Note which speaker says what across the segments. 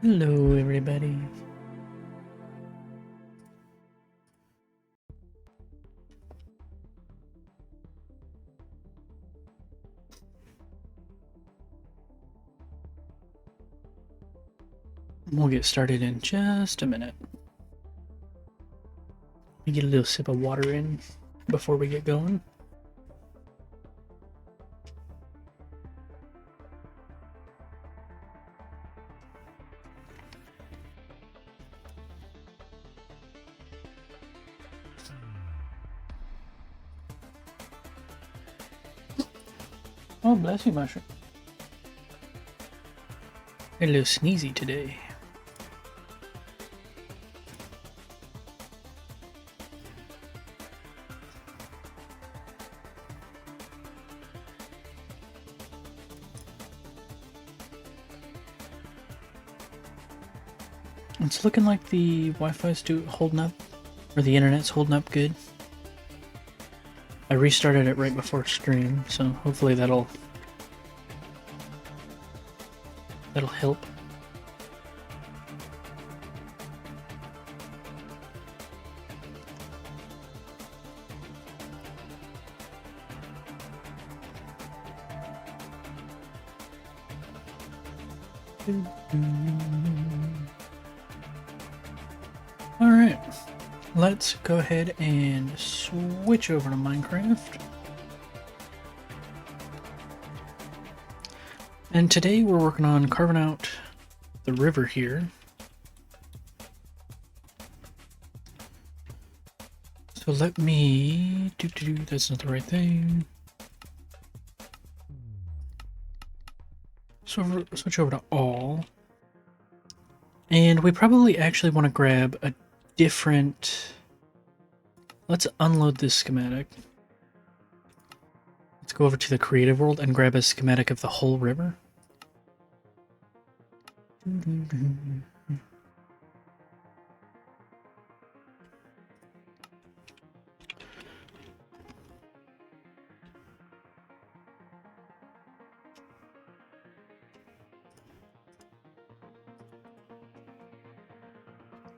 Speaker 1: Hello, everybody. We'll get started in just a minute. Let me get a little sip of water in before we get going. Oh, bless you, Mushroom. A little sneezy today. It's looking like the Wi-Fi's holding up, or the internet's holding up good. I restarted it right before stream, so hopefully that'll help. Alright, let's go ahead and switch over to Minecraft. And today we're working on carving out the river here. So let me... that's not the right thing. So switch over to all. And we probably actually want to grab a different... Let's unload this schematic. Let's go over to the creative world and grab a schematic of the whole river.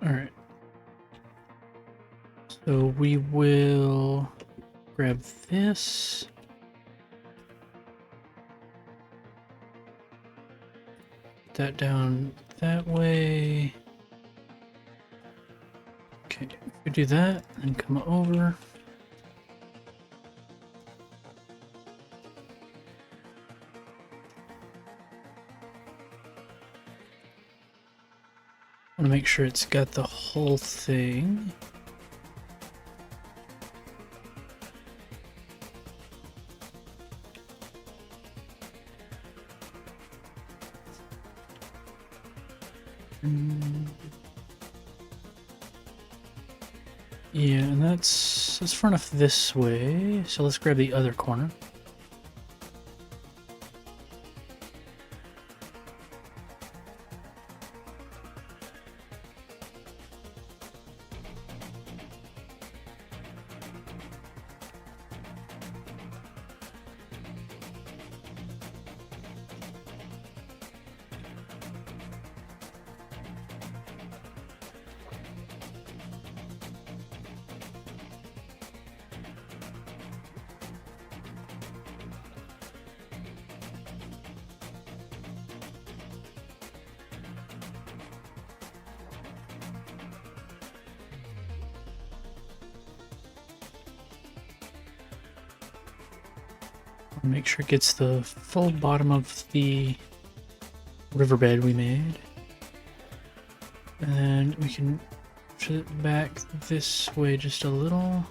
Speaker 1: Alright. So we will grab this. Put that down that way. Okay, if we do that and come over. I want to make sure it's got the whole thing. Yeah, and that's far enough this way, so let's grab the other corner. Make sure it gets the full bottom of the riverbed we made. And we can push it back this way just a little.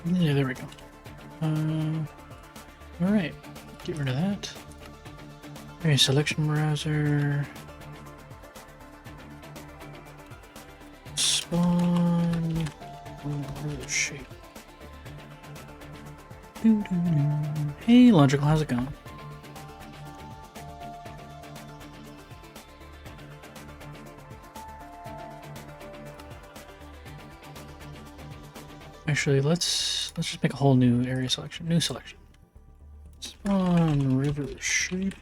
Speaker 1: Yeah, there we go. Alright, get rid of that. Okay, selection browser. Spawn. Shape. Hey, Logical, how's it going? Actually, let's just make a whole new area selection. New selection. Spawn river shape.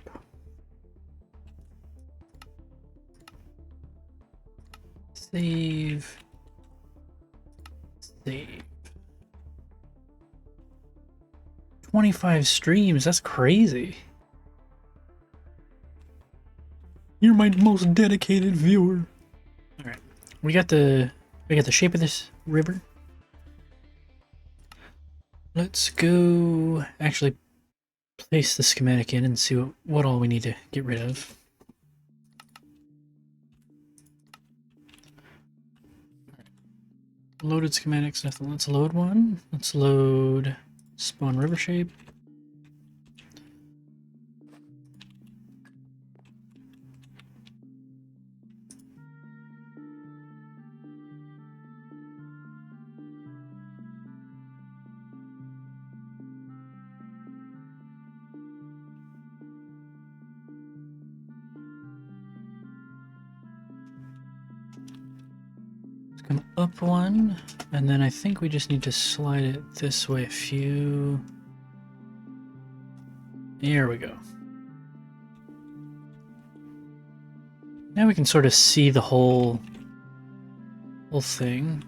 Speaker 1: Save. Save. 25 streams, that's crazy. You're my most dedicated viewer. Alright. We got the shape of this river. Let's go actually place the schematic in and see what all we need to get rid of. Loaded schematics, nothing. Let's load one. Let's load spawn river shape. Come up one, and then I think we just need to slide it this way a few. There we go. Now we can sort of see the whole thing.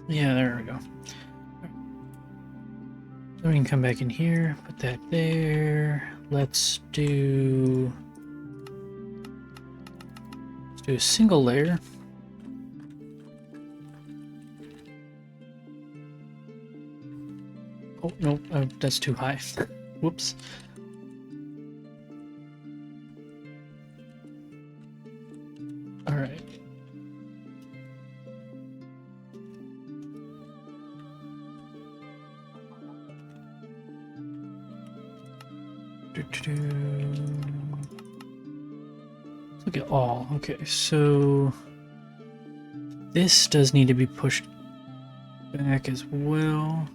Speaker 1: Yeah, there we go. So we can come back in here, put that there. Let's do a single layer. Oh, no, that's too high. Whoops. All right. Look at all. Okay, so this does need to be pushed back as well.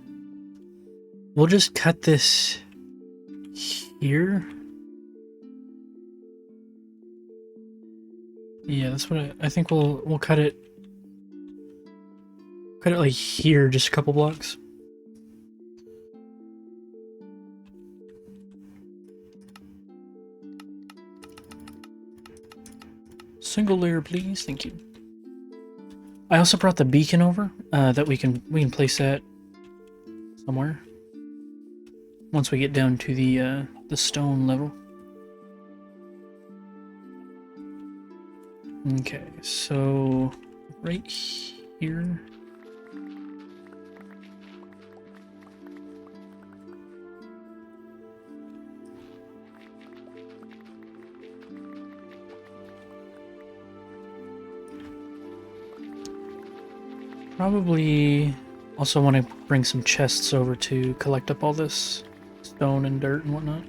Speaker 1: We'll just cut this here. Yeah, that's what I think we'll cut it. Cut it like here, just a couple blocks. Single layer, please. Thank you. I also brought the beacon over, that we can place that somewhere once we get down to the stone level. Okay, so right here. Probably also want to bring some chests over to collect up all this stone and dirt and whatnot.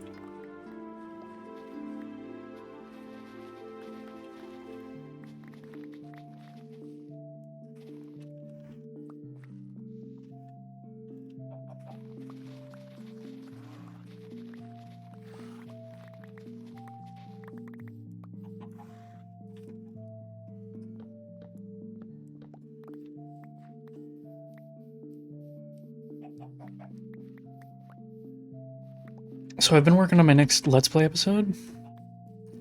Speaker 1: So I've been working on my next Let's Play episode,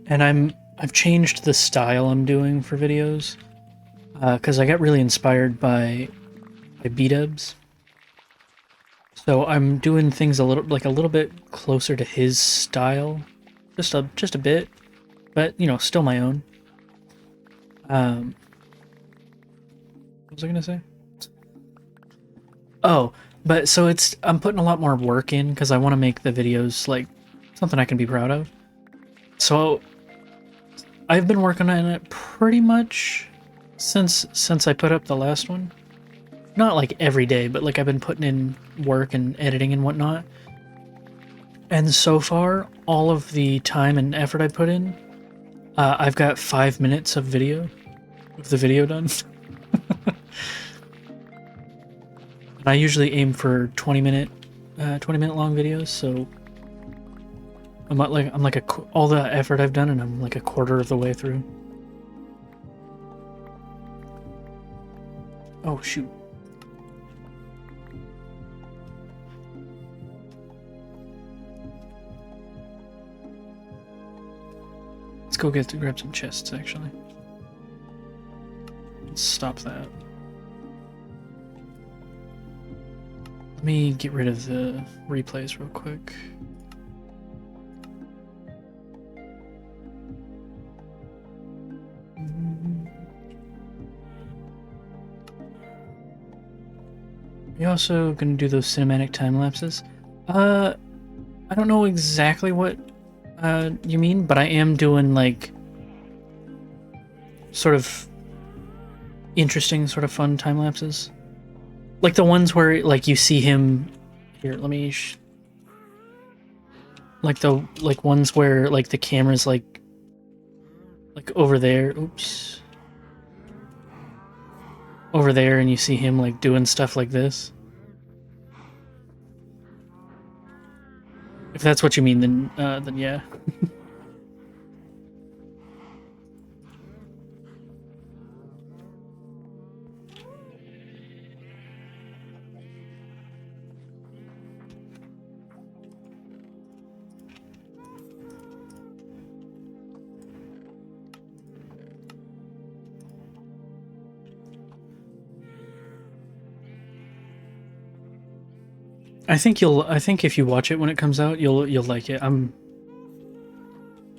Speaker 1: and I've changed the style I'm doing for videos, because I got really inspired by B-dubs. So I'm doing things a little bit closer to his style, just a bit, but you know, still my own. What was I gonna say? Oh. But so I'm putting a lot more work in because I want to make the videos like something I can be proud of. So I've been working on it pretty much since I put up the last one. Not like every day, but like I've been putting in work and editing and whatnot. And so far, all of the time and effort I put in, I've got 5 minutes of the video done. I usually aim for 20 minute long videos, so I'm like all the effort I've done, and I'm like a quarter of the way through. Oh shoot! go grab some chests, actually. Let's stop that. Let me get rid of the replays real quick. You also gonna do those cinematic time lapses? I don't know exactly what you mean, but I am doing like sort of interesting, sort of fun time lapses, like the ones where like you see him. Here, let me. Like ones where like the camera's like over there. Oops. Over there, and you see him like doing stuff like this. If that's what you mean, then yeah. I think if you watch it when it comes out, you'll like it. I'm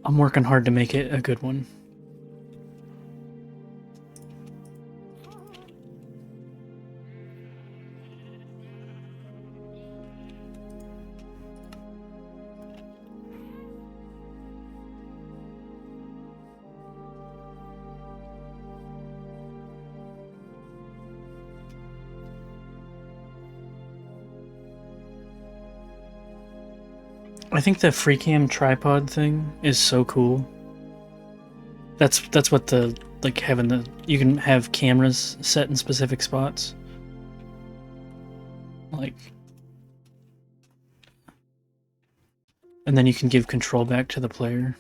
Speaker 1: working hard to make it a good one. I think the FreeCam tripod thing is so cool. That's what the like having the you can have cameras set in specific spots. Like, and then you can give control back to the player.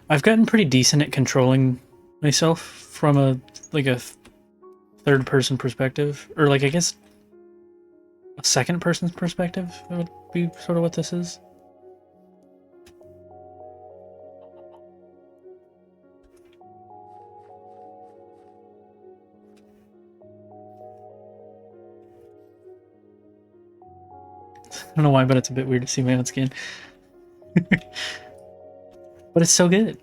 Speaker 1: I've gotten pretty decent at controlling myself from a third person perspective, or like I guess a second person's perspective would be sort of what this is. I don't know why, but it's a bit weird to see my own skin. But it's so good.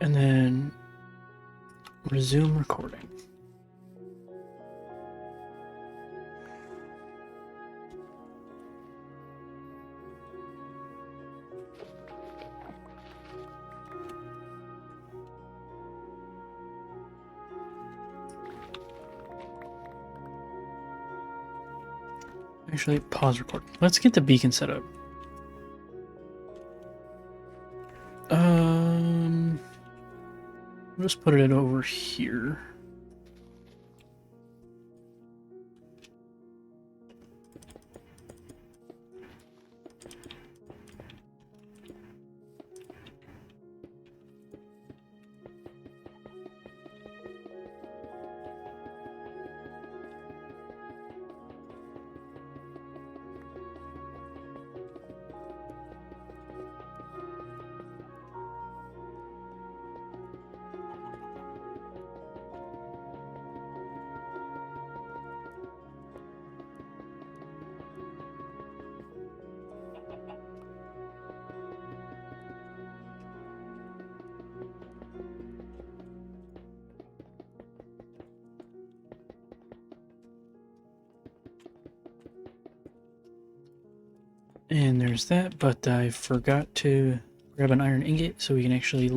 Speaker 1: And then resume recording. Actually, pause recording. Let's get the beacon set up. I'll just put it over here. And there's that, but I forgot to grab an iron ingot so we can actually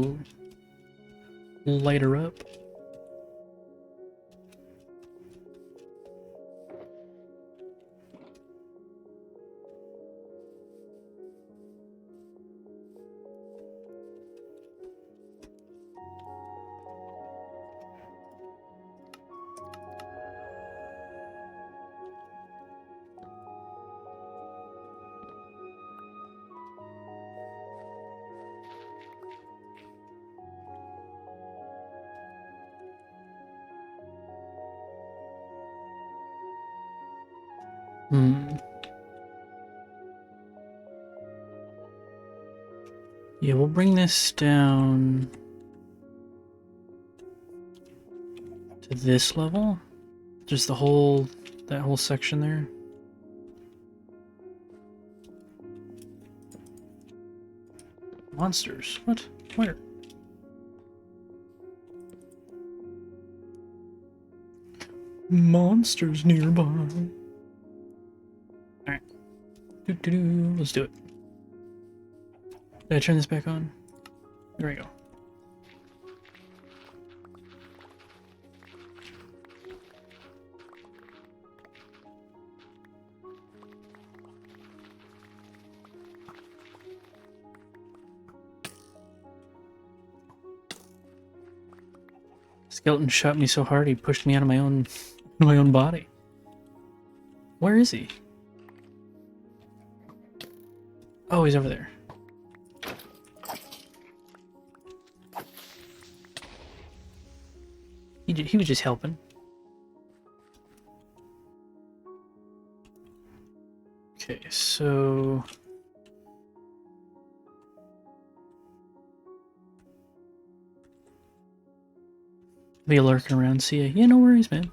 Speaker 1: light her up. Yeah, we'll bring this down to this level. Just that whole section there. Monsters? What? Where? Monsters nearby. Alright. Let's do it. Did I turn this back on? There we go. Skeleton shot me so hard he pushed me out of my own body. Where is he? Oh, he's over there. He was just helping. Okay, so be lurking around, see ya. Yeah, no worries, man.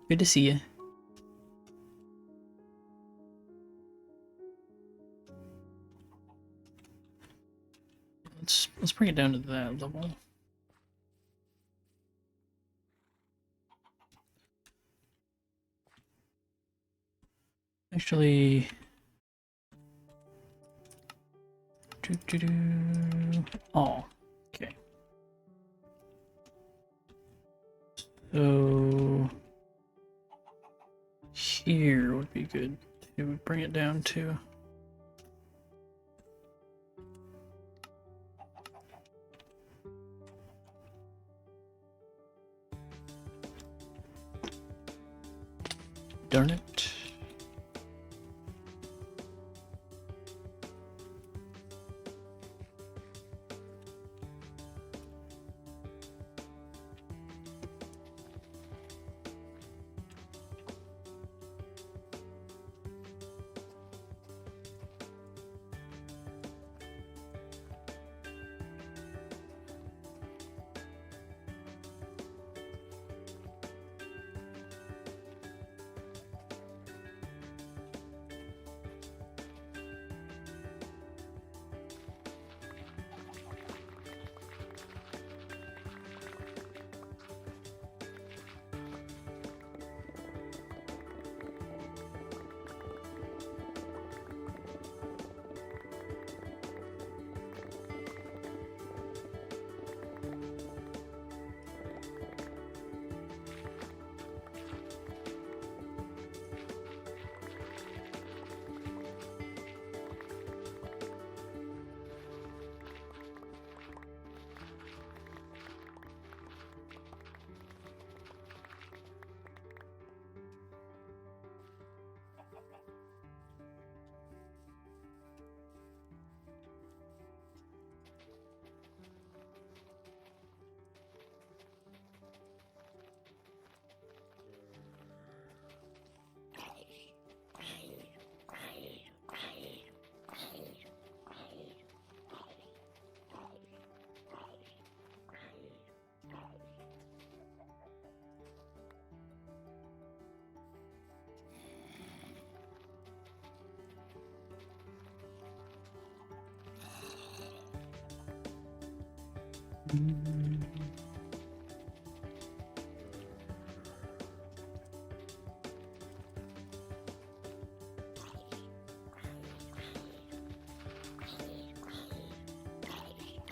Speaker 1: Good to see ya. Let's bring it down to that level. Actually, oh, okay. So here would be good to bring it down to. Darn it.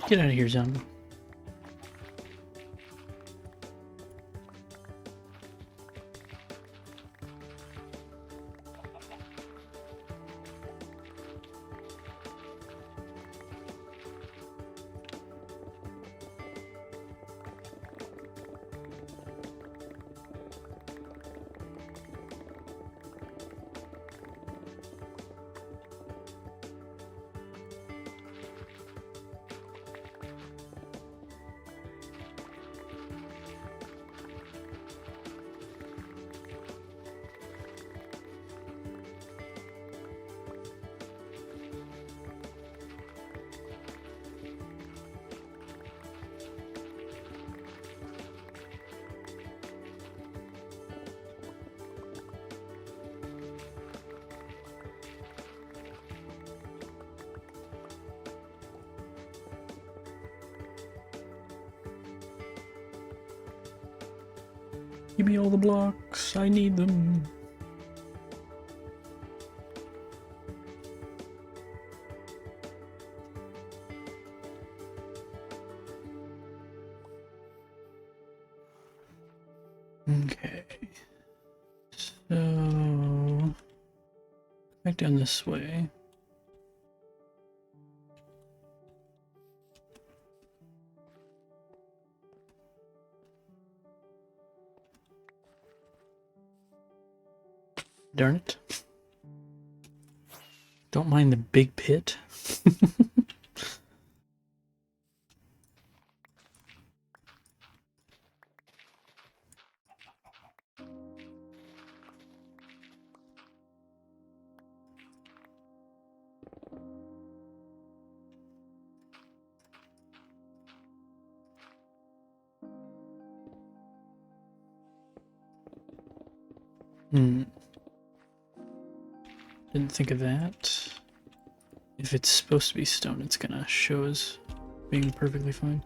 Speaker 1: Get out of here, zombie. Give me all the blocks, I need them. Okay, so back down this way. Darn it. Don't mind the big pit. Didn't think of that. If it's supposed to be stone, it's gonna show as being perfectly fine.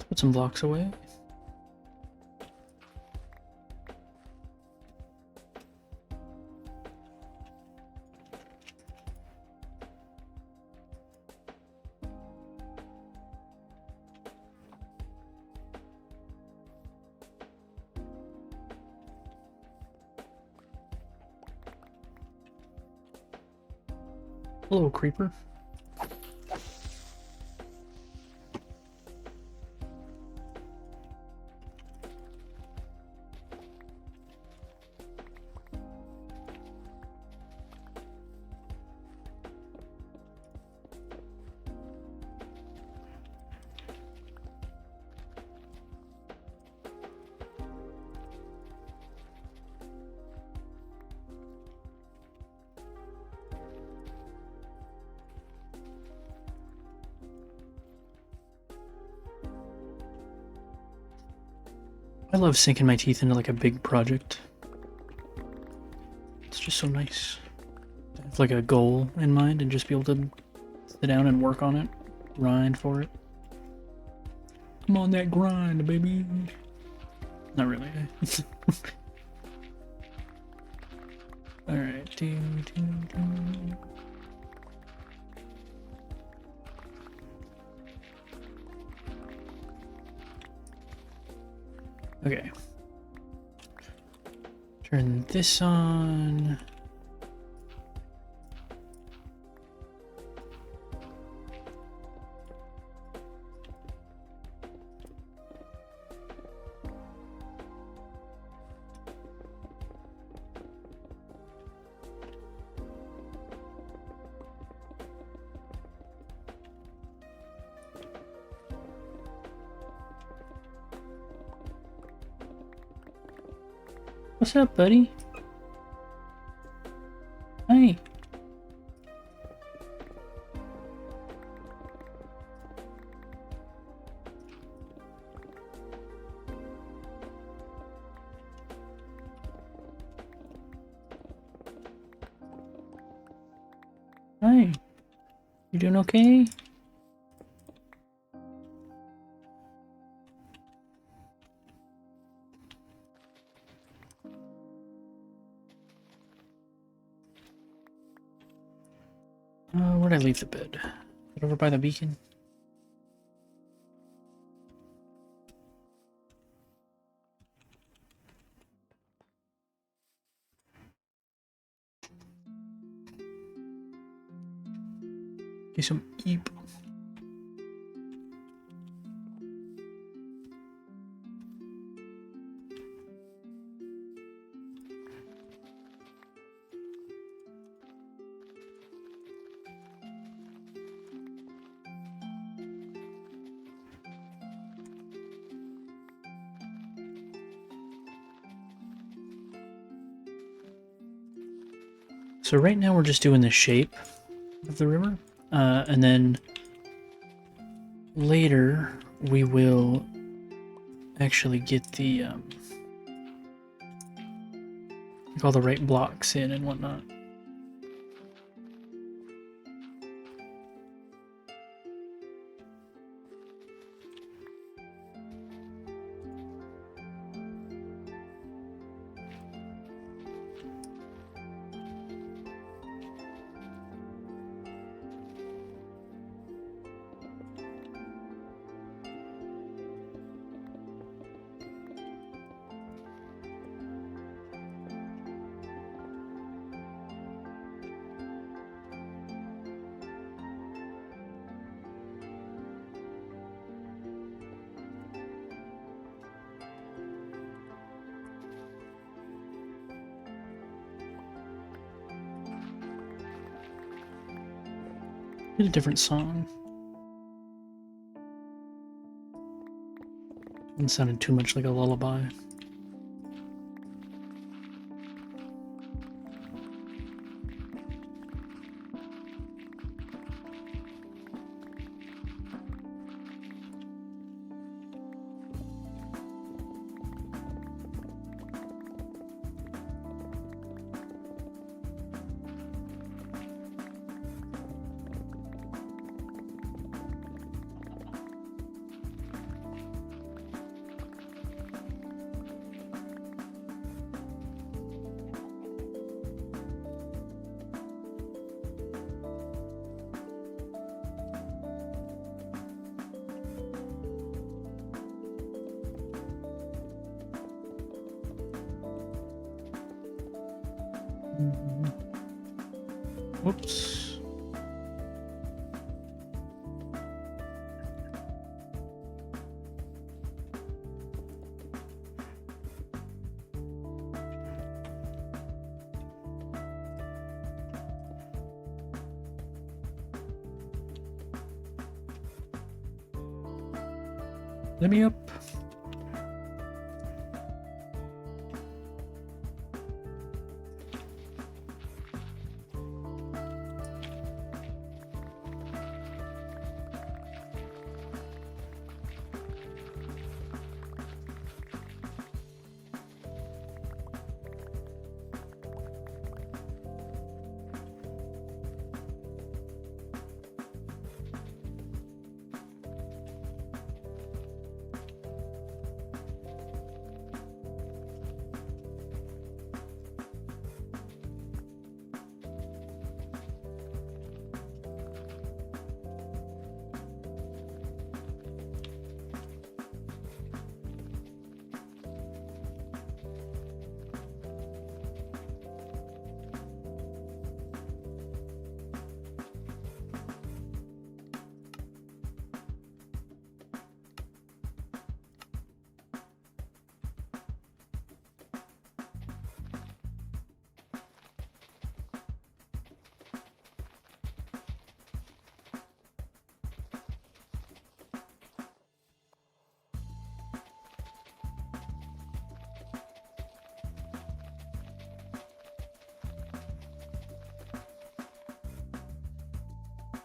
Speaker 1: Put some blocks away. Hello, creeper. I love sinking my teeth into like a big project. It's just so nice to have like a goal in mind and just be able to sit down and work on it, grind for it. I'm on that grind, baby. Not really. All right. Okay. Turn this on. What's up, buddy? Hey. Hi. You doing okay? Where'd I leave the bed? Right over by the beacon? Get some eep. So right now we're just doing the shape of the river, and then later we will actually get the like all the right blocks in and whatnot. Get a different song. It sounded too much like a lullaby. Whoops. Let me up.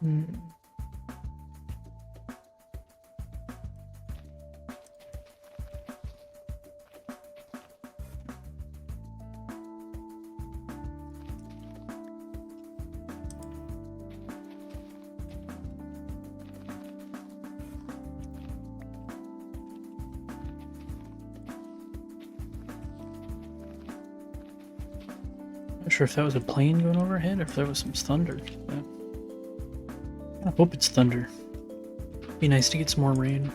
Speaker 1: Hmm. Not sure if that was a plane going overhead or if there was some thunder. But I hope it's thunder. Be nice to get some more rain.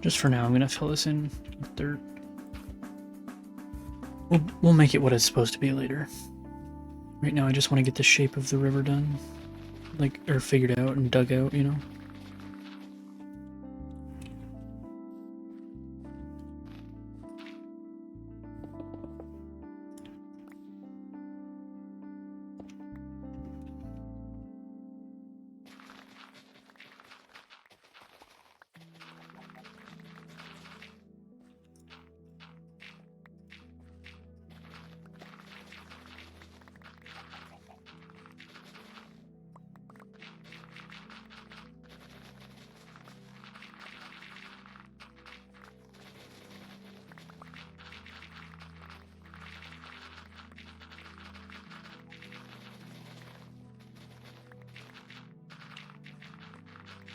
Speaker 1: Just for now, I'm gonna fill this in with dirt. We'll make it what it's supposed to be later. Right now, I just want to get the shape of the river done, like, or figured out and dug out, you know.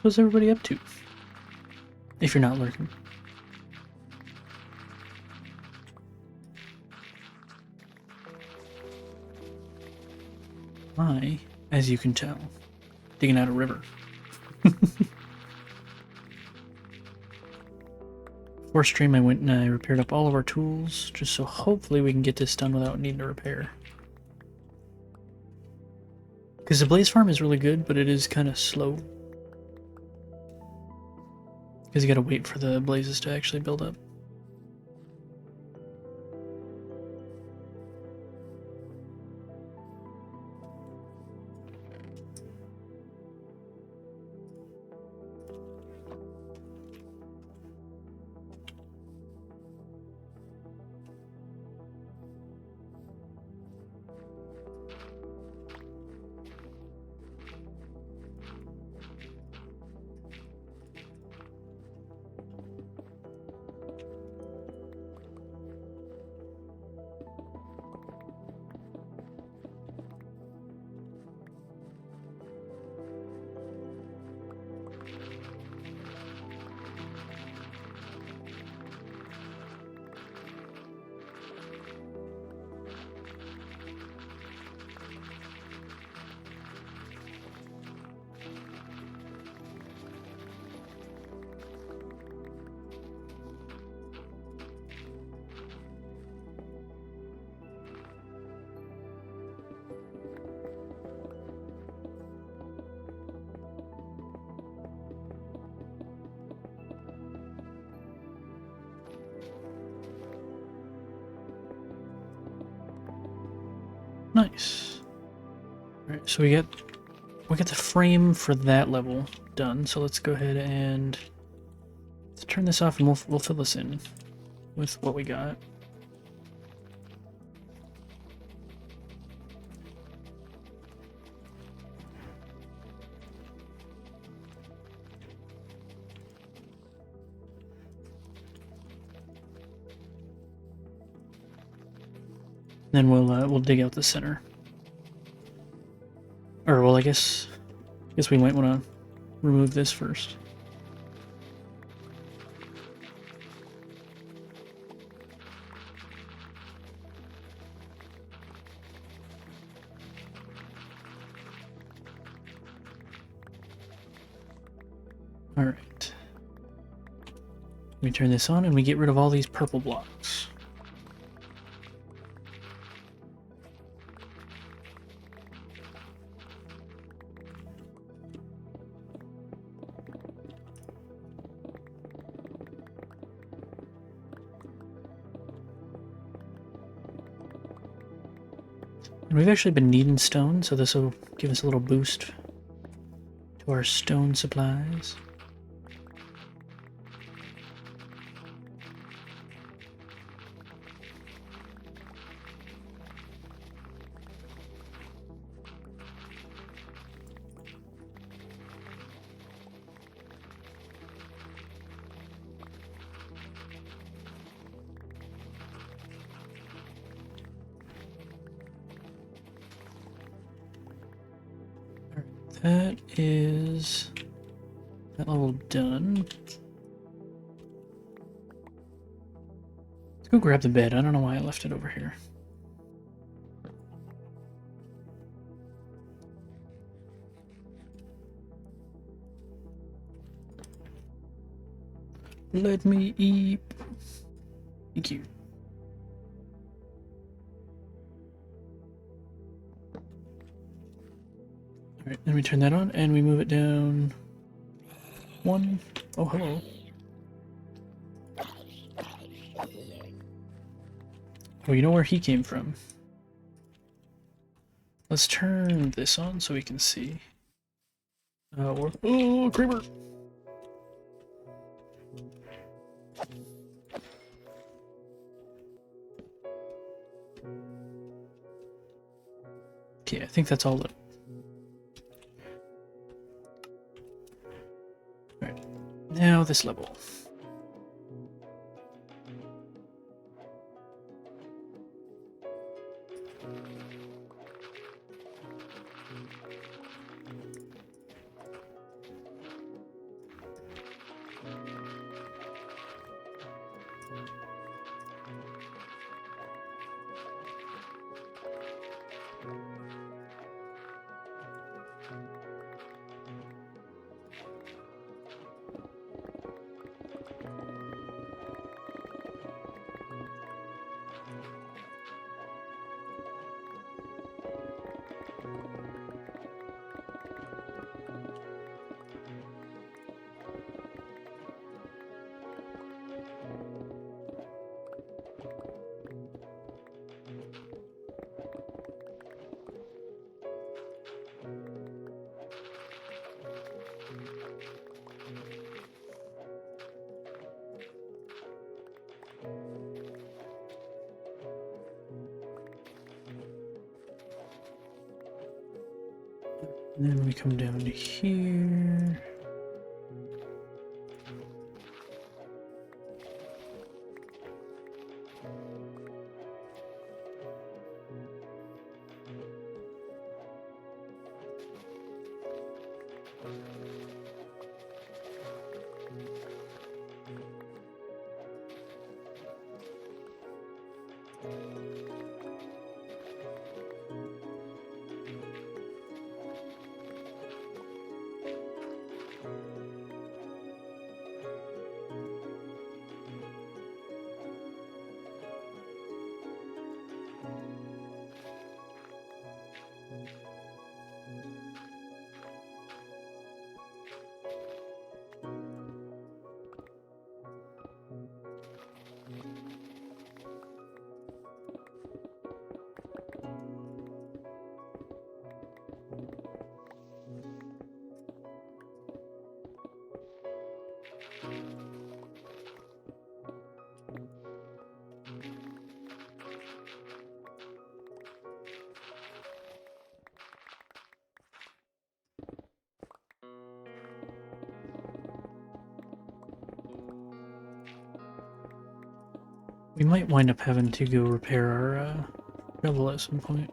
Speaker 1: What's everybody up to? If you're not lurking. I, as you can tell, digging out a river. Before stream, I went and I repaired up all of our tools, just so hopefully we can get this done without needing to repair. Because the blaze farm is really good, but it is kind of slow. Because you gotta wait for the blazes to actually build up. Nice. Alright, so we get the frame for that level done, so let's go ahead and let's turn this off and we'll fill this in with what we got. Then we'll dig out the center. Or well, I guess we might want to remove this first. Alright. We turn this on and we get rid of all these purple blocks. And we've actually been needing stone, so this will give us a little boost to our stone supplies. That is that level done. Let's go grab the bed. I don't know why I left it over here. Let me eat. Thank you. Alright, then we turn that on and we move it down 1. Oh, hello. Oh, you know where he came from. Let's turn this on so we can see. Oh, creeper! Okay, I think that's all lit. Alright, now this level. And then we come down to here. We might wind up having to go repair our shovel at some point.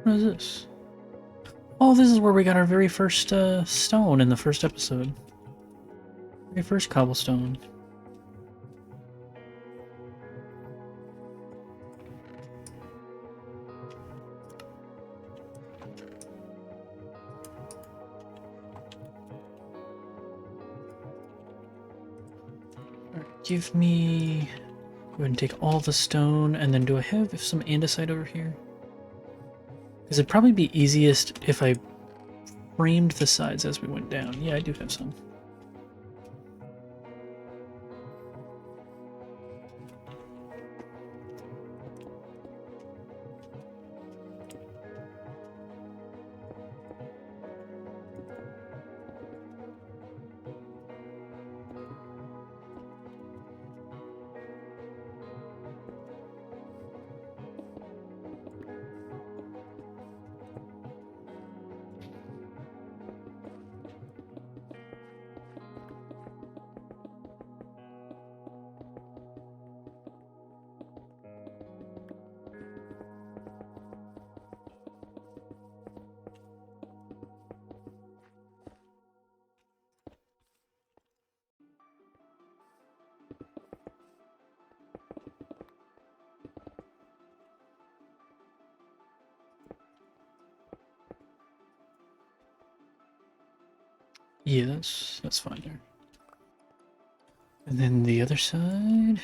Speaker 1: What is this? Oh, this is where we got our very first stone in the first episode. Very first cobblestone. Give me... Go ahead and take all the stone, and then do I have some andesite over here? Because it'd probably be easiest if I framed the sides as we went down. Yeah, I do have some. Yeah, that's fine there. And then the other side.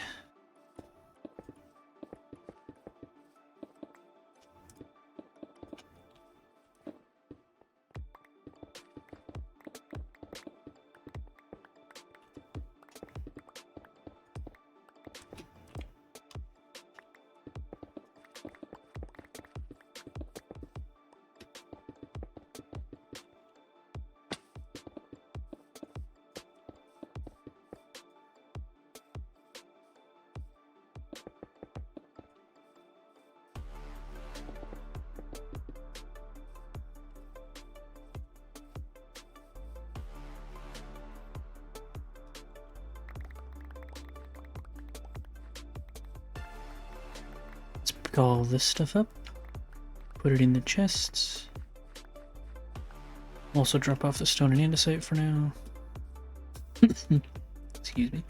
Speaker 1: Let's pick all this stuff up. Put it in the chests. Also drop off the stone and andesite for now. Excuse me.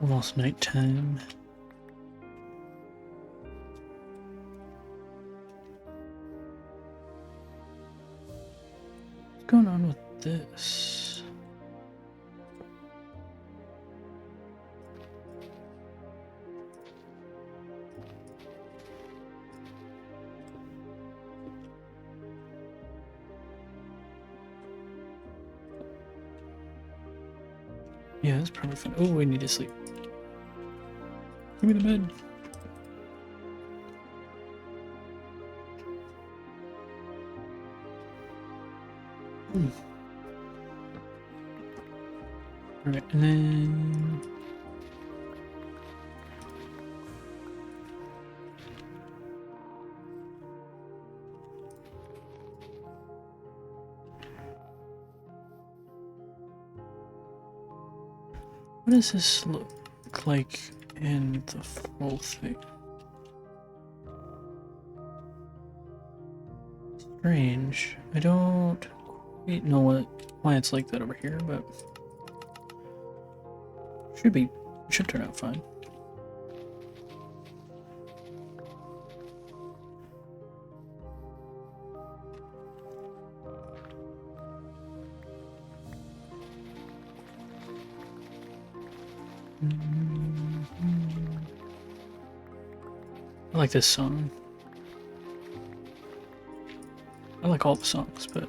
Speaker 1: Almost nighttime. What's going on with this? Yeah, that's probably fine. Oh, we need to sleep. Give me the bed. Alright, and then... what does this look like in the full thing? Strange. I don't quite know why it's like that over here, but should turn out fine. I like this song. I like all the songs, but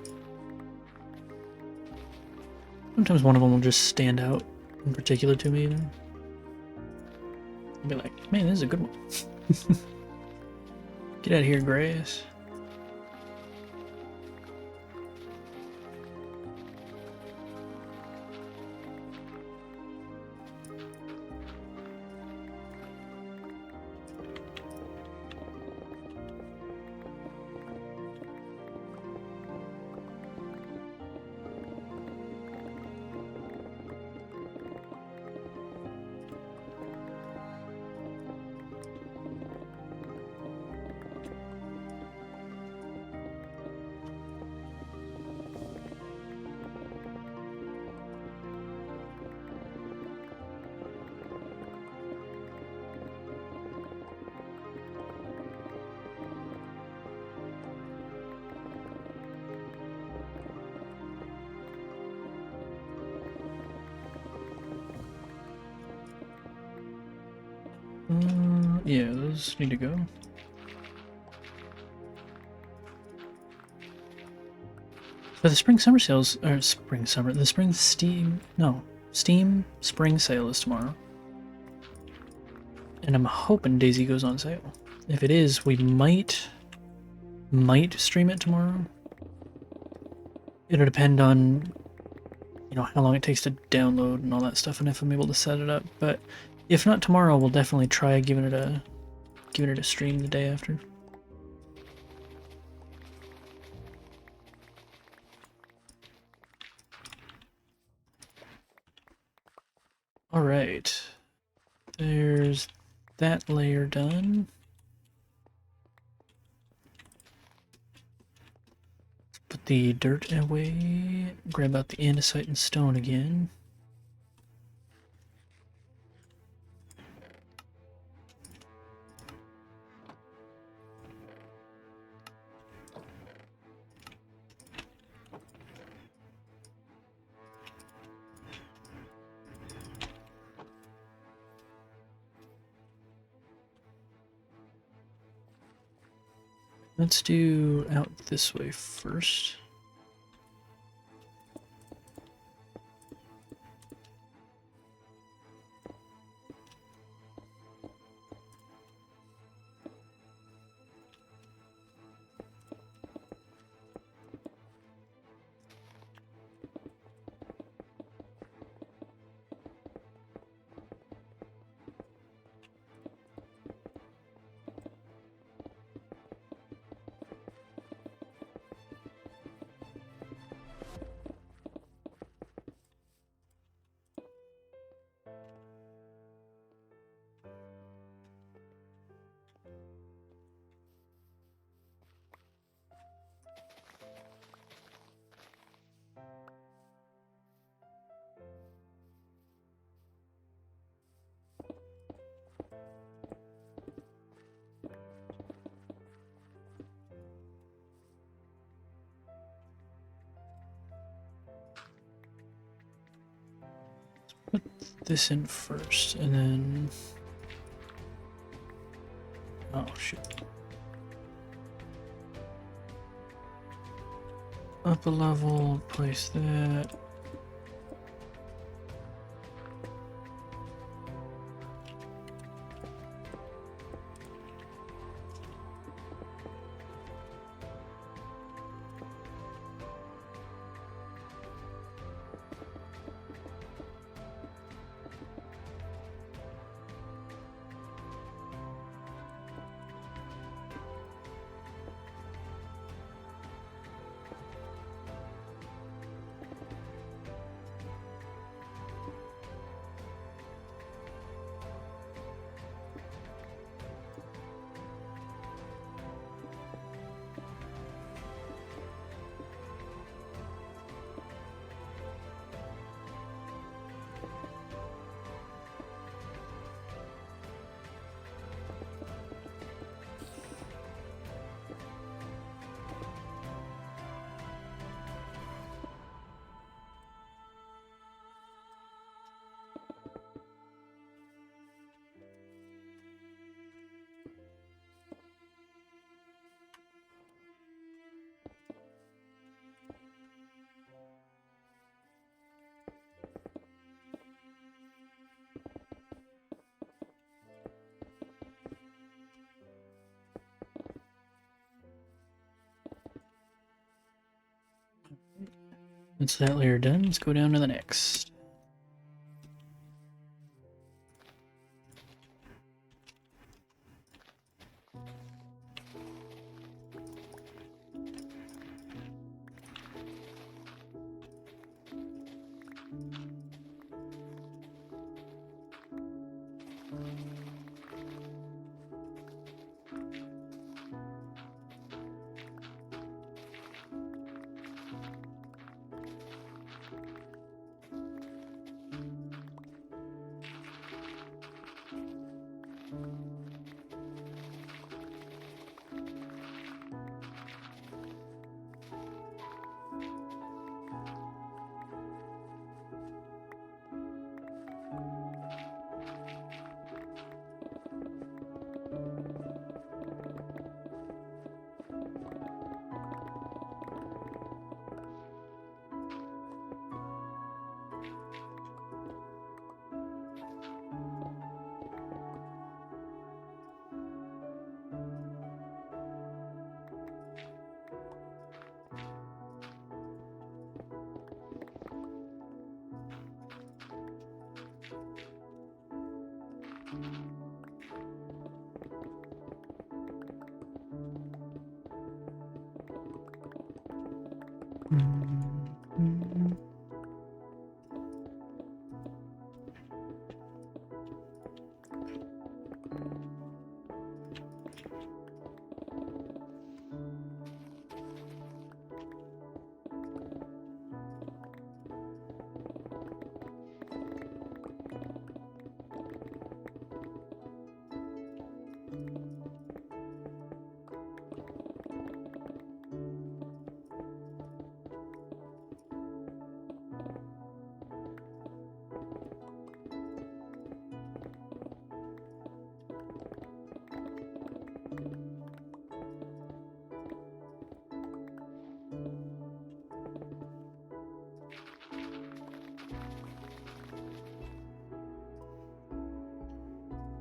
Speaker 1: sometimes one of them will just stand out in particular to me, you know? I'll be like, man, this is a good one. Get out of here, Grace. Yeah, those need to go. But the spring summer sales, or spring summer, the spring Steam spring sale is tomorrow. And I'm hoping Daisy goes on sale. If it is, we might stream it tomorrow. It'll depend on, you know, how long it takes to download and all that stuff, and if I'm able to set it up. But if not tomorrow, we'll definitely try giving it a stream the day after. All right, there's that layer done. Let's put the dirt away. Grab out the andesite and stone again. Let's do out this way first. put this in first, and then... Oh, shit. Up a level, place that. Once that layer done, let's go down to the next.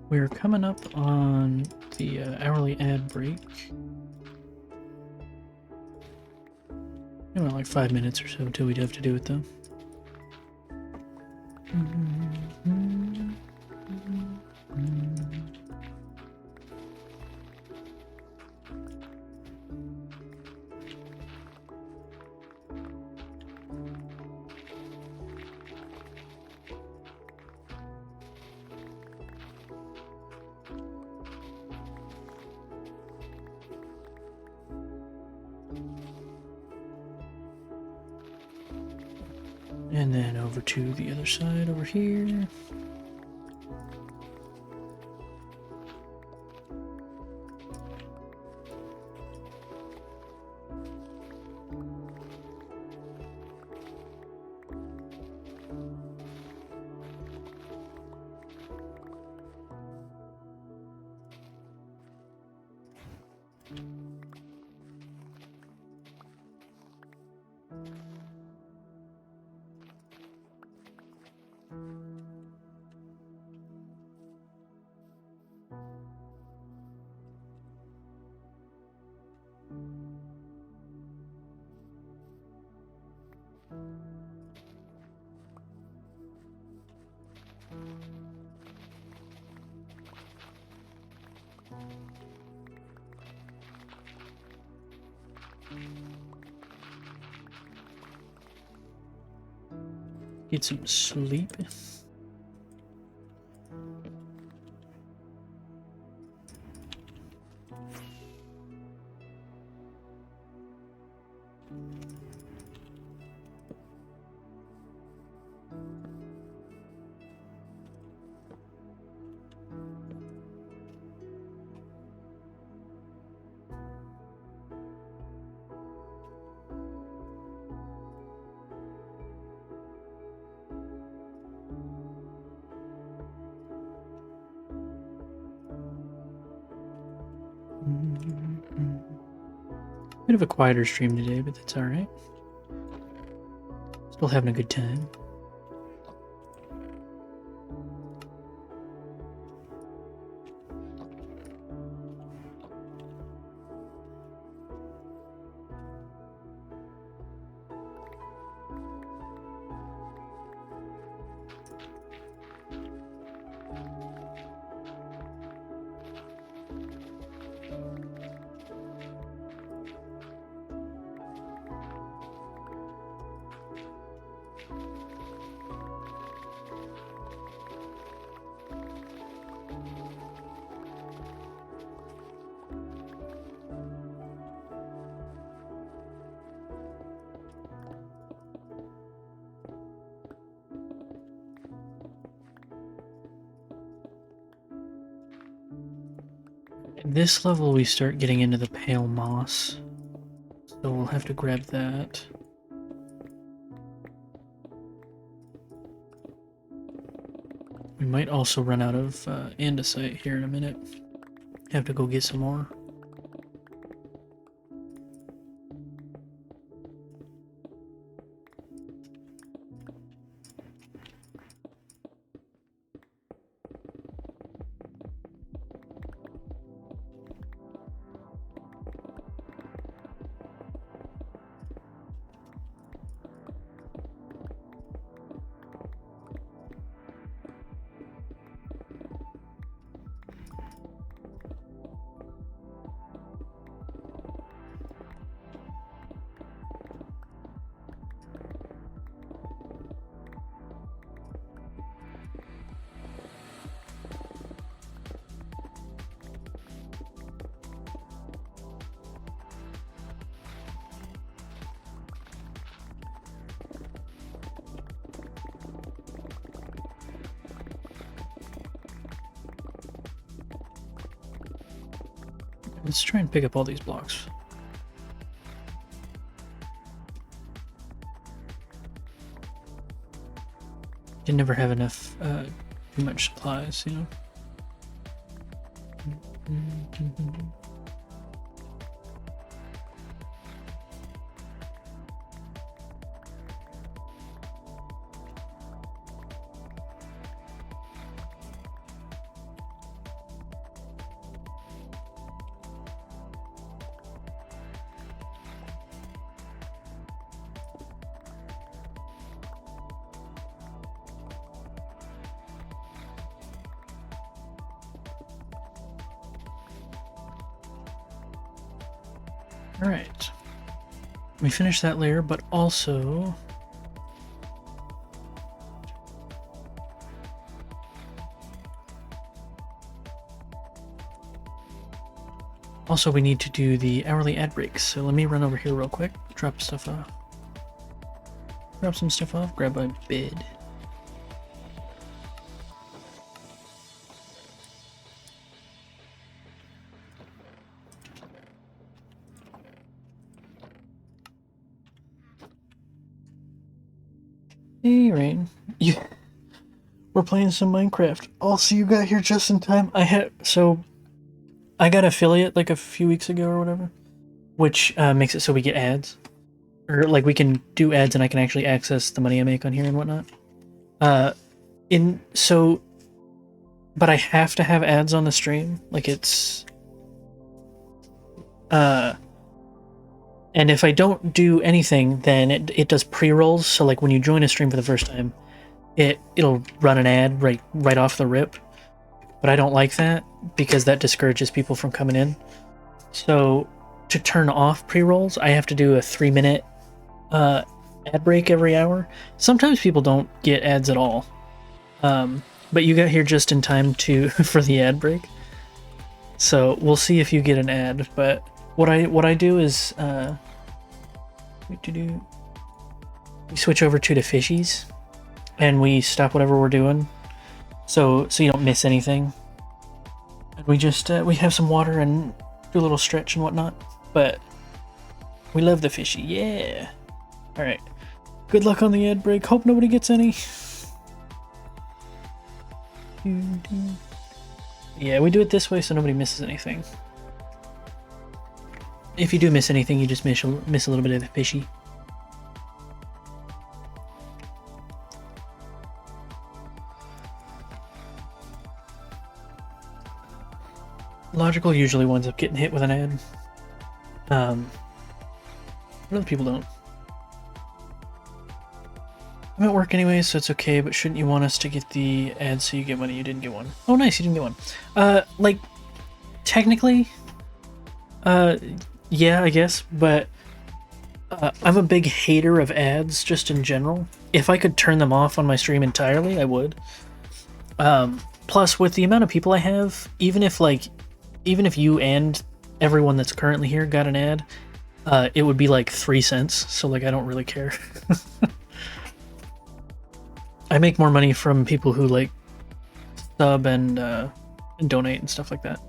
Speaker 1: We're coming up on the hourly ad break. About like 5 minutes or so until we'd have to do it though. And then over to the other side over here. Get some sleep. Bit of a quieter stream today, but that's alright. Still having a good time. At this level, we start getting into the pale moss, so we'll have to grab that. We might also run out of andesite here in a minute. Have to go get some more. Let's try and pick up all these blocks. You never have enough, too much supplies, you know? Alright. We finished that layer, but also... Also, we need to do the hourly ad breaks, so let me run over here real quick, drop stuff off. Drop some stuff off, grab my bed. Hey, Rain. We're playing some Minecraft. Also, you got here just in time. I got affiliate like a few weeks ago or whatever, which makes it so we get ads. Or like we can do ads and I can actually access the money I make on here and whatnot. But I have to have ads on the stream. Like it's and if I don't do anything, then it does pre-rolls. So like when you join a stream for the first time, it'll run an ad right off the rip. But I don't like that because that discourages people from coming in. So to turn off pre-rolls, I have to do a 3-minute ad break every hour. Sometimes people don't get ads at all. But you got here just in time to for the ad break. So we'll see if you get an ad. But what I do is we switch over to the fishies, and we stop whatever we're doing, so you don't miss anything. And we just we have some water and do a little stretch and whatnot. But we love the fishy, yeah. All right. Good luck on the ad break. Hope nobody gets any. Yeah, we do it this way so nobody misses anything. If you do miss anything, you just miss a little bit of the fishy. Logical usually winds up getting hit with an ad. Other people don't. I'm at work anyway, so it's okay, but shouldn't you want us to get the ad so you get money? You didn't get one. Oh, nice, you didn't get one. Like, technically, yeah, I guess, but I'm a big hater of ads just in general. If I could turn them off on my stream entirely, I would. Plus, with the amount of people I have, even if you and everyone that's currently here got an ad, it would be like 3 cents, so like I don't really care. I make more money from people who like sub and donate and stuff like that.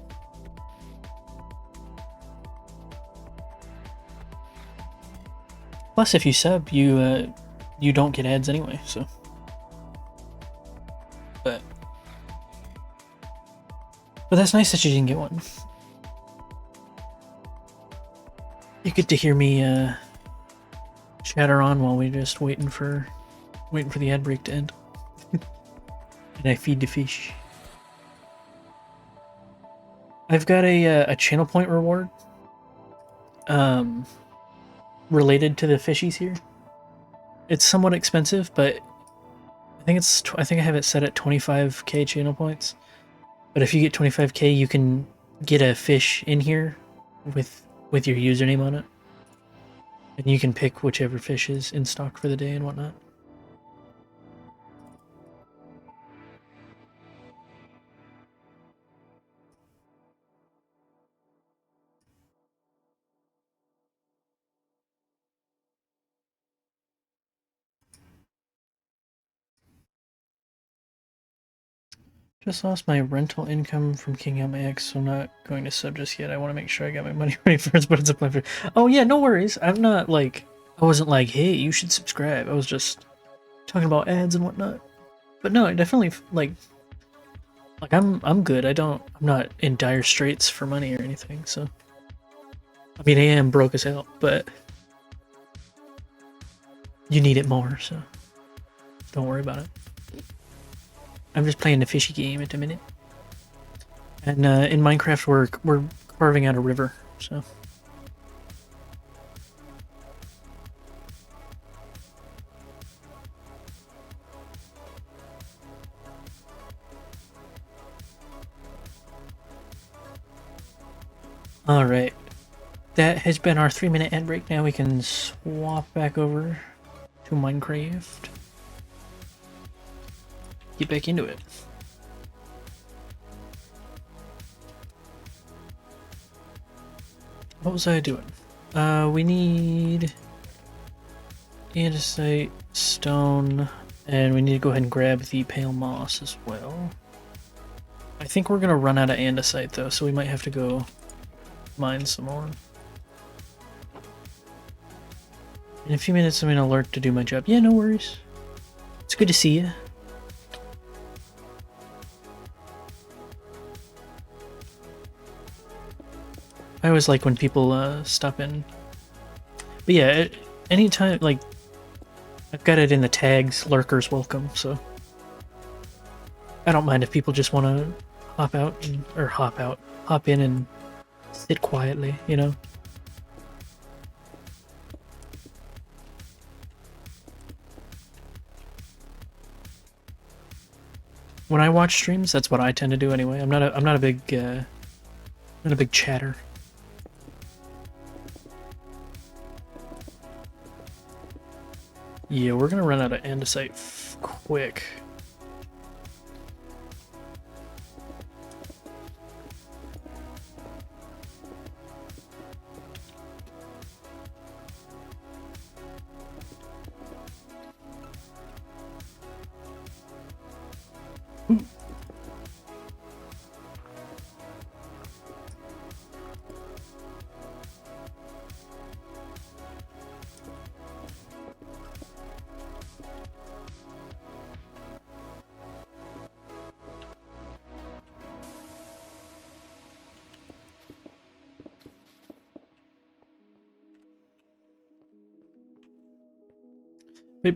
Speaker 1: Plus, if you sub, you don't get ads anyway. So, but that's nice that you didn't get one. You get to hear me chatter on while we're just waiting for the ad break to end. And I feed the fish. I've got a channel point reward related to the fishies here. It's somewhat expensive, but I think I have it set at 25k channel points. But if you get 25k, you can get a fish in here with your username on it. And you can pick whichever fish is in stock for the day and whatnot. Just lost my rental income from kicking out my ex, so I'm not going to sub just yet. I want to make sure I got my money ready first, but it's a plan for... Oh yeah, no worries. I'm not like... I wasn't like, hey, you should subscribe. I was just talking about ads and whatnot. But no, I definitely, like I'm good. I'm not in dire straits for money or anything, so... I mean, I am broke as hell, but... You need it more, so... Don't worry about it. I'm just playing the fishy game at the minute. And in Minecraft, we're carving out a river, so... Alright. That has been our 3-minute ad break. Now we can swap back over to Minecraft. Get back into it. What was I doing? We need andesite, stone, and we need to go ahead and grab the pale moss as well. I think we're gonna run out of andesite though, so we might have to go mine some more. In a few minutes I'm gonna alert to do my job. Yeah, no worries. It's good to see you. I always like when people stop in. But yeah, anytime, like, I've got it in the tags, lurkers welcome, so I don't mind if people just want to hop in and sit quietly, you know? When I watch streams, that's what I tend to do anyway. I'm not a big chatter. Yeah, we're gonna run out of andesite quick.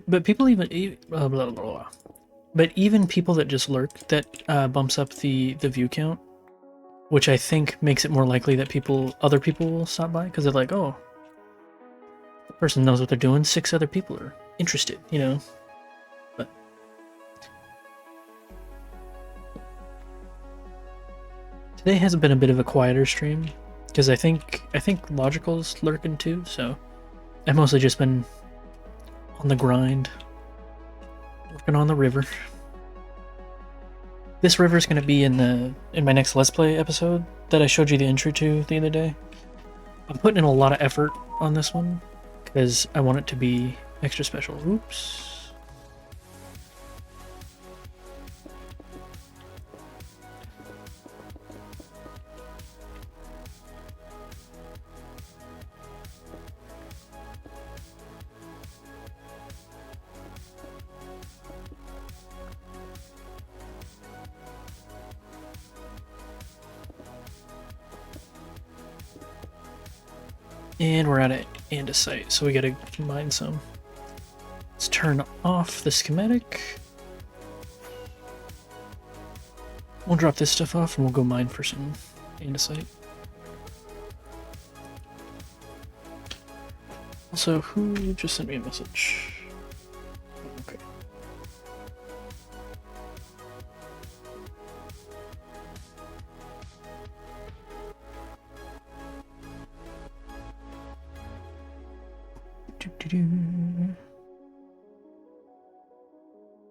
Speaker 1: But people blah, blah, blah, blah. But even people that just lurk, that bumps up the view count, which I think makes it more likely that other people will stop by because they're like, oh, the person knows what they're doing. 6 other people are interested, you know. But today has been a bit of a quieter stream because I think Logical's lurking too. So I've mostly just been on the grind, working on the river. This river is going to be in my next Let's Play episode that I showed you the intro to the other day. I'm putting in a lot of effort on this one because I want it to be extra special. Oops. And we're out of andesite, so we gotta mine some. Let's turn off the schematic. We'll drop this stuff off and we'll go mine for some andesite. Also, who just sent me a message? Okay.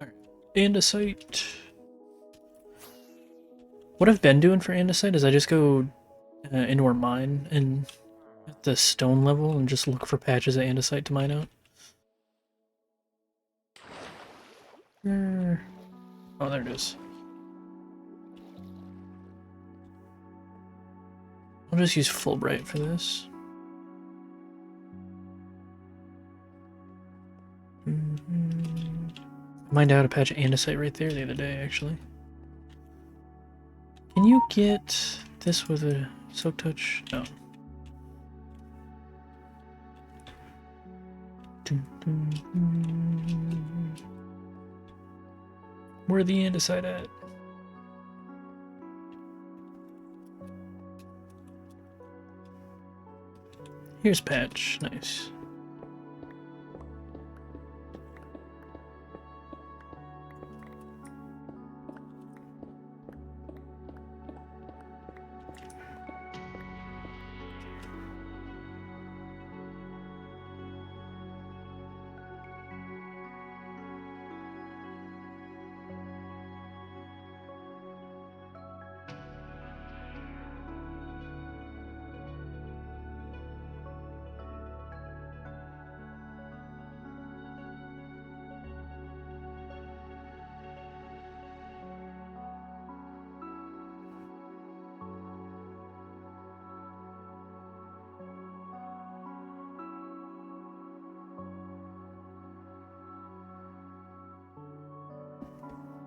Speaker 1: Alright, andesite. What I've been doing for andesite is I just go into our mine and at the stone level and just look for patches of andesite to mine out. Oh, there it is. I'll just use Fulbright for this. Mined out a patch of andesite right there the other day, actually. Can you get this with a soak touch? No. Where the andesite at? Here's patch. Nice.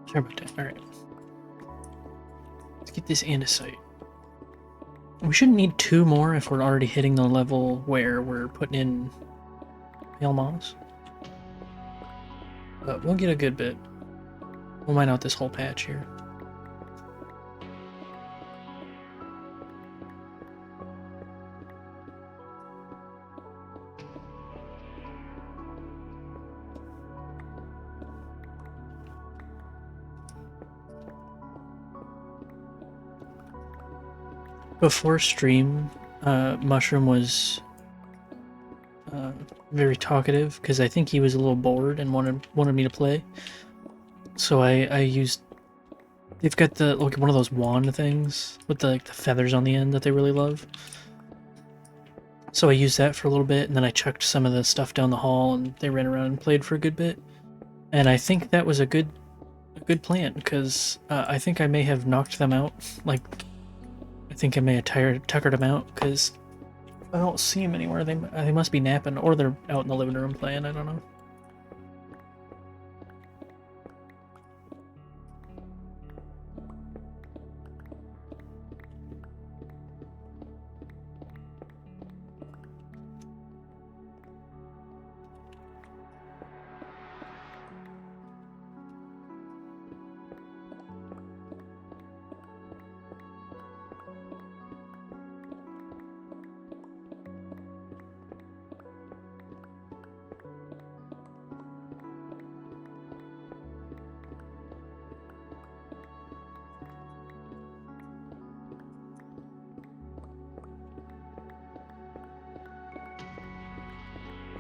Speaker 1: Sorry about that. Alright. Let's get this andesite. We shouldn't need 2 more if we're already hitting the level where we're putting in pale moss. But we'll get a good bit. We'll mine out this whole patch here. Before stream, Mushroom was very talkative because I think he was a little bored and wanted me to play. So I used. They've got the like one of those wand things with the feathers on the end that they really love. So I used that for a little bit, and then I chucked some of the stuff down the hall, and they ran around and played for a good bit. And I think that was a good plan because I think I may have knocked them out. Like, I think I may have tuckered them out because I don't see them anywhere. They must be napping, or they're out in the living room playing. I don't know.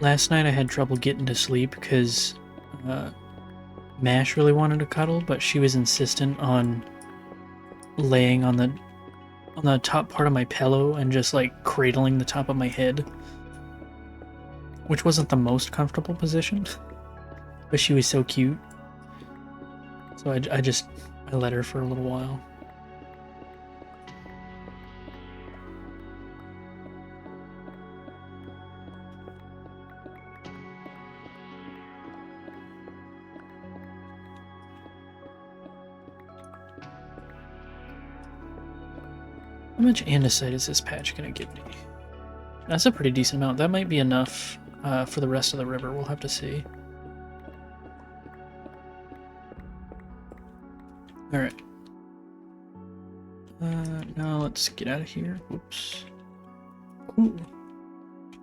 Speaker 1: Last night I had trouble getting to sleep because Mash really wanted to cuddle, but she was insistent on laying on the top part of my pillow and just like cradling the top of my head, which wasn't the most comfortable position, but she was so cute. So I let her for a little while. How much andesite is this patch gonna give me? That's a pretty decent amount. That might be enough for the rest of the river. We'll have to see. Alright. Now let's get out of here. Whoops. Ooh.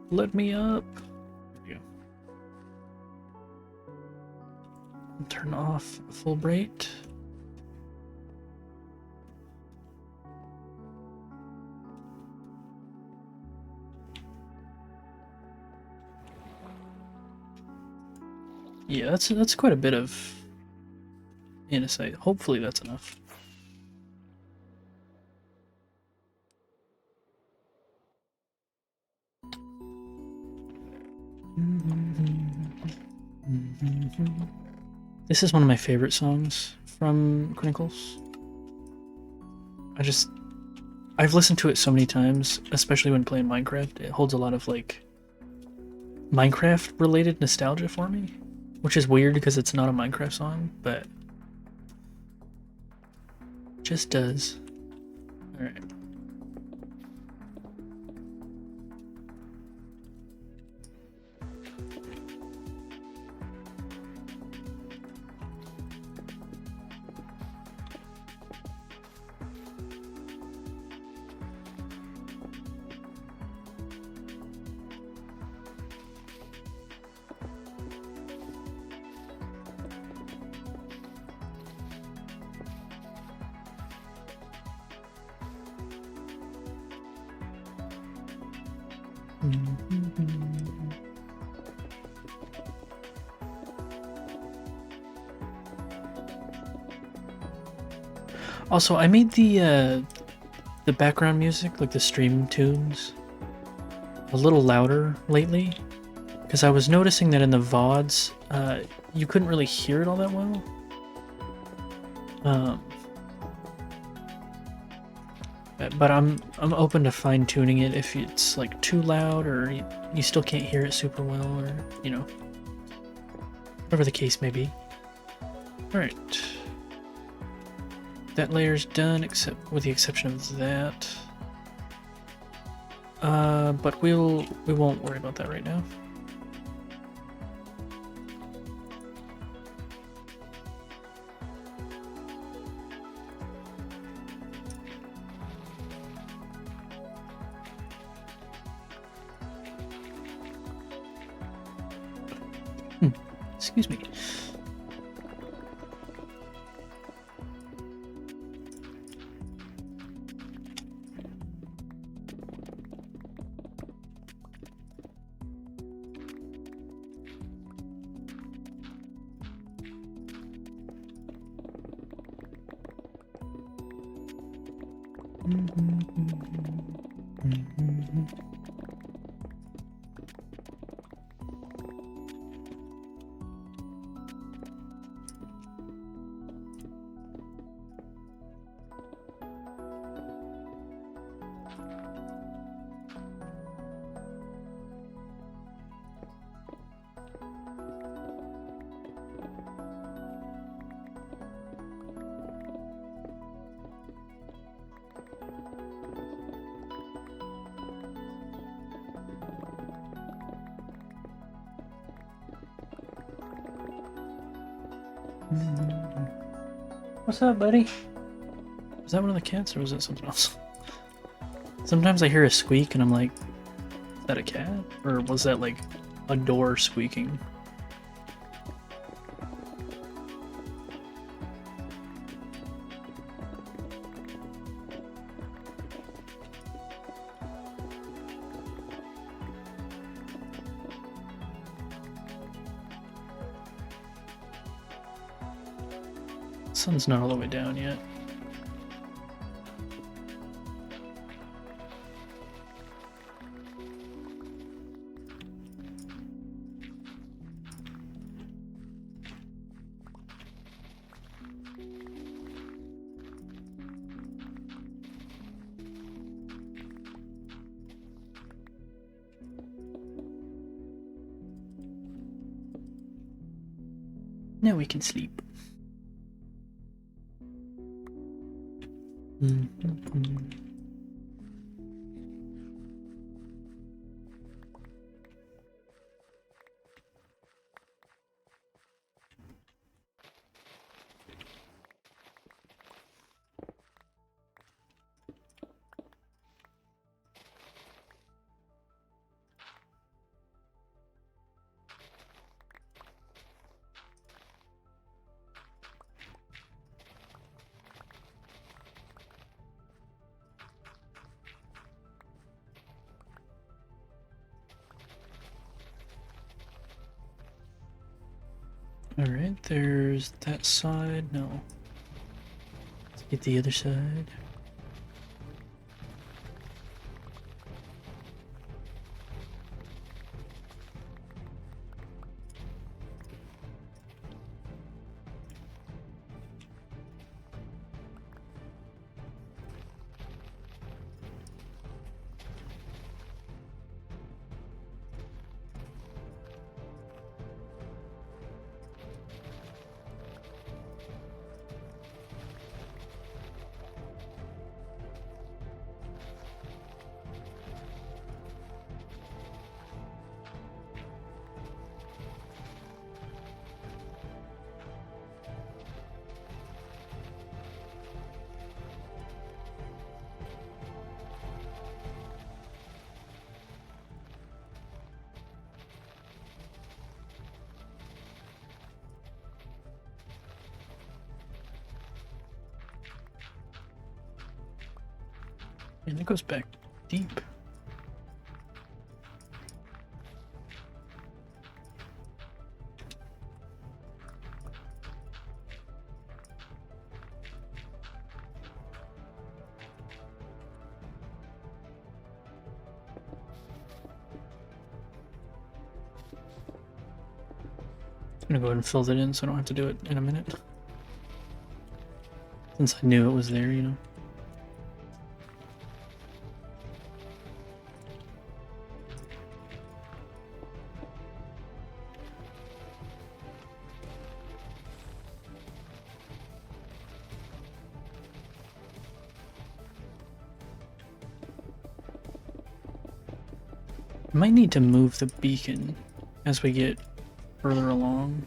Speaker 1: Let me up. There you go. Turn off full bright. Yeah, that's quite a bit of andesite. Hopefully that's enough. This is one of my favorite songs from Crinkles. I've listened to it so many times, especially when playing Minecraft. It holds a lot of like Minecraft related nostalgia for me, which is weird because it's not a Minecraft song, but it just does. All right. Also, I made the background music, like the stream tunes, a little louder lately, because I was noticing that in the VODs, you couldn't really hear it all that well. But I'm open to fine tuning it if it's like too loud or you still can't hear it super well, or you know, whatever the case may be. All right. That layer's done, except with the exception of that. But we won't worry about that right now. Excuse me. What's up, buddy? Was that one of the cats or was that something else? Sometimes I hear a squeak and I'm like, is that a cat? Or was that like a door squeaking? Sun's not all the way down yet. Now we can sleep. Alright, there's that side. No. Let's get the other side. And it goes back deep. I'm gonna go ahead and fill that in so I don't have to do it in a minute. Since I knew it was there, you know. I might need to move the beacon as we get further along.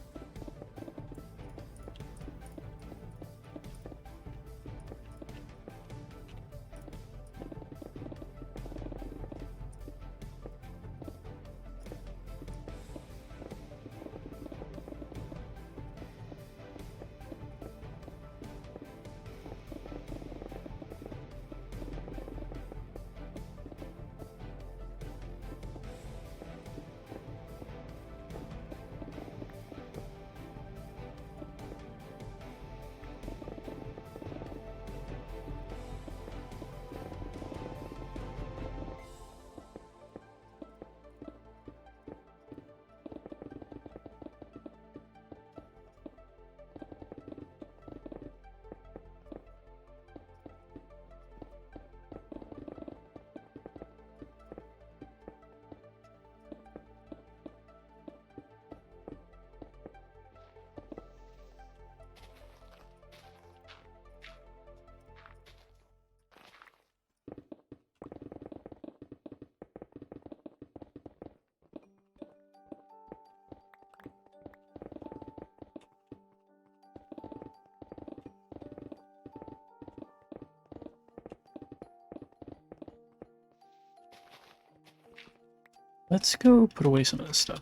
Speaker 1: Let's go put away some of this stuff.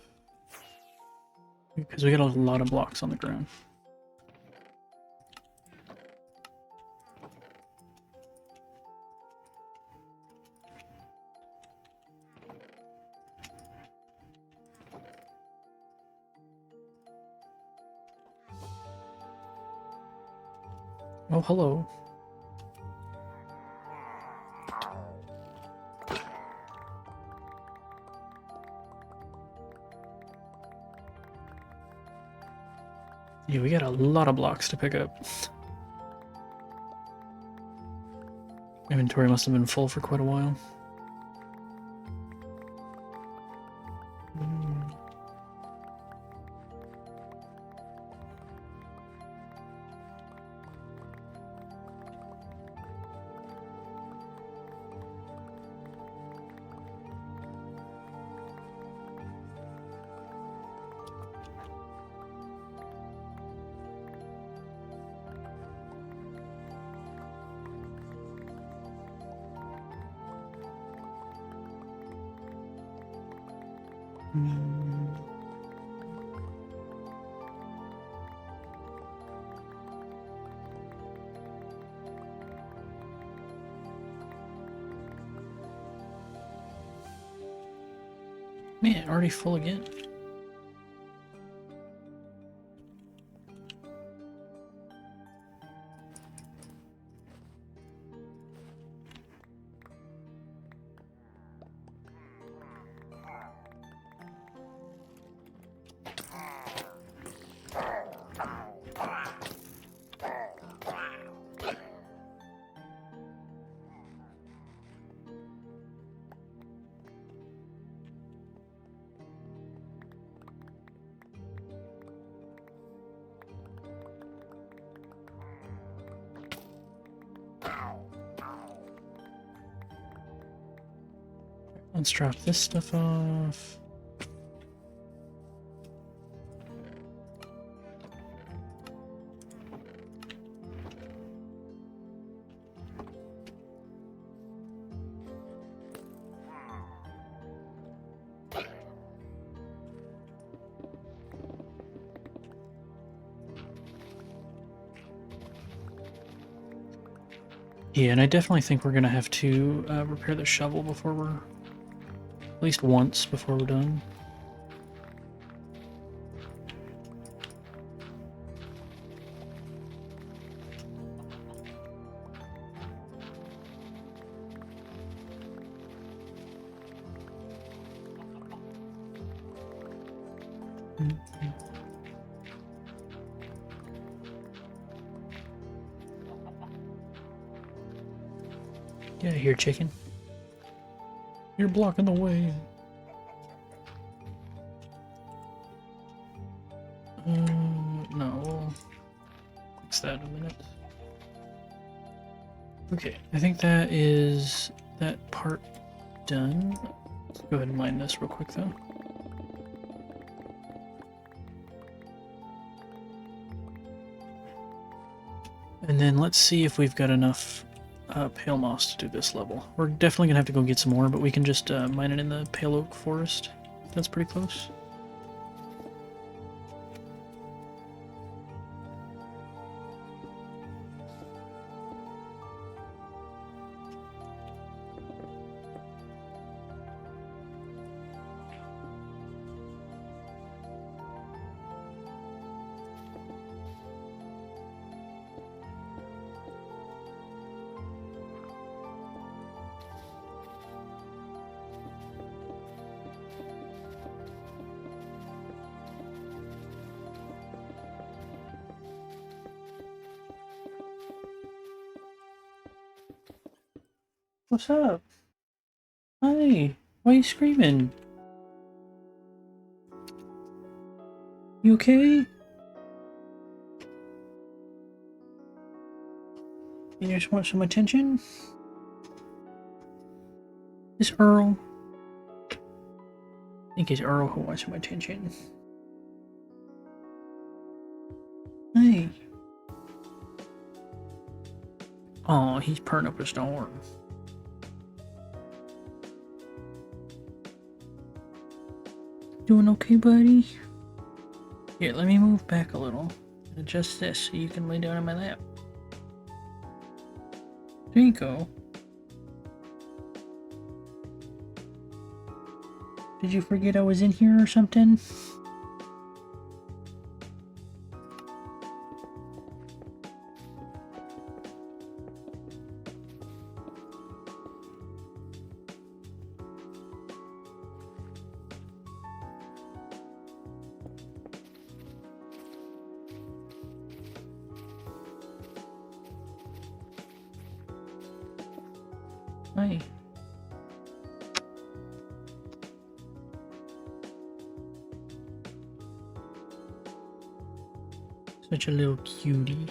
Speaker 1: Because we got a lot of blocks on the ground. Oh, hello. Yeah, we got a lot of blocks to pick up. Inventory must have been full for quite a while. Man, already full again. Let's drop this stuff off. Yeah, and I definitely think we're gonna have to repair the shovel before we're... at least once before we're done. Get out of here, chicken. You're blocking the way. No, we'll fix that in a minute. Okay, I think that is that part done. Let's go ahead and mine this real quick though. And then let's see if we've got enough pale moss to do this level. We're definitely gonna have to go get some more, but we can just mine it in the pale oak forest. That's pretty close. What's up? Hi, why are you screaming? You okay? You just want some attention? It's Earl. I think it's Earl who wants some attention. Hey. Oh, he's purring up a storm. Doing okay, buddy? Here, let me move back a little. Adjust this so you can lay down on my lap. There you go. Did you forget I was in here or something? Hi. Such a little cutie.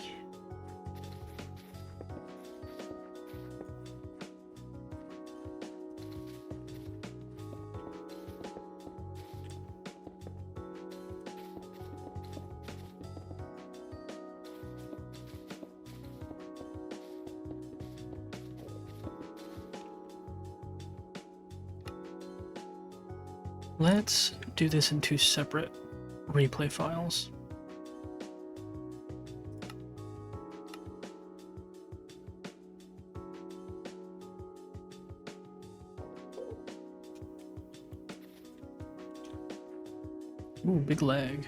Speaker 1: Let's do this in 2 separate replay files. Ooh, big lag.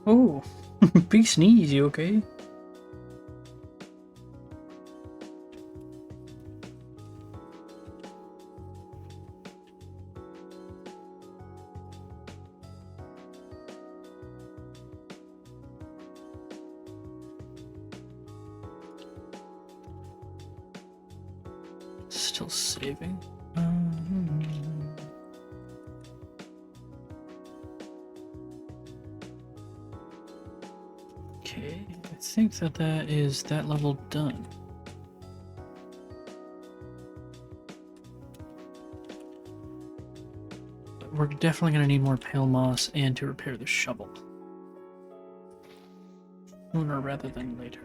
Speaker 1: Oh, big sneeze, you okay? Still saving. Okay, I think that is that level done. But we're definitely going to need more pale moss and to repair the shovel. Sooner rather than later.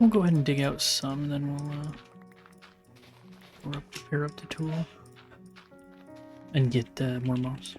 Speaker 1: We'll go ahead and dig out some, and then we'll repair up the tool and get more moss.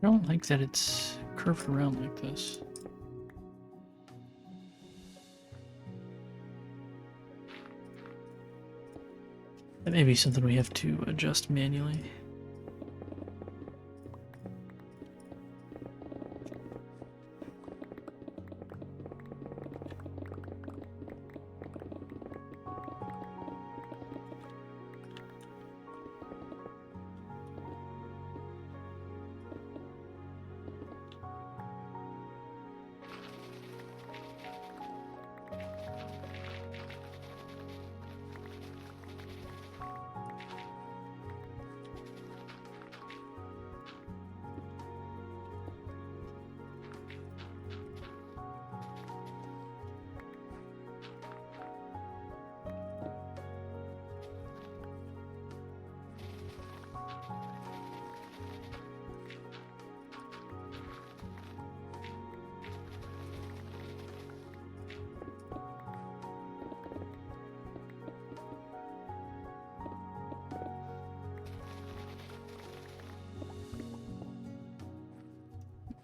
Speaker 1: don't like that it's curved around like this. That may be something we have to adjust manually.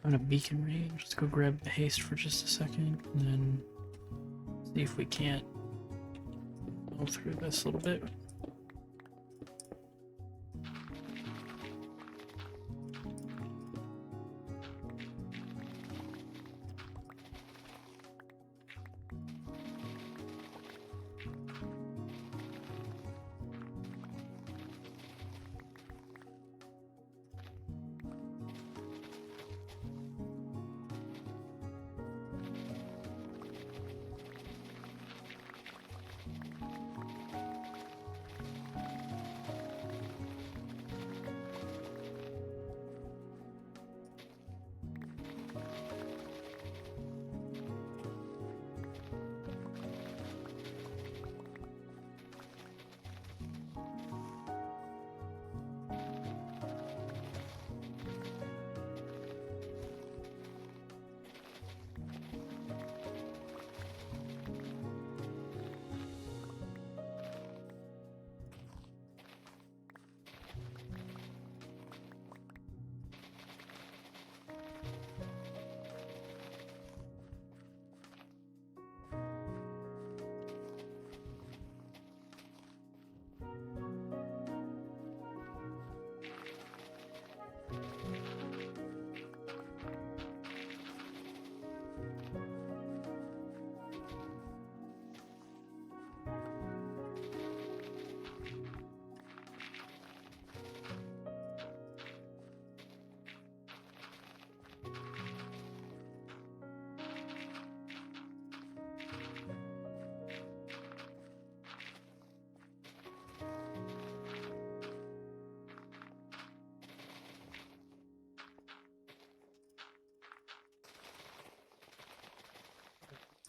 Speaker 1: On a beacon range. Let's go grab the haste for just a second and then see if we can't go through this a little bit.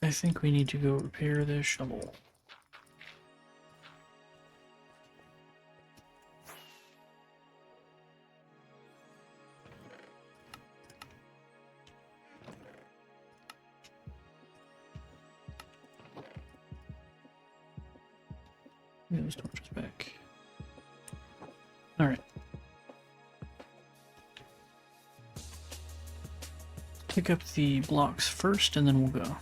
Speaker 1: I think we need to go repair this shovel. Get those torches back. Alright. Pick up the blocks first and then we'll go.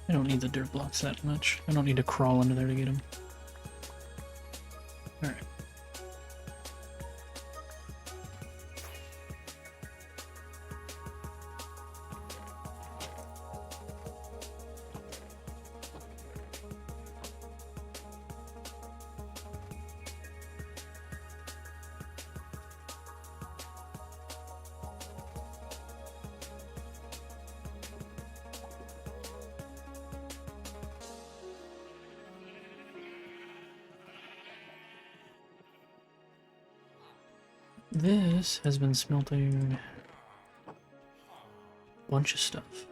Speaker 1: I don't need the dirt blocks that much. I don't need to crawl under there to get them. Alright. This has been smelting a bunch of stuff.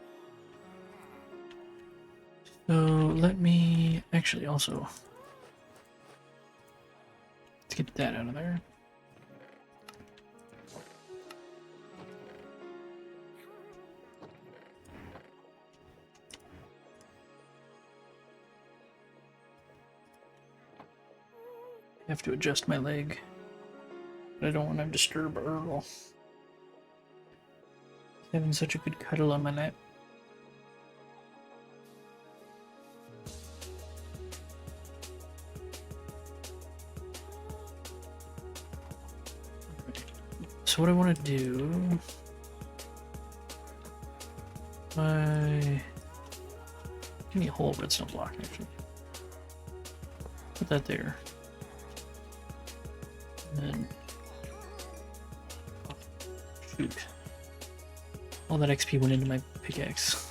Speaker 1: So let me actually also, let's get that out of there. I have to adjust my leg. I don't want to disturb Earl. He's having such a good cuddle on my lap. So what I want to do, give me a whole redstone block actually. Put that there. And then, oh, shoot. All that XP went into my pickaxe.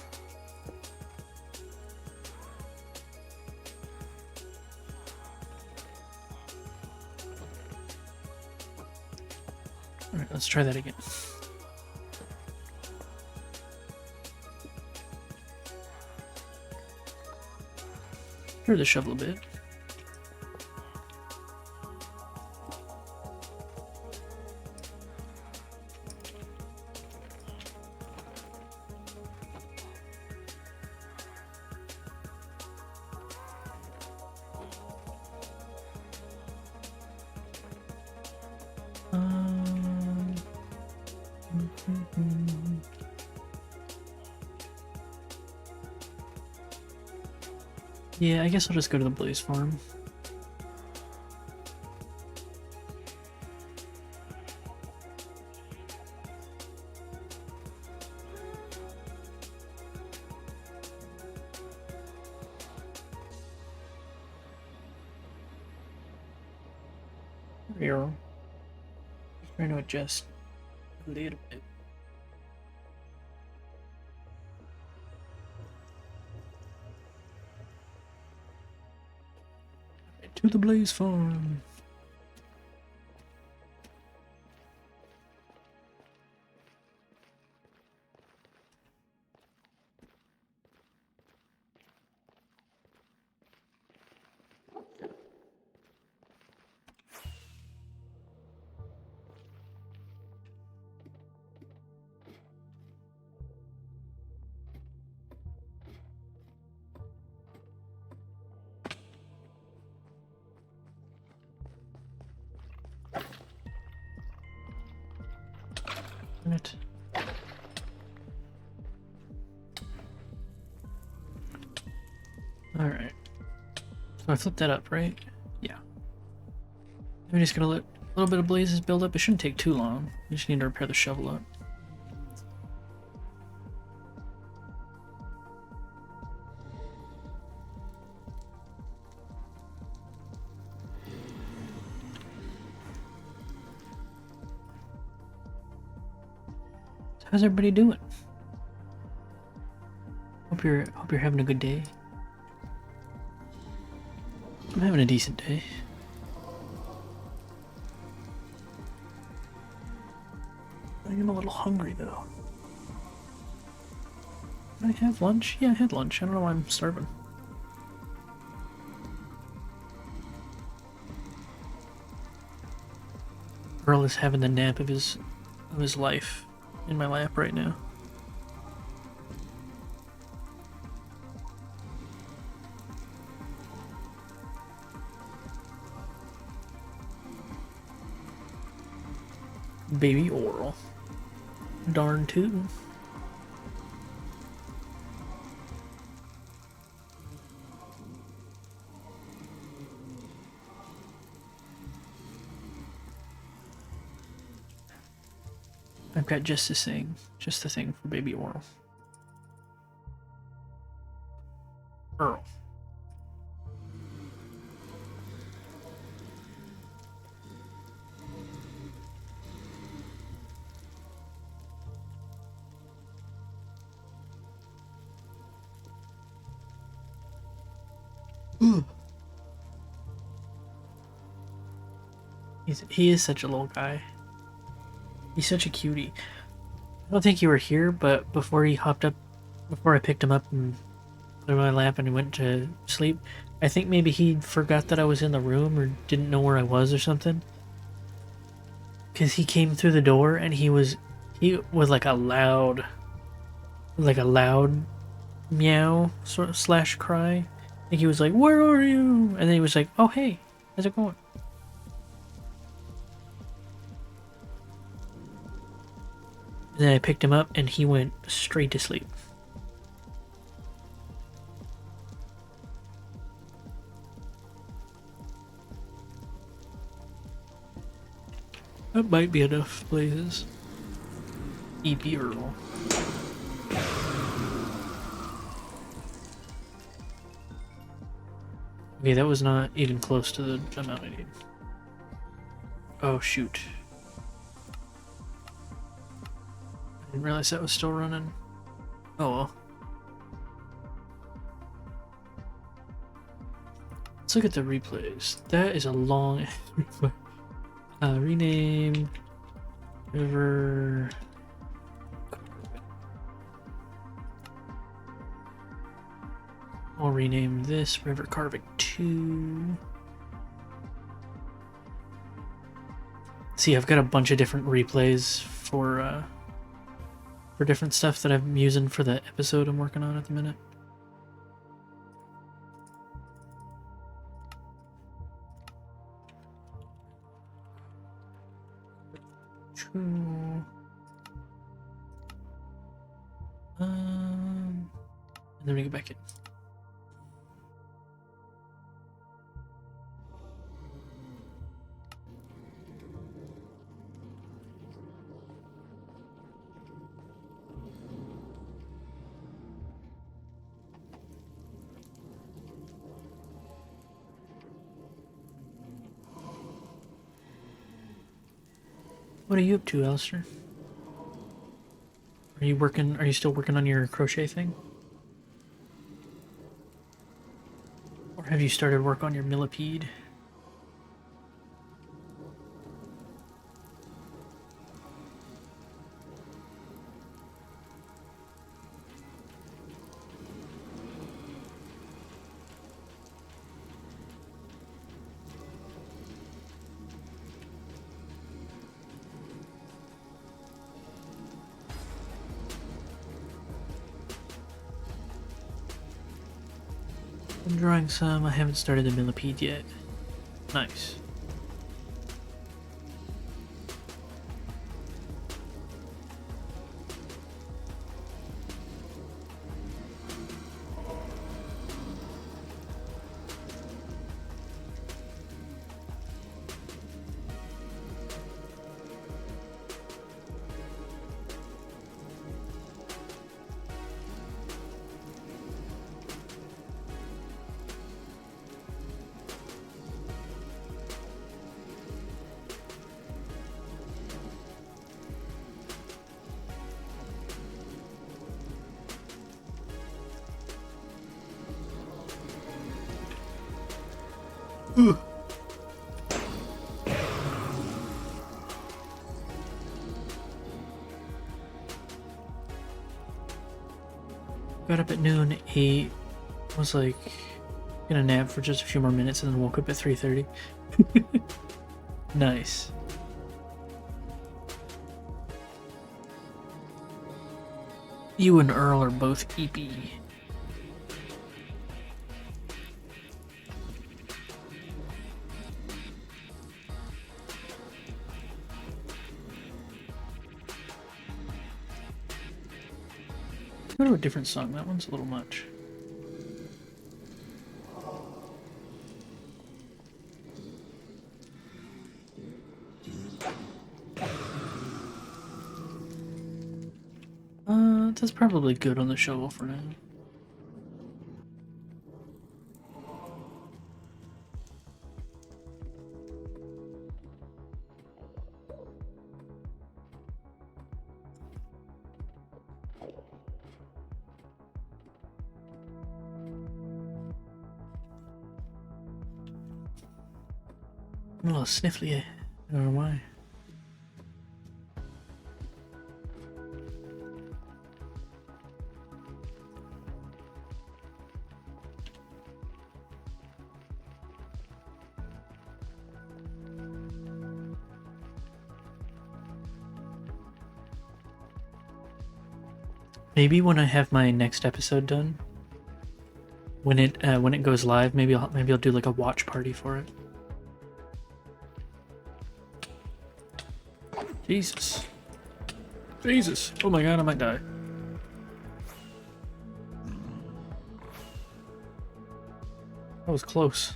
Speaker 1: Alright, let's try that again. Turn the shovel a bit. Yeah, I guess I'll just go to the Blaze Farm. Here. Just trying to adjust a little bit. To the Blaze Farm. It. All right. So I flipped that up, right? Yeah. We're just gonna let a little bit of blazes build up. It shouldn't take too long. We just need to repair the shovel up. How's everybody doing? Hope you're having a good day. I'm having a decent day. I am a little hungry though. Did I have lunch? Yeah, I had lunch. I don't know why I'm starving. Earl is having the nap of his life in my lap right now. Baby Oral. Darn tootin'. I've got just the thing for Baby Oral. Earl. He is such a little guy. He's such a cutie. I don't think you were here, but before I picked him up and put him on my lap and he went to sleep, I think maybe he forgot that I was in the room or didn't know where I was or something. Because he came through the door and he was like a loud meow sort of slash cry. I think he was like, "Where are you?" And then he was like, "Oh hey, how's it going?" And then I picked him up and he went straight to sleep. That might be enough places. EP Earl. Okay, that was not even close to the amount I need. Oh shoot. I didn't realize that was still running. Oh well. Let's look at the replays. That is a long replay. Rename river. I'll rename this river carving 2. See, I've got a bunch of different replays for different stuff that I'm using for the episode I'm working on at the minute. And then we get back in. What are you up to, Alistair? Are you still working on your crochet thing? Or have you started work on your millipede? I'm drawing some. I haven't started the millipede yet. Nice. Got up at noon, ate, was like gonna nap for just a few more minutes and then woke up at 3:30. Nice. You and Earl are both EP. Go to a different song. That one's a little much. That's probably good on the shovel for now. I'm a little sniffly. I don't know why. Maybe when I have my next episode done, when it goes live, maybe I'll do like a watch party for it. Jesus. Jesus. Oh my god, I might die. That was close.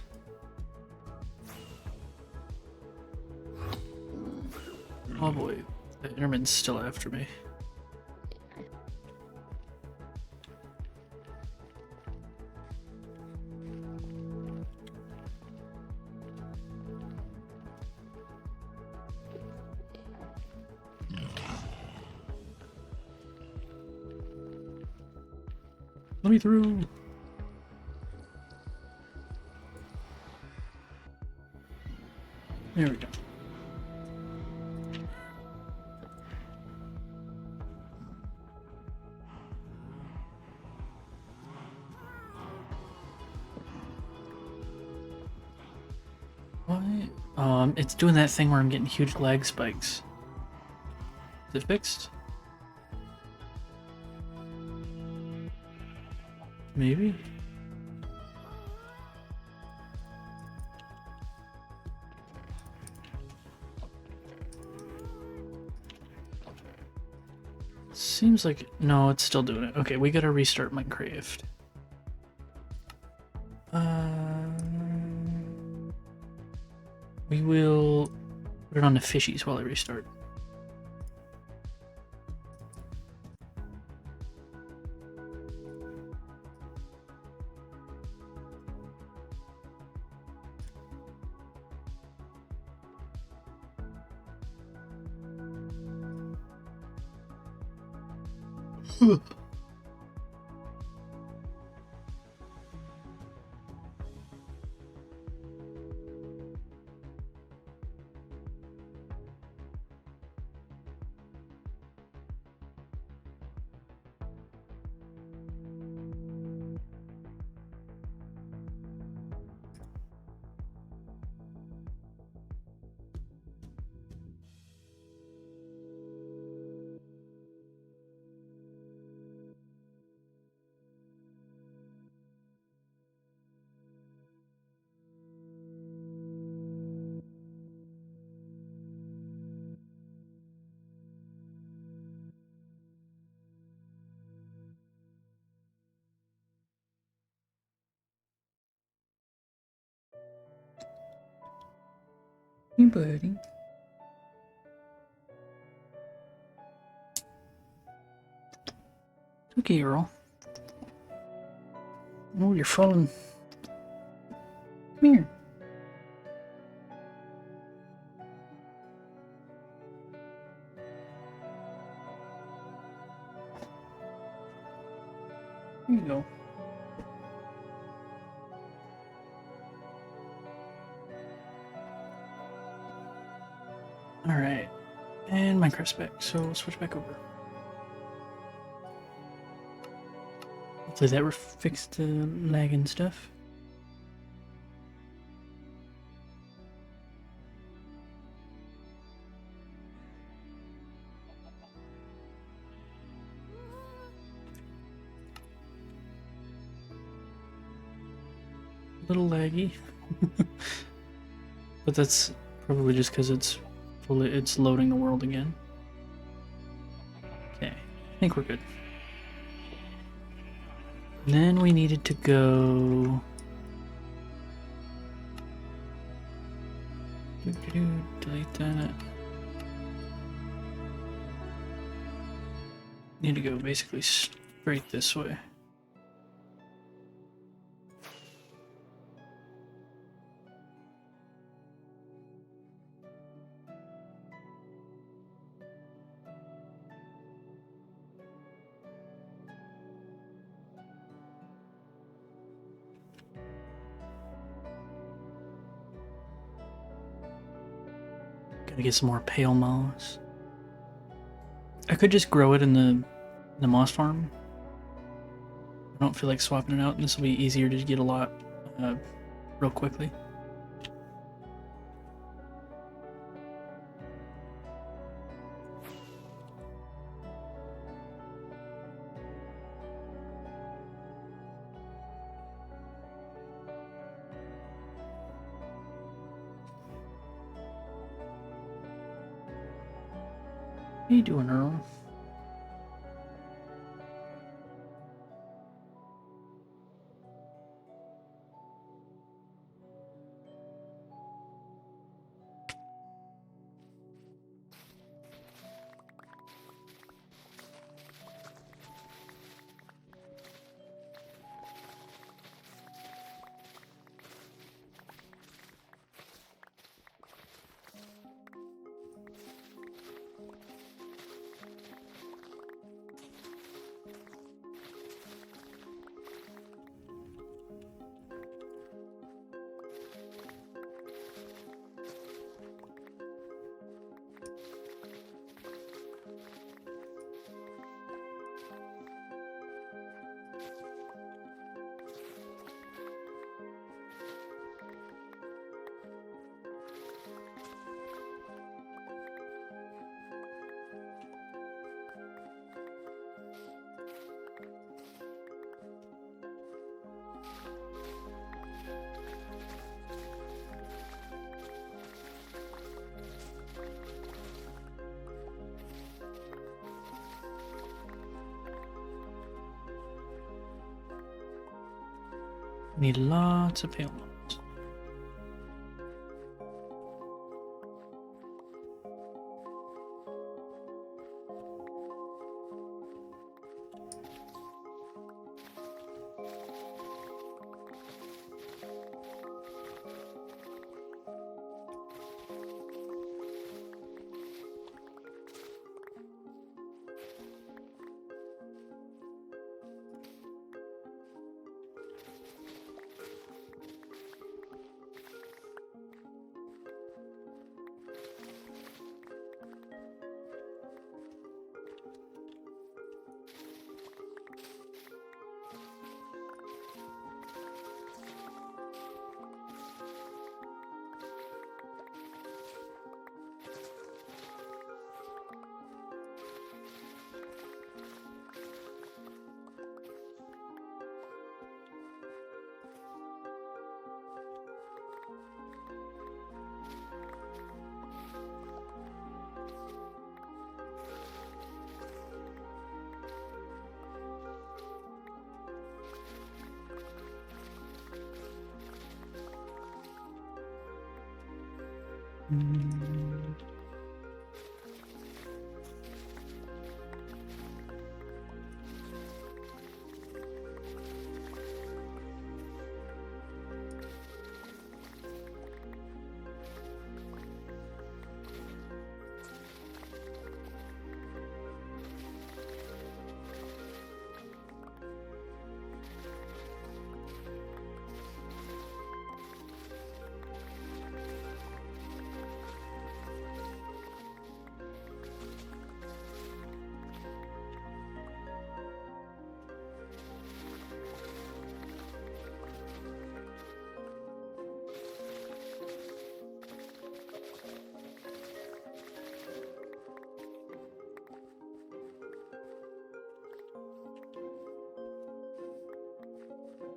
Speaker 1: Oh boy, the Enderman's still after me. Let me through. There we go. What? It's doing that thing where I'm getting huge lag spikes. Is it fixed? Maybe? Seems like... No, it's still doing it. Okay, we gotta restart Minecraft. We will put it on the fishies while I restart. Hey, buddy. Okay, Earl. Oh, you're falling. Come here. Here you go. Alright. And Minecraft's back, so we'll switch back over. Hopefully that fixed the lag and stuff. A little laggy. But that's probably just because it's loading the world again. Okay, I think we're good. And then we needed to go... delete that. Need to go basically straight this way. Gotta get some more pale moss. I could just grow it in the moss farm. I don't feel like swapping it out, and this will be easier to get a lot real quickly. How you doing, Earl? Need lots of payloads.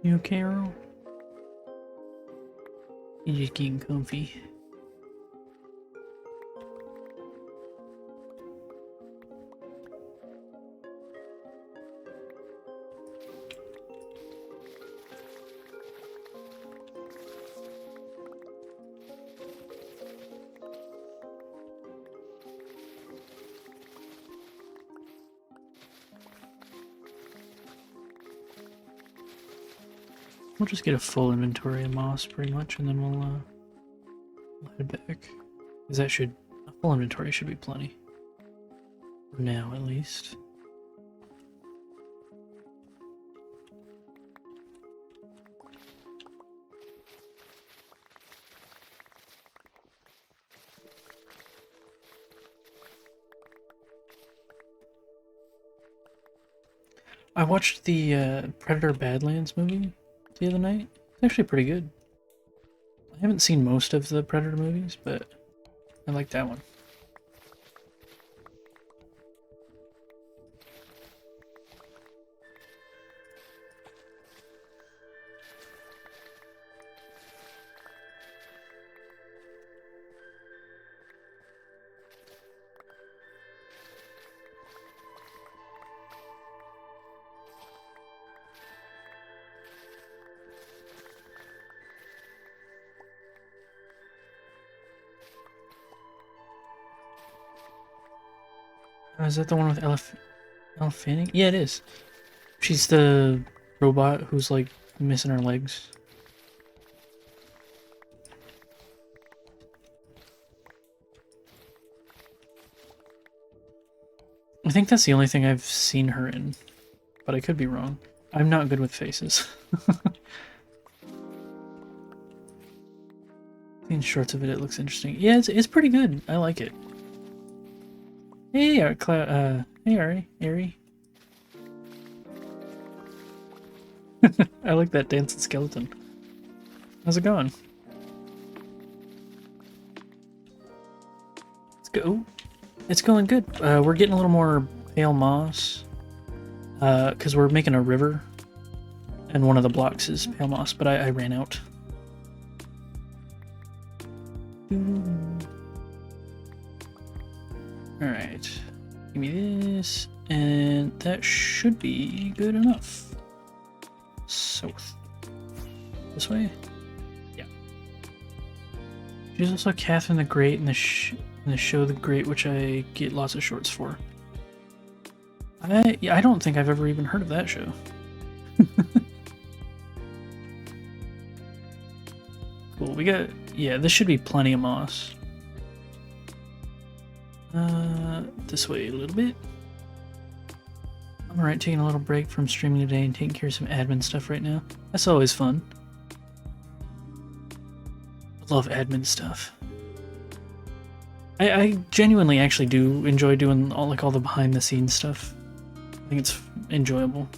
Speaker 1: You okay, Earl? You just getting comfy. We'll just get a full inventory of moss pretty much, and then we'll head back. Because that should, a full inventory should be plenty. For now, at least. I watched the Predator Badlands movie the other night. It's actually pretty good. I haven't seen most of the Predator movies, but I like that one. Is that the one with Fanning? Yeah, it is. She's the robot who's like missing her legs. I think that's the only thing I've seen her in, but I could be wrong. I'm not good with faces. In shorts of it, it looks interesting. Yeah, it's pretty good. I like it. Hey, hey, Ari. I like that dancing skeleton. How's it going? Let's go. It's going good. We're getting a little more pale moss. Because we're making a river. And one of the blocks is pale moss, but I ran out. Alright. Give me this. And that should be good enough. South. This way? Yeah. She's also Catherine the Great in the show The Great, which I get lots of shorts for. I don't think I've ever even heard of that show. Cool, we got... Yeah, this should be plenty of moss. This way a little bit. I'm alright, taking a little break from streaming today and taking care of some admin stuff right now. That's always fun. I love admin stuff. I genuinely actually do enjoy doing all the behind the scenes stuff. I think it's enjoyable.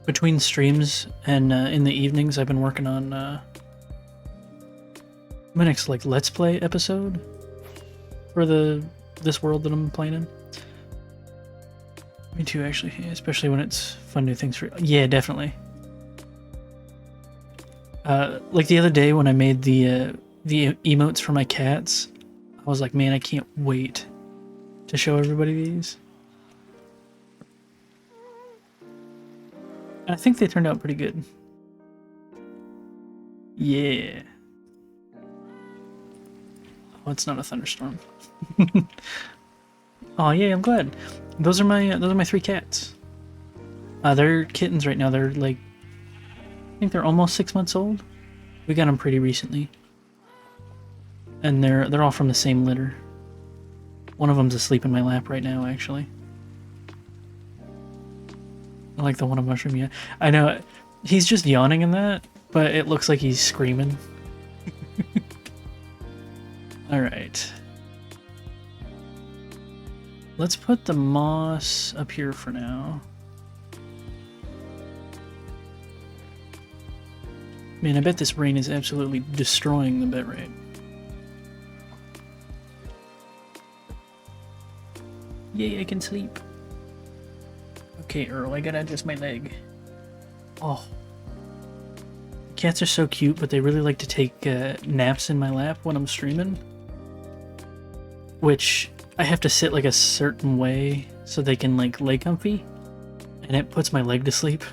Speaker 1: Between streams and in the evenings, I've been working on my next Let's Play episode for this world that I'm playing in. Me too, actually, especially when it's fun new things for... Yeah, definitely. Like the other day when I made the emotes for my cats, I was like, man, I can't wait to show everybody these. I think they turned out pretty good. Yeah. Oh, it's not a thunderstorm. Oh yeah, I'm glad. Those are my 3 cats. They're kittens right now. They're like, I think they're almost 6 months old. We got them pretty recently, and they're all from the same litter. One of them's asleep in my lap right now, actually. I like the one on mushroom, yeah. I know, he's just yawning in that, but it looks like he's screaming. Alright. Let's put the moss up here for now. Man, I bet this rain is absolutely destroying the bitrate. Yay, I can sleep. Okay, Earl, I gotta adjust my leg. Oh. Cats are so cute, but they really like to take naps in my lap when I'm streaming. Which, I have to sit like a certain way so they can lay comfy. And it puts my leg to sleep.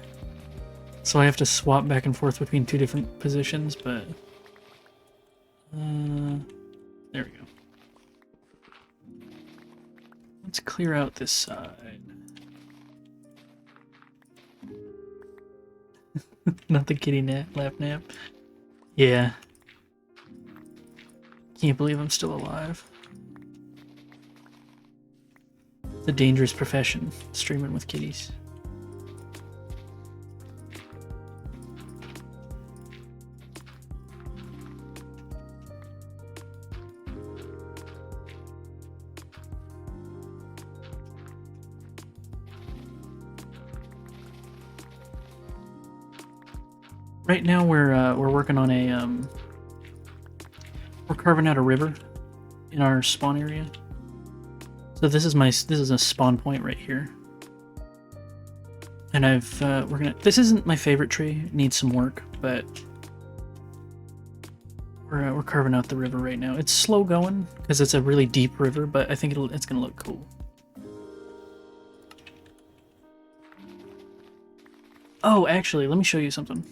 Speaker 1: So I have to swap back and forth between 2 different positions, but... there we go. Let's clear out this side. Not the kitty lap nap. Yeah. Can't believe I'm still alive. It's a dangerous profession, streaming with kitties. Right now we're working on a we're carving out a river in our spawn area. So this is a spawn point right here. And this isn't my favorite tree, it needs some work, but we're carving out the river right now. It's slow going because it's a really deep river, but I think it's gonna look cool. Oh, actually, let me show you something.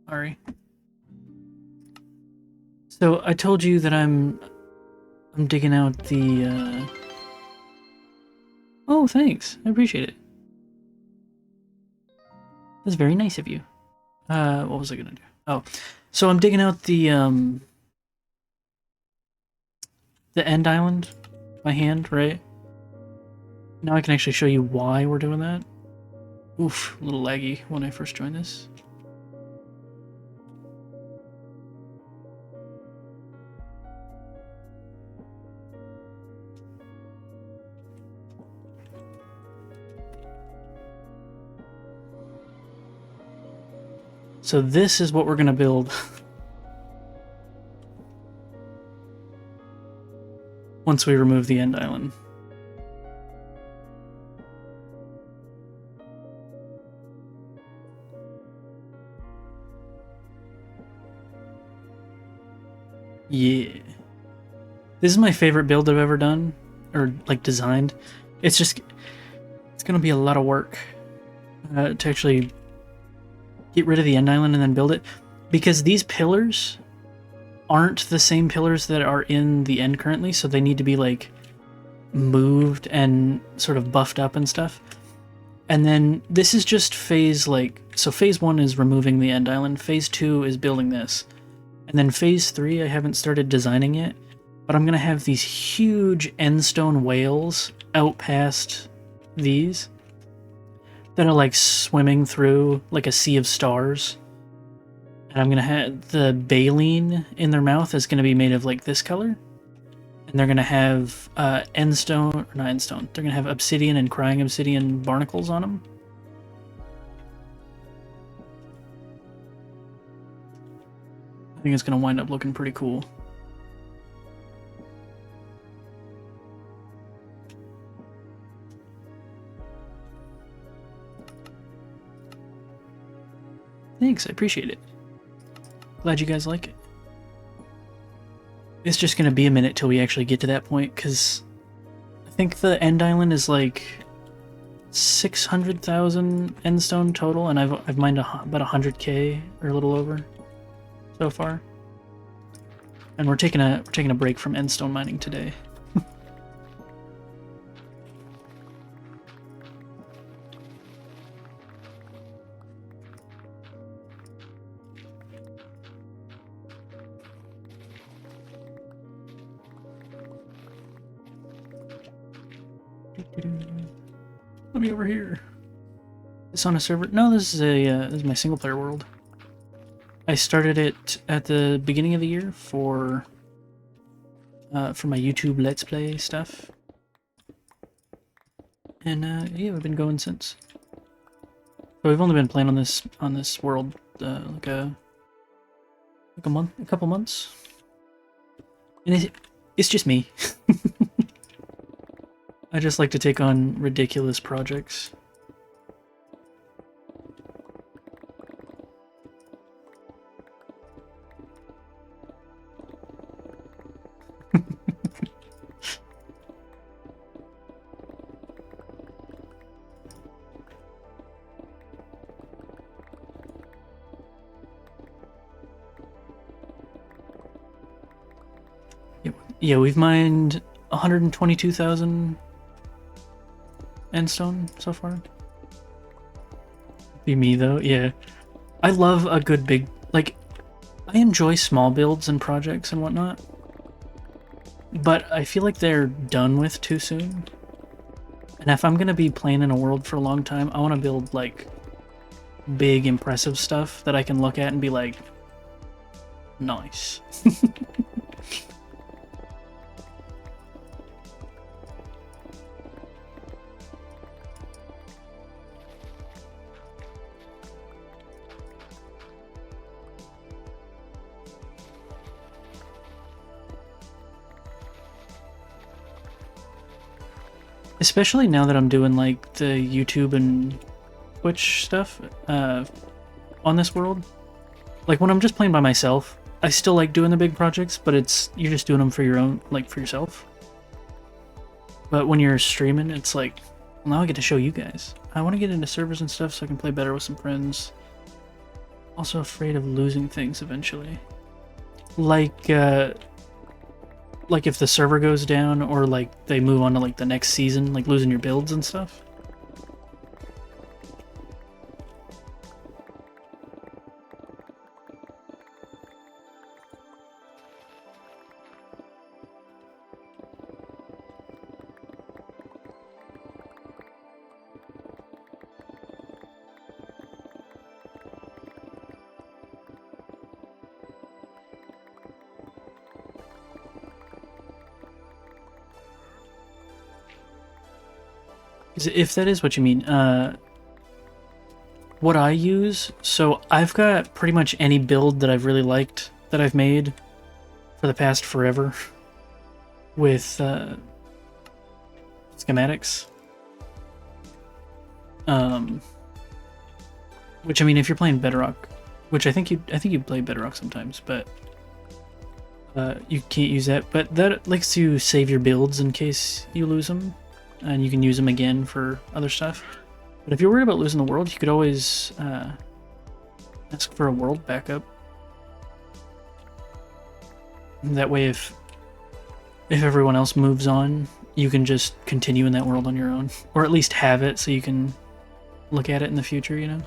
Speaker 1: Ari. So I told you that I'm digging out the Oh, thanks. I appreciate it. That's very nice of you. What was I gonna do? Oh, so I'm digging out the end island by hand, right? Now I can actually show you why we're doing that. Oof, a little laggy when I first joined this. So this is what we're gonna build. Once we remove the end island. Yeah. This is my favorite build I've ever done, or like designed. It's gonna be a lot of work to actually get rid of the end island and then build it, because these pillars aren't the same pillars that are in the end currently, so they need to be like moved and sort of buffed up and stuff. And then this is just phase so phase 1 is removing the end island, phase 2 is building this, and then phase 3 I haven't started designing yet, but I'm gonna have these huge end stone whales out past these that are like swimming through like a sea of stars. And I'm gonna have the baleen in their mouth is gonna be made of like this color. And they're gonna have not end stone, they're gonna have obsidian and crying obsidian barnacles on them. I think it's gonna wind up looking pretty cool. Thanks, I appreciate it. Glad you guys like it. It's just gonna be a minute till we actually get to that point, because I think the end island is like 600,000 end stone total, and I've mined about 100k or a little over so far. And we're taking a break from end stone mining today. Let me over here. This on a server? No, this is my single player world. I started it at the beginning of the year for my YouTube Let's Play stuff, and yeah, we've been going since. So we've only been playing on this world like a couple months, and it's just me. I just like to take on ridiculous projects. Yeah, we've mined 122,000 end stone so far. Be me though, yeah. I love a good big, like, I enjoy small builds and projects and whatnot, but I feel like they're done with too soon. And if I'm gonna be playing in a world for a long time, I want to build like big impressive stuff that I can look at and be like, nice. Especially now that I'm doing like the YouTube and Twitch stuff on this world. Like when I'm just playing by myself, I still like doing the big projects, but you're just doing them for your own, like for yourself. But when you're streaming, it's like, well, now I get to show you guys. I want to get into servers and stuff so I can play better with some friends. Also afraid of losing things eventually. like if the server goes down or like they move on to like the next season, like losing your builds and stuff. If that is what you mean, what I use, so I've got pretty much any build that I've really liked that I've made for the past forever with schematics. Which I mean, if you're playing Bedrock, which I think you play Bedrock sometimes, but you can't use that. But that lets you save your builds in case you lose them, and you can use them again for other stuff. But if you're worried about losing the world, you could always ask for a world backup. That way, if everyone else moves on, you can just continue in that world on your own, or at least have it so you can look at it in the future, you know?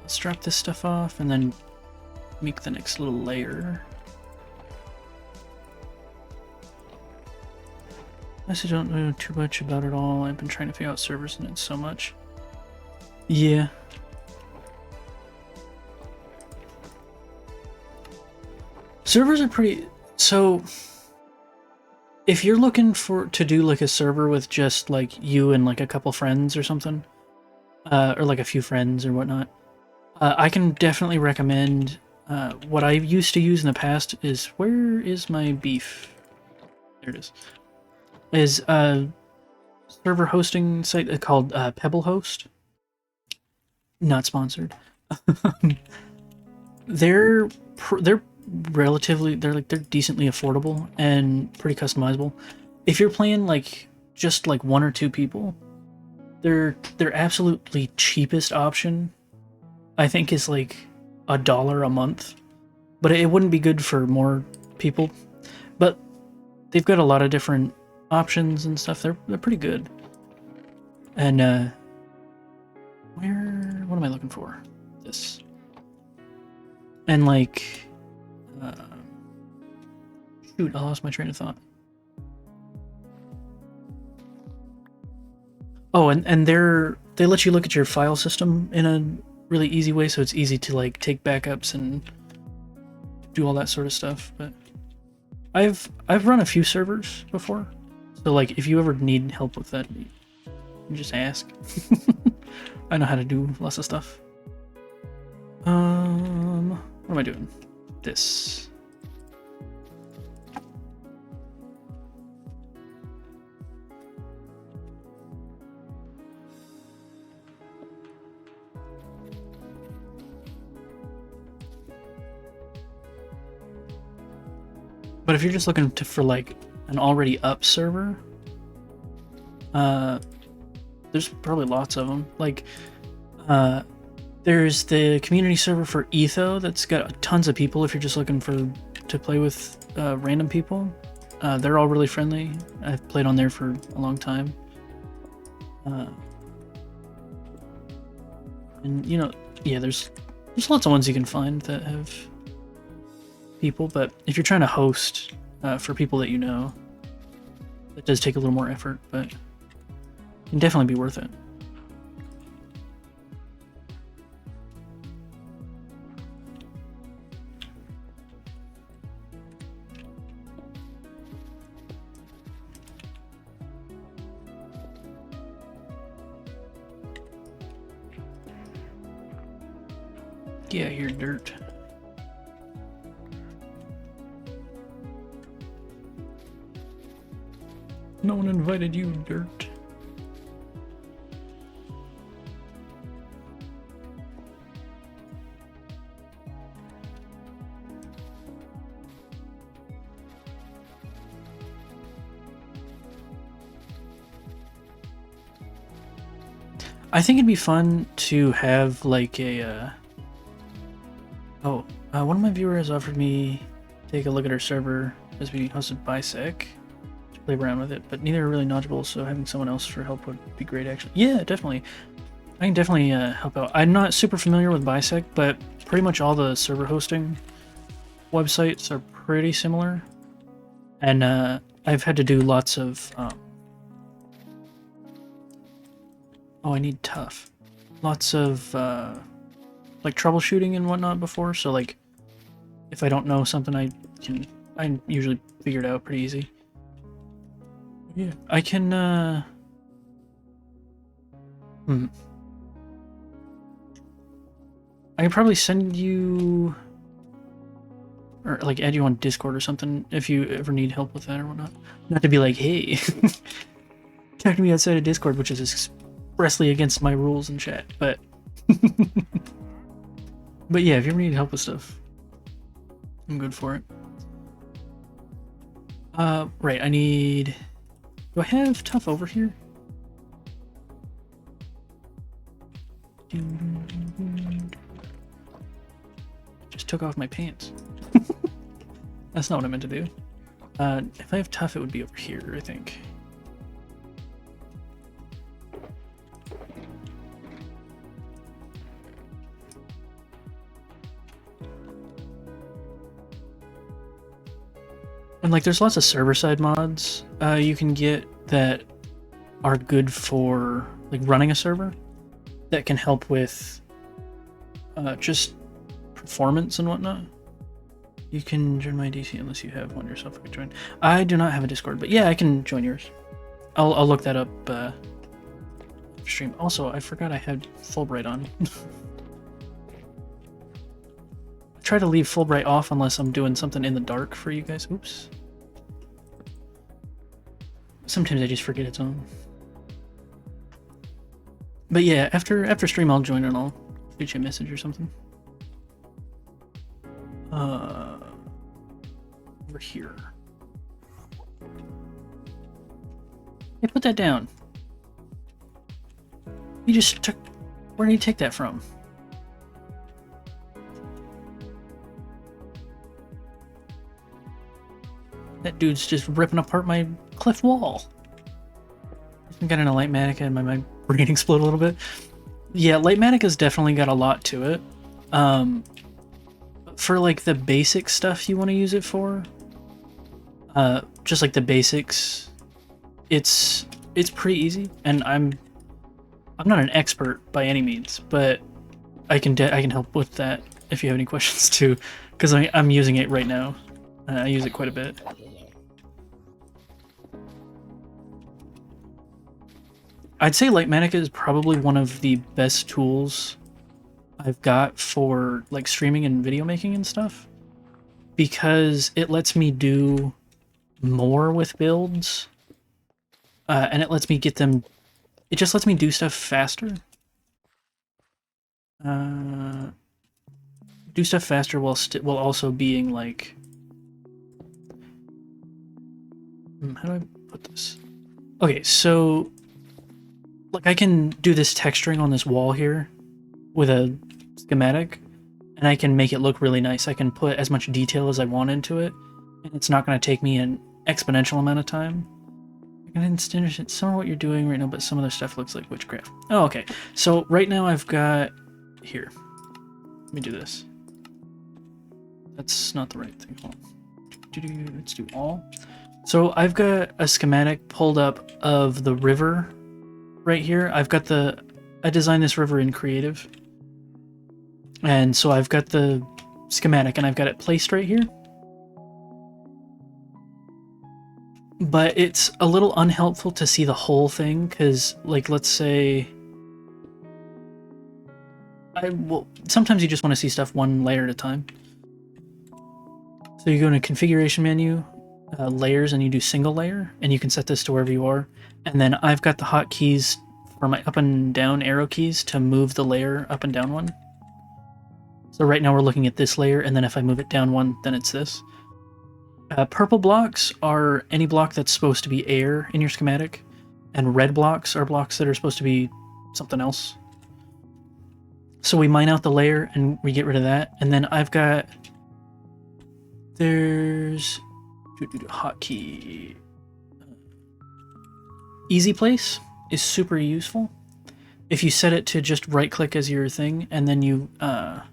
Speaker 1: Let's drop this stuff off and then make the next little layer. I also don't know too much about it all. I've been trying to figure out servers and it's so much. Yeah. Servers are pretty... So, if you're looking to do like a server with just like you and like a couple friends or something, or like a few friends or whatnot, I can definitely recommend what I used to use in the past is... Where is my beef? There it is. Is a server hosting site called Pebblehost. Not sponsored. they're relatively they're decently affordable and pretty customizable. If you're playing like just like 1 or 2 people, their absolutely cheapest option I think is like $1 a month, but it wouldn't be good for more people. But they've got a lot of different options and stuff. They're pretty good. And what am I looking for? This. And like shoot, I lost my train of thought. Oh, and they let you look at your file system in a really easy way, so it's easy to like take backups and do all that sort of stuff. But I've run a few servers before, so like if you ever need help with that, you just ask. I know how to do lots of stuff. What am I doing? This. But if you're just looking for like an already up server, there's probably lots of them. Like, there's the community server for Etho that's got tons of people. If you're just looking to play with random people, they're all really friendly. I've played on there for a long time. And you know, yeah, there's lots of ones you can find that have people, but if you're trying to host for people that you know, it does take a little more effort, but it can definitely be worth it. Yeah, you're dirt. No one invited you, dirt. I think it'd be fun to have like a. One of my viewers offered me to take a look at her server as we hosted Bisec to play around with it, but neither are really knowledgeable, so having someone else for help would be great. Actually, yeah, definitely. I can definitely help out. I'm not super familiar with Bisec, but pretty much all the server hosting websites are pretty similar, and I've had to do lots of. Oh, I need tough. Lots of like troubleshooting and whatnot before, so like if I don't know something, I usually figure it out pretty easy. Yeah, I can. I can probably send you, or like add you on Discord or something if you ever need help with that or whatnot. Not to be like, hey, talk to me outside of Discord, which is expressly against my rules in chat, but but yeah, if you ever need help with stuff, I'm good for it. Right, I need. Do I have tough over here? Just took off my pants. That's not what I meant to do. If I have tough, it would be over here, I think. And like, there's lots of server-side mods you can get that are good for like running a server that can help with just performance and whatnot. You can join my DC unless you have one yourself. I can join. I do not have a Discord, but yeah, I can join yours. I'll look that up stream. Also, I forgot I had Fulbright on. I try to leave Fulbright off unless I'm doing something in the dark for you guys. Oops. Sometimes I just forget it's on. But yeah, after stream I'll join and I'll shoot you a message or something. Over here. Hey, put that down. You just took. Where did you take that from? That dude's just ripping apart my cliff wall. I got into Lightmatica and my brain exploded a little bit. Yeah, Lightmatica's definitely got a lot to it. For like the basic stuff you want to use it for, just like the basics, it's pretty easy. And I'm not an expert by any means, but I can help with that if you have any questions too, because I'm using it right now. I use it quite a bit. I'd say Lightmatica is probably one of the best tools I've got for like streaming and video making and stuff, because it lets me do more with builds, and it lets me get them. It just lets me do stuff faster. Do stuff faster while also being like. How do I put this? Okay, so. Like, I can do this texturing on this wall here with a schematic, and I can make it look really nice. I can put as much detail as I want into it, and it's not going to take me an exponential amount of time. I can distinguish some of what you're doing right now, but some of the stuff looks like witchcraft. Oh, okay. So right now I've got... Here. Let me do this. That's not the right thing. Hold on. Let's do all. So I've got a schematic pulled up of the river right here. I designed this river in Creative. And so I've got the schematic and I've got it placed right here. But it's a little unhelpful to see the whole thing, because, like, let's say... sometimes you just want to see stuff one layer at a time. So you go into Configuration menu, Layers, and you do Single Layer, and you can set this to wherever you are. And then I've got the hotkeys for my up and down arrow keys to move the layer up and down one. So right now we're looking at this layer, and then if I move it down one, then it's this. Purple blocks are any block that's supposed to be air in your schematic, and red blocks are blocks that are supposed to be something else. So we mine out the layer and we get rid of that. And then there's hotkey. Easy place is super useful. If you set it to just right click as your thing, and then you can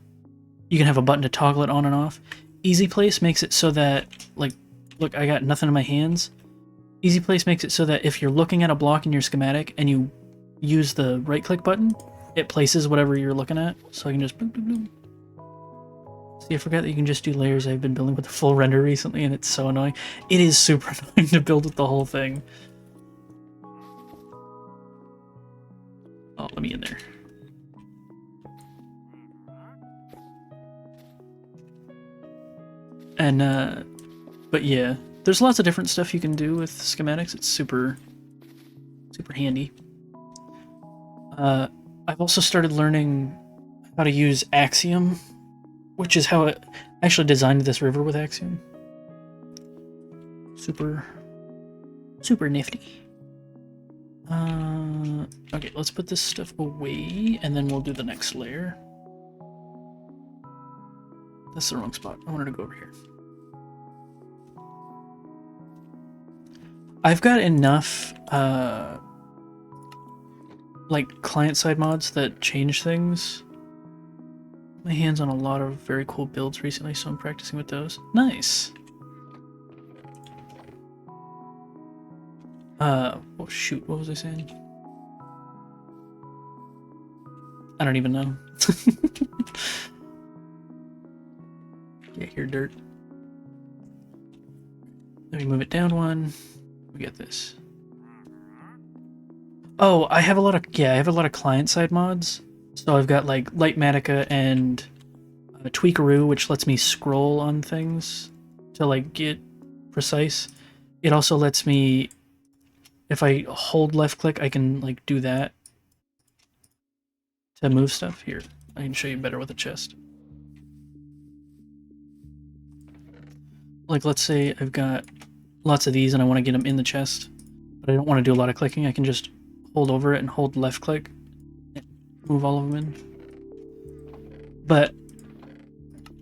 Speaker 1: have a button to toggle it on and off. Easy place makes it so that, like, look, I got nothing in my hands. Easy place makes it so that if you're looking at a block in your schematic and you use the right click button, it places whatever you're looking at. So I can just boop, boop, boop. See, I forgot that you can just do layers. I've been building with the full render recently, and it's so annoying. It is super annoying to build with the whole thing. Oh, let me in there. And, but yeah, there's lots of different stuff you can do with schematics. It's super handy. I've also started learning how to use Axiom, which is how I actually designed this river with Axiom. Super nifty. Okay, let's put this stuff away, and then we'll do the next layer. That's the wrong spot. I wanted to go over here. I've got enough, like, client-side mods that change things. My hands on a lot of very cool builds recently, so I'm practicing with those. Nice! Oh shoot, what was I saying? I don't even know. Get here, dirt. Let me move it down one. We get this. Oh, I have a lot of client-side mods. So I've got like Lightmatica and Tweakaroo, which lets me scroll on things to like get precise. It also lets me, if I hold left click, I can like do that to move stuff. Here, I can show you better with a chest. Like, let's say I've got lots of these and I want to get them in the chest, but I don't want to do a lot of clicking. I can just hold over it and hold left click and move all of them in. But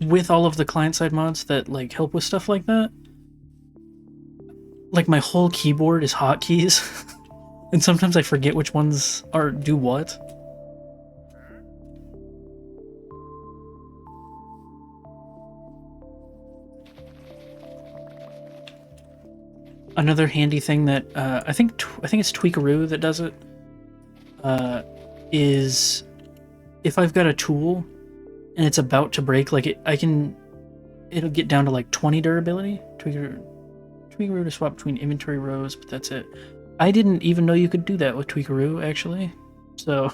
Speaker 1: with all of the client-side mods that like help with stuff like that, like my whole keyboard is hotkeys, and sometimes I forget which ones do what. Another handy thing that I think it's Tweakaroo that does it is if I've got a tool and it's about to break, like it'll get down to like 20 durability. Tweakaroo to swap between inventory rows, but that's it. I didn't even know you could do that with Tweakaroo, actually. So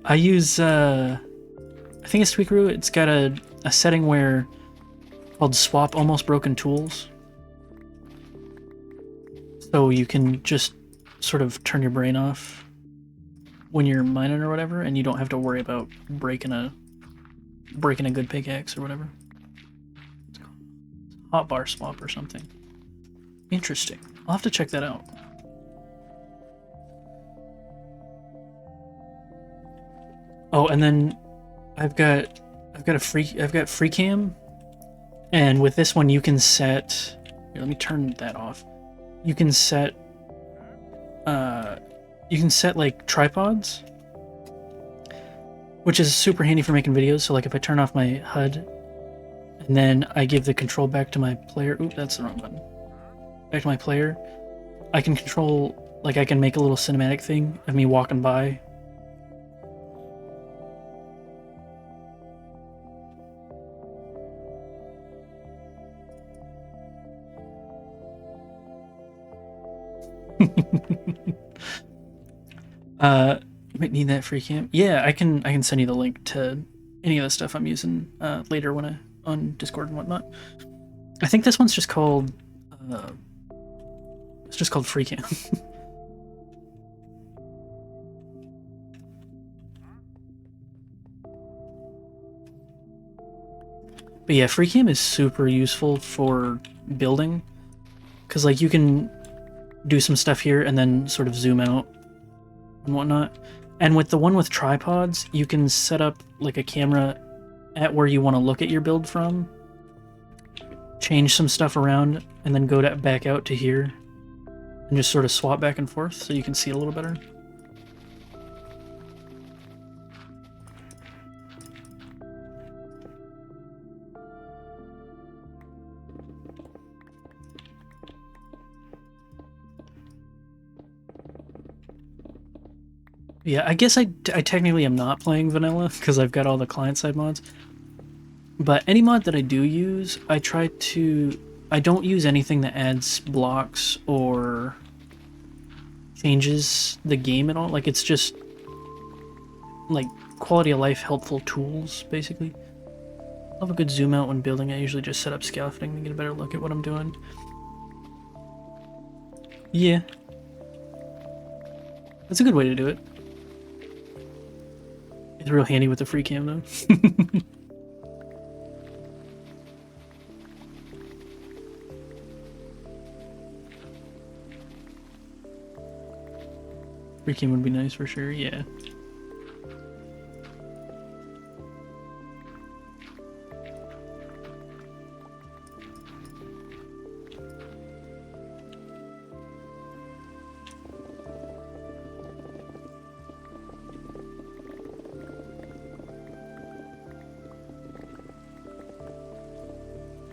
Speaker 1: I use I think it's Tweakaroo. It's got a setting where called swap almost broken tools. So you can just sort of turn your brain off when you're mining or whatever, and you don't have to worry about breaking a good pickaxe or whatever. Hotbar swap or something. Interesting. I'll have to check that out. Oh, and then I've got free cam, and with this one you can set. Here, let me turn that off. You can set like tripods, which is super handy for making videos. So like if I turn off my HUD and then I give the control back to my player, oop, that's the wrong button. Back to my player, I can control, like I can make a little cinematic thing of me walking by. You might need that free cam. Yeah, I can send you the link to any of the stuff I'm using later when on Discord and whatnot. I think this one's just called free cam. But yeah, free cam is super useful for building, because like you can do some stuff here and then sort of zoom out and whatnot. And with the one with tripods, you can set up like a camera at where you want to look at your build from, change some stuff around, and then go back out to here and just sort of swap back and forth so you can see it a little better. Yeah, I guess I technically am not playing vanilla because I've got all the client-side mods. But any mod that I do use, I don't use anything that adds blocks or changes the game at all. Like, it's just, like, quality of life helpful tools, basically. I love a good zoom out when building. I usually just set up scaffolding to get a better look at what I'm doing. Yeah. That's a good way to do it. It's real handy with the free cam, though. Free cam would be nice for sure, yeah.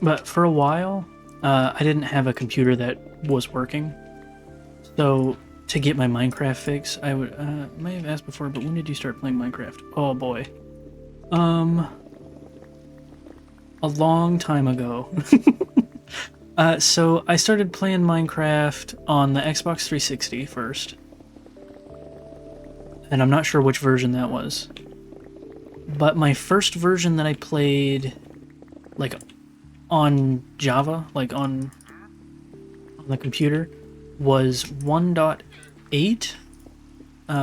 Speaker 1: But for a while, I didn't have a computer that was working. So to get my Minecraft fix, I would may have asked before, but when did you start playing Minecraft? Oh boy. A long time ago. So I started playing Minecraft on the Xbox 360 first. And I'm not sure which version that was. But my first version that I played, like, on Java, like on the computer, was 1.8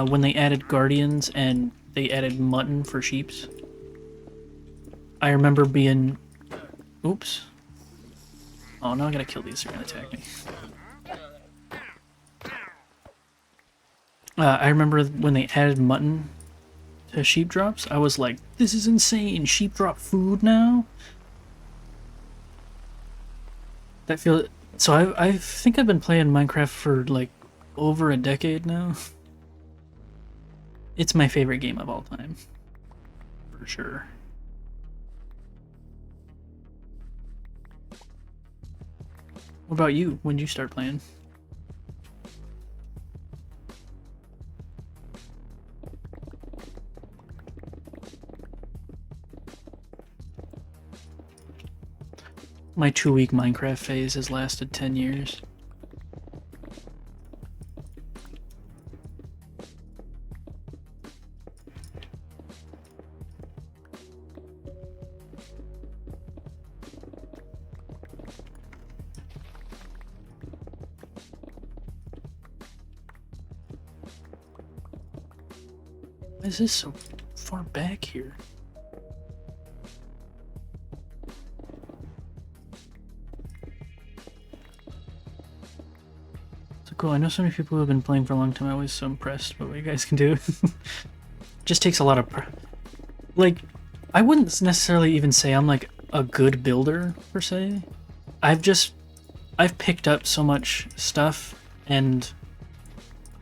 Speaker 1: when they added Guardians and they added mutton for sheeps. I remember being... Oops. Oh, now I gotta kill these, they're gonna attack me. I remember when they added mutton to sheep drops, I was like, this is insane, sheep drop food now? That feels... So I think I've been playing Minecraft for like over a decade now. It's my favorite game of all time, for sure. What about you? When did you start playing? My 2-week Minecraft phase has lasted 10 years. Why is this so far back here? Cool. I know so many people who have been playing for a long time. I'm always so impressed by what you guys can do. Just takes a lot of... Like, I wouldn't necessarily even say I'm like a good builder, per se. I've picked up so much stuff, and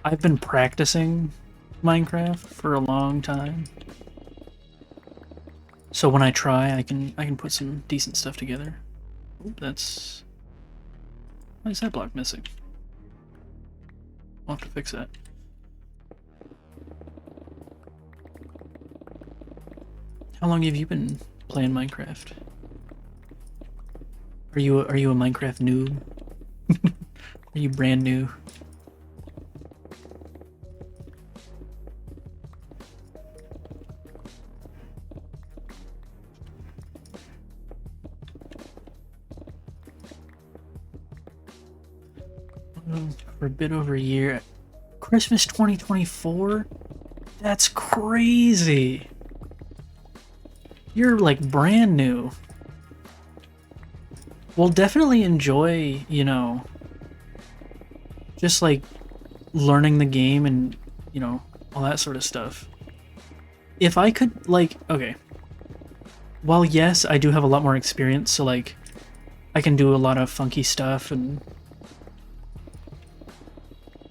Speaker 1: I've been practicing Minecraft for a long time. So when I try, I can put some decent stuff together. Oop, that's... Why is that block missing? I'll have to fix that. How long have you been playing Minecraft? Are you a Minecraft noob? Are you brand new? For a bit over a year. Christmas 2024? That's crazy. You're like brand new. We'll definitely enjoy, you know, just like learning the game and, you know, all that sort of stuff. If I could, like, okay. While yes, I do have a lot more experience, so like, I can do a lot of funky stuff and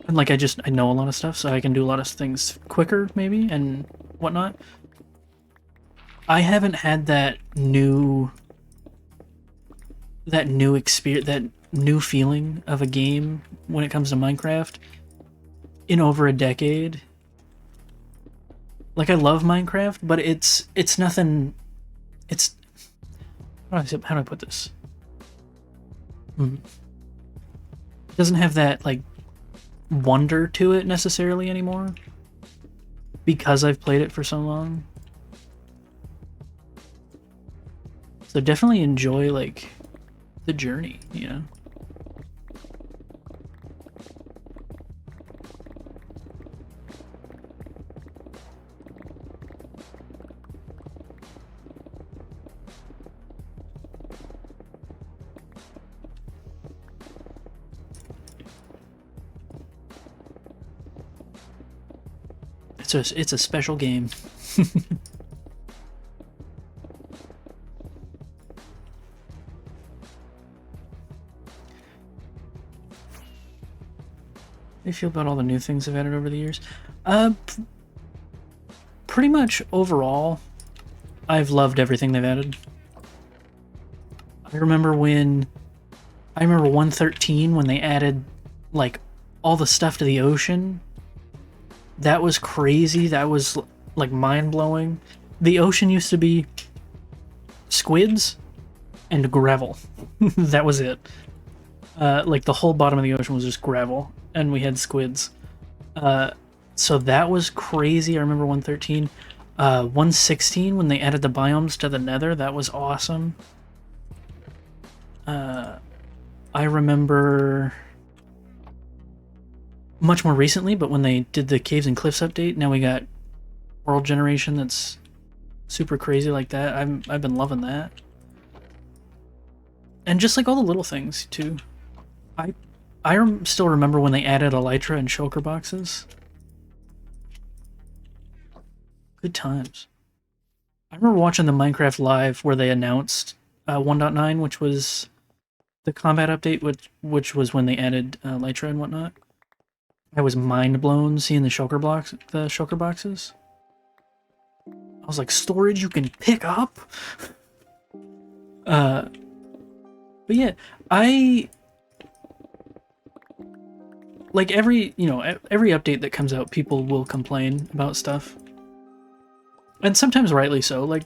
Speaker 1: like I know a lot of stuff, so I can do a lot of things quicker maybe and whatnot. I haven't had that new experience, that new feeling of a game when it comes to Minecraft in over a decade. Like, I love Minecraft, but it's nothing. It's how do I put this? It doesn't have that like wonder to it necessarily anymore because I've played it for so long. So definitely enjoy like the journey, you know. It's a special game. How do you feel about all the new things I've added over the years? Pretty much overall, I've loved everything they've added. I remember 1.13 when they added like all the stuff to the ocean. That was crazy. That was like mind-blowing. The ocean used to be squids and gravel. That was it. Like the whole bottom of the ocean was just gravel, and we had squids. So that was crazy. I remember 1.13. 1.16 when they added the biomes to the Nether. That was awesome. I remember much more recently, but when they did the Caves and Cliffs update, now we got world generation that's super crazy like that. I've been loving that. And just like all the little things too. I still remember when they added elytra and shulker boxes. Good times. I remember watching the Minecraft Live where they announced 1.9, which was the combat update, which was when they added elytra and whatnot. I was mind blown seeing the shulker boxes. I was like, storage you can pick up. But yeah, I like every update that comes out, people will complain about stuff, and sometimes rightly so. Like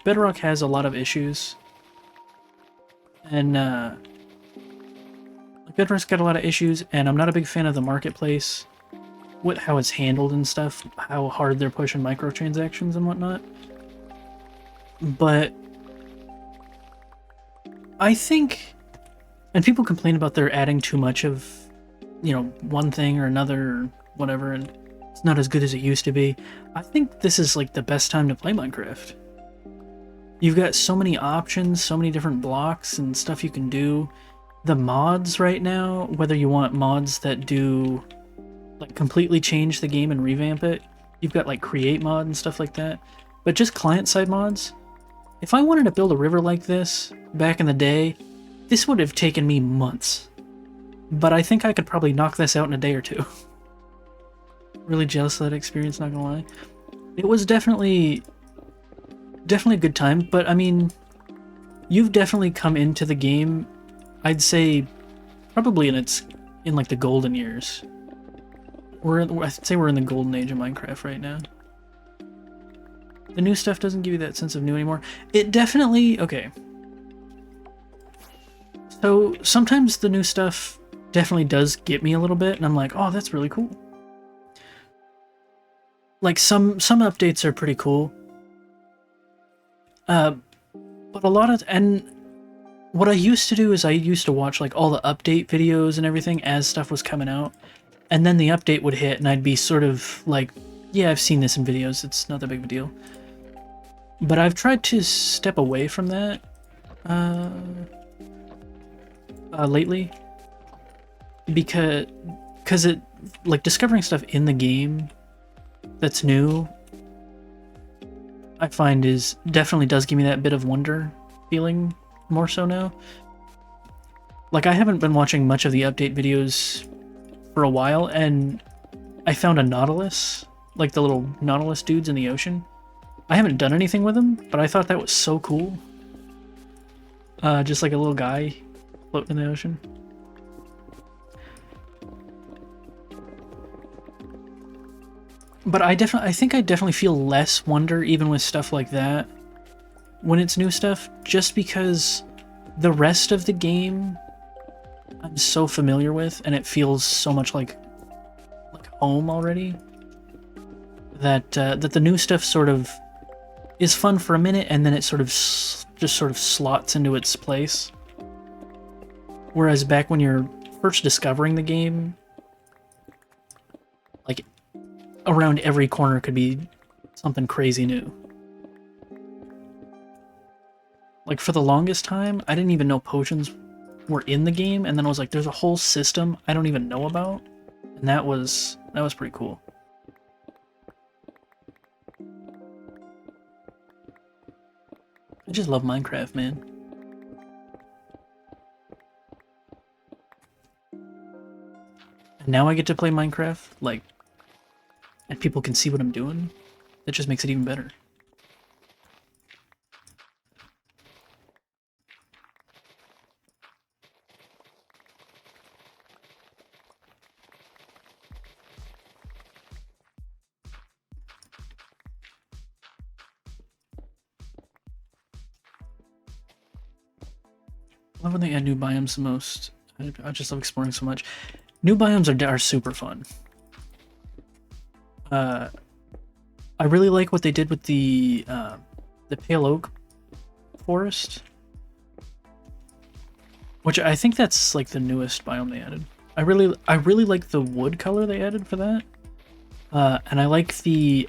Speaker 1: Bedrock has a lot of issues, and Bedrock's got a lot of issues, and I'm not a big fan of the marketplace, how it's handled and stuff, how hard they're pushing microtransactions and whatnot. But I think, and people complain about they're adding too much of, one thing or another or whatever, and it's not as good as it used to be. I think this is like the best time to play Minecraft. You've got so many options, so many different blocks and stuff you can do. The mods right now, whether you want mods that do like completely change the game and revamp it, you've got like create mod and stuff like that. But just client-side mods, if I wanted to build a river like this back in the day, this would have taken me months. But I think I could probably knock this out in a day or two. Really jealous of that experience, not gonna lie. It was definitely a good time, but I mean, you've definitely come into the game, I'd say probably in like the golden years. I'd say we're in the golden age of Minecraft right now. The new stuff doesn't give you that sense of new anymore. It definitely, okay. So sometimes the new stuff definitely does get me a little bit, and I'm like, oh, that's really cool. Like some updates are pretty cool. But a lot of, and what I used to do is I used to watch like all the update videos and everything as stuff was coming out, and then the update would hit and I'd be sort of like, yeah, I've seen this in videos, it's not that big of a deal. But I've tried to step away from that lately, because it, like, discovering stuff in the game that's new, I find is definitely does give me that bit of wonder feeling more so now. Like, I haven't been watching much of the update videos for a while, and I found a Nautilus, like the little Nautilus dudes in the ocean. I haven't done anything with them, but I thought that was so cool. Just like a little guy floating in the ocean. But I think I definitely feel less wonder even with stuff like that when it's new stuff, just because the rest of the game I'm so familiar with, and it feels so much like home already, that that the new stuff sort of is fun for a minute, and then it sort of just sort of slots into its place. Whereas back when you're first discovering the game, like, around every corner could be something crazy new. Like, for the longest time, I didn't even know potions were in the game, and then I was like, there's a whole system I don't even know about, and that was pretty cool. I just love Minecraft, man. And now I get to play Minecraft, like, and people can see what I'm doing. That just makes it even better. I love when they add new biomes the most. I just love exploring so much. New biomes are super fun. I really like what they did with the pale oak forest, which I think that's like the newest biome they added. I really like the wood color they added for that, and I like the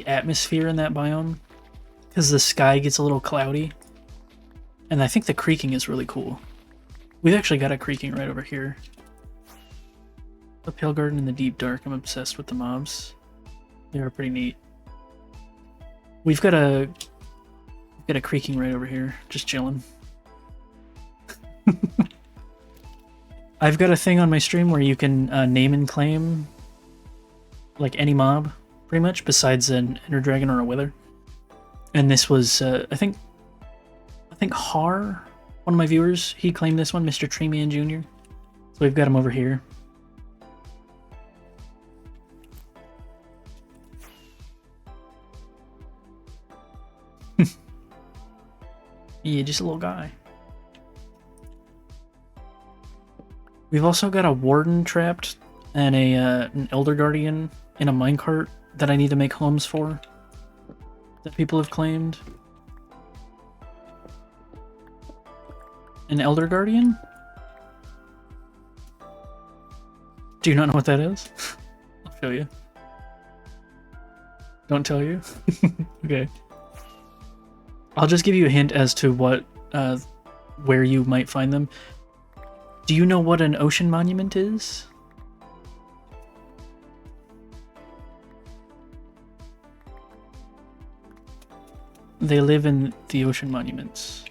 Speaker 1: atmosphere in that biome because the sky gets a little cloudy, and I think the creaking is really cool. We've actually got a creaking right over here. The Pale Garden in the Deep Dark. I'm obsessed with the mobs. They are pretty neat. We've got a creaking right over here, just chilling. I've got a thing on my stream where you can name and claim like any mob, pretty much, besides an Ender Dragon or a Wither. And this was, I think Har, one of my viewers, he claimed this one, Mr. Treeman Jr. So we've got him over here. Yeah, just a little guy. We've also got a Warden trapped and an Elder Guardian in a minecart that I need to make homes for that people have claimed. An Elder Guardian? Do you not know what that is? I'll show you. Don't tell you? Okay. I'll just give you a hint as to what, where you might find them. Do you know what an ocean monument is? They live in the ocean monuments.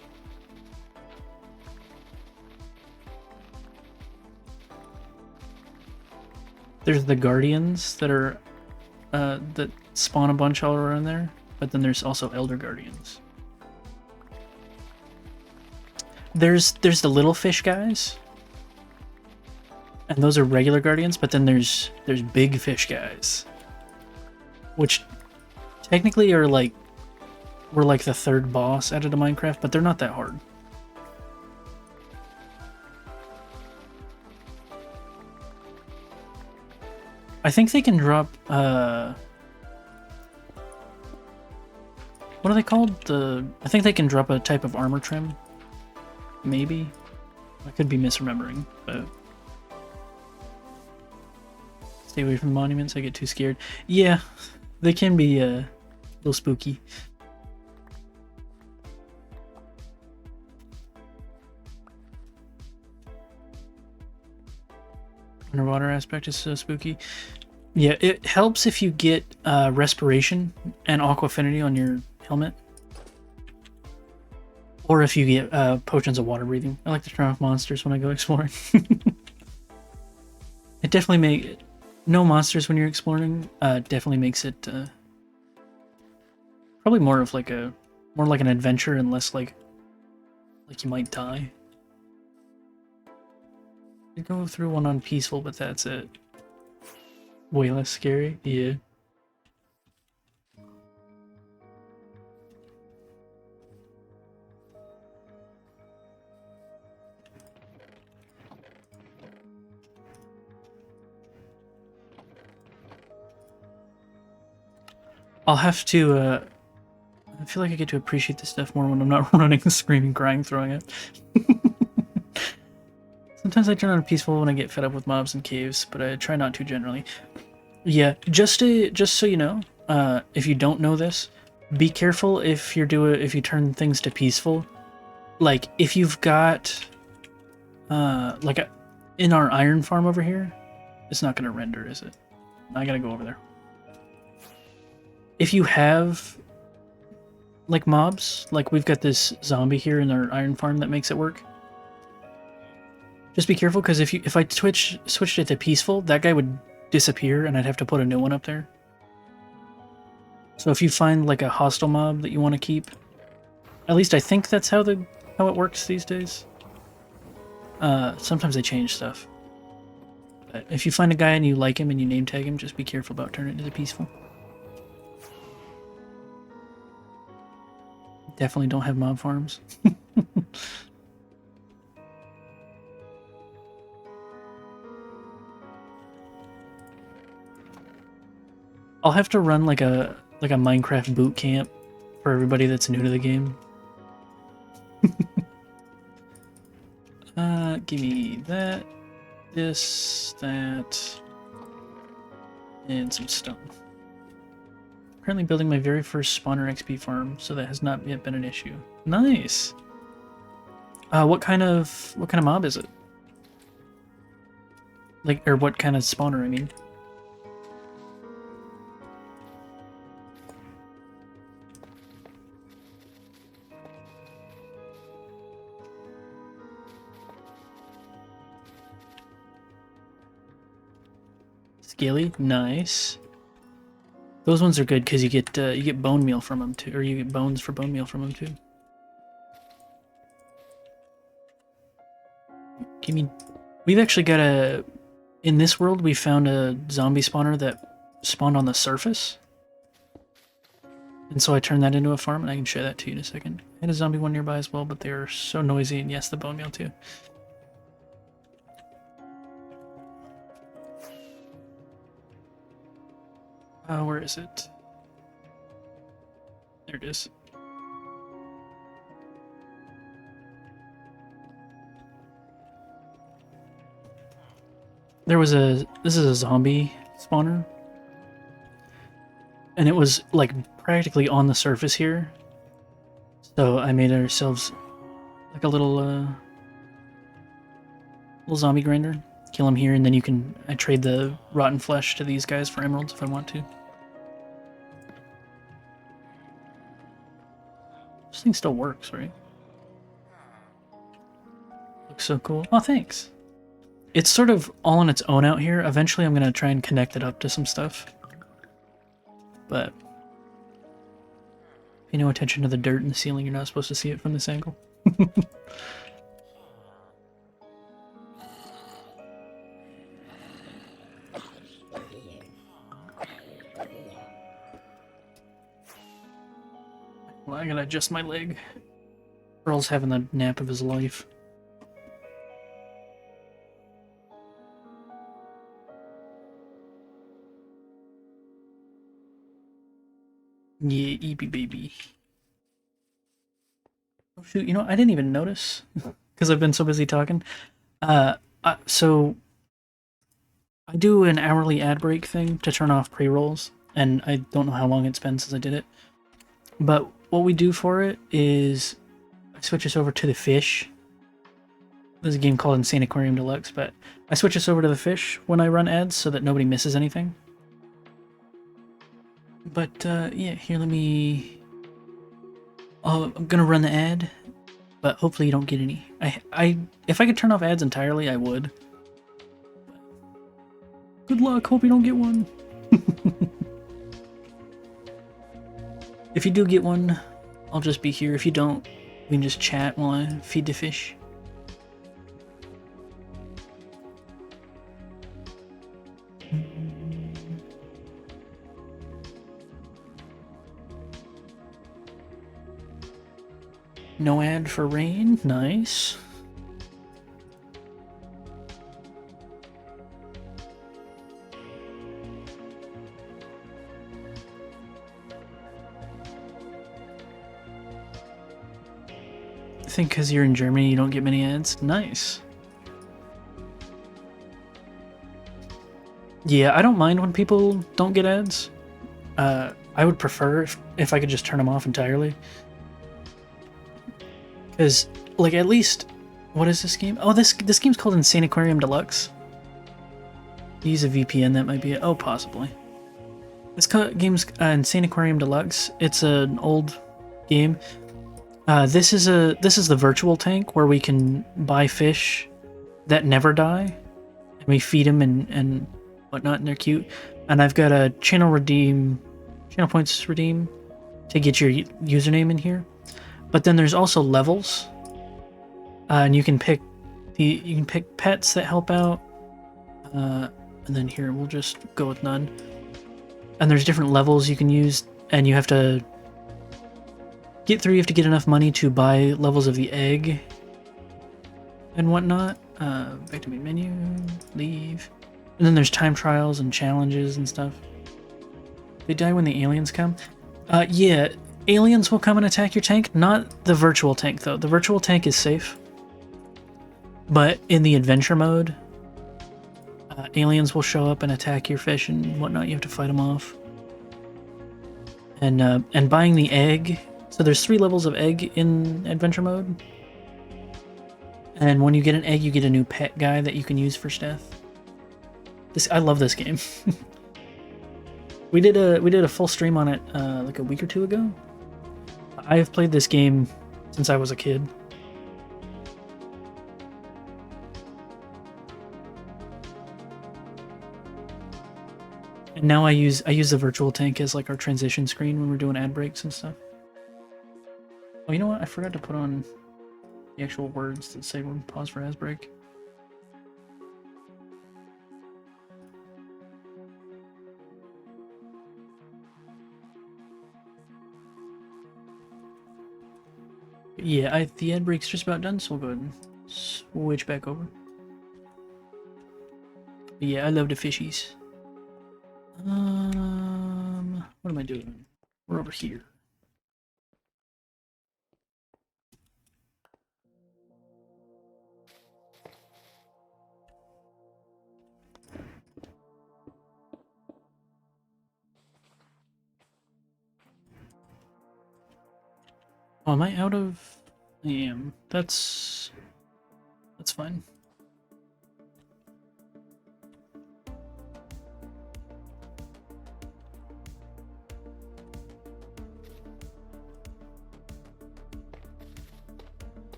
Speaker 1: There's the Guardians that are, that spawn a bunch all around there, but then there's also Elder Guardians. There's the little fish guys, and those are regular guardians, but then there's big fish guys, which technically are like, we're like the third boss added to Minecraft, but they're not that hard. I think they can drop, what are they called? I think they can drop a type of armor trim. Maybe? I could be misremembering, but... Stay away from monuments, I get too scared. Yeah, they can be a little spooky. Underwater aspect is so spooky. Yeah, it helps if you get respiration and aqua affinity on your helmet. Or if you get potions of water breathing. I like to turn off monsters when I go exploring. It definitely no monsters when you're exploring. Definitely makes it probably more like an adventure and less like you might die. You go through one on peaceful, but that's it. Way less scary. Yeah. I'll have to, I feel like I get to appreciate this stuff more when I'm not running, screaming, crying, throwing it. Sometimes I turn on peaceful when I get fed up with mobs and caves, but I try not to generally. Yeah, just so you know, if you don't know this, be careful if you turn things to peaceful. Like if you've got, in our iron farm over here, it's not gonna render, is it? I gotta go over there. If you have like mobs, like we've got this zombie here in our iron farm that makes it work. Just be careful, because if I switched it to peaceful, that guy would disappear and I'd have to put a new one up there. So if you find like a hostile mob that you want to keep, at least I think that's how it works these days. Sometimes they change stuff. But if you find a guy and you like him and you name tag him, just be careful about turning it into peaceful. Definitely don't have mob farms. I'll have to run like a Minecraft boot camp for everybody that's new to the game. Give me that, this, that, and some stone. Currently building my very first spawner XP farm, so that has not yet been an issue. Nice. What kind of mob is it? Like, or what kind of spawner, I mean? Scaly, nice. Those ones are good because you get bone meal from them too, or you get bones for bone meal from them too. We've actually got in this world we found a zombie spawner that spawned on the surface. And so I turned that into a farm, and I can show that to you in a second. I had a zombie one nearby as well, but they were so noisy, and yes, the bone meal too. Where is it? There it is. This is a zombie spawner. And it was like practically on the surface here. So I made ourselves like a little zombie grinder. Kill him here, and then I trade the rotten flesh to these guys for emeralds if I want to. This thing still works, right? Looks so cool. Oh, thanks. It's sort of all on its own out here. Eventually I'm going to try and connect it up to some stuff. But pay no attention to the dirt in the ceiling. You're not supposed to see it from this angle. Well, I gotta adjust my leg. Earl's having the nap of his life. Yeah, EB baby. Oh shoot, you know, I didn't even notice because I've been so busy talking. So I do an hourly ad break thing to turn off pre-rolls, and I don't know how long it's been since I did it. But what we do for it is I switch us over to the fish. There's a game called Insane Aquarium Deluxe, but I switch us over to the fish when I run ads so that nobody misses anything. But yeah, here, let me. Oh, I'm gonna run the ad, but hopefully you don't get any. If I could turn off ads entirely, I would. Good luck. Hope you don't get one. If you do get one, I'll just be here. If you don't, we can just chat while I feed the fish. No ad for rain. Nice. I think because you're in Germany, you don't get many ads. Nice. Yeah, I don't mind when people don't get ads. I would prefer if I could just turn them off entirely. Because, like, at least, what is this game? Oh, this game's called Insane Aquarium Deluxe. Use a VPN, that might be it. Oh, possibly. This game's Insane Aquarium Deluxe. It's an old game. This is the virtual tank where we can buy fish that never die, and we feed them and whatnot, and they're cute. And I've got a channel points redeem to get your username in here. But then there's also levels, and you can pick pets that help out. And then here we'll just go with none. And there's different levels you can use, and you have to get through. You have to get enough money to buy levels of the egg and whatnot. Back to main menu, leave, and then there's time trials and challenges and stuff. They die when the aliens come. Yeah. Aliens will come and attack your tank, not the virtual tank though. The virtual tank is safe. But in the adventure mode, aliens will show up and attack your fish and whatnot. You have to fight them off. And buying the egg. So there's 3 levels of egg in adventure mode. And when you get an egg, you get a new pet guy that you can use for stuff. I love this game. We did a full stream on it like a week or 2 ago. I have played this game since I was a kid. And now I use the virtual tank as like our transition screen when we're doing ad breaks and stuff. Oh, you know what? I forgot to put on the actual words that say when pause for ad break. Yeah, the ad break's just about done, so we'll go ahead and switch back over. But yeah, I love the fishies. What am I doing? We're over here. Oh, am I out of? I am. That's fine.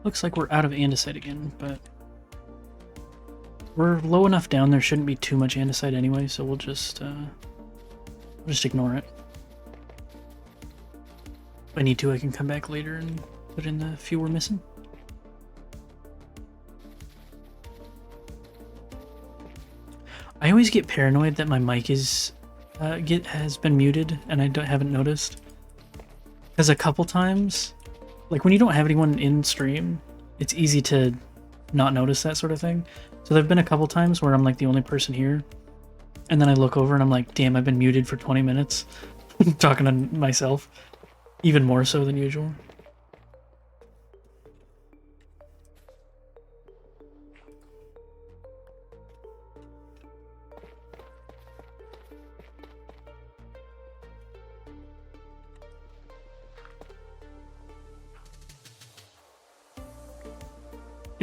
Speaker 1: Looks like we're out of andesite again, but we're low enough down there shouldn't be too much andesite anyway, so we'll just ignore it. If I need to, I can come back later and put in the few we're missing. I always get paranoid that my mic has been muted and I haven't noticed. Because a couple times, like when you don't have anyone in stream, it's easy to not notice that sort of thing. So there've been a couple times where I'm like the only person here, and then I look over and I'm like, damn, I've been muted for 20 minutes talking to myself, even more so than usual.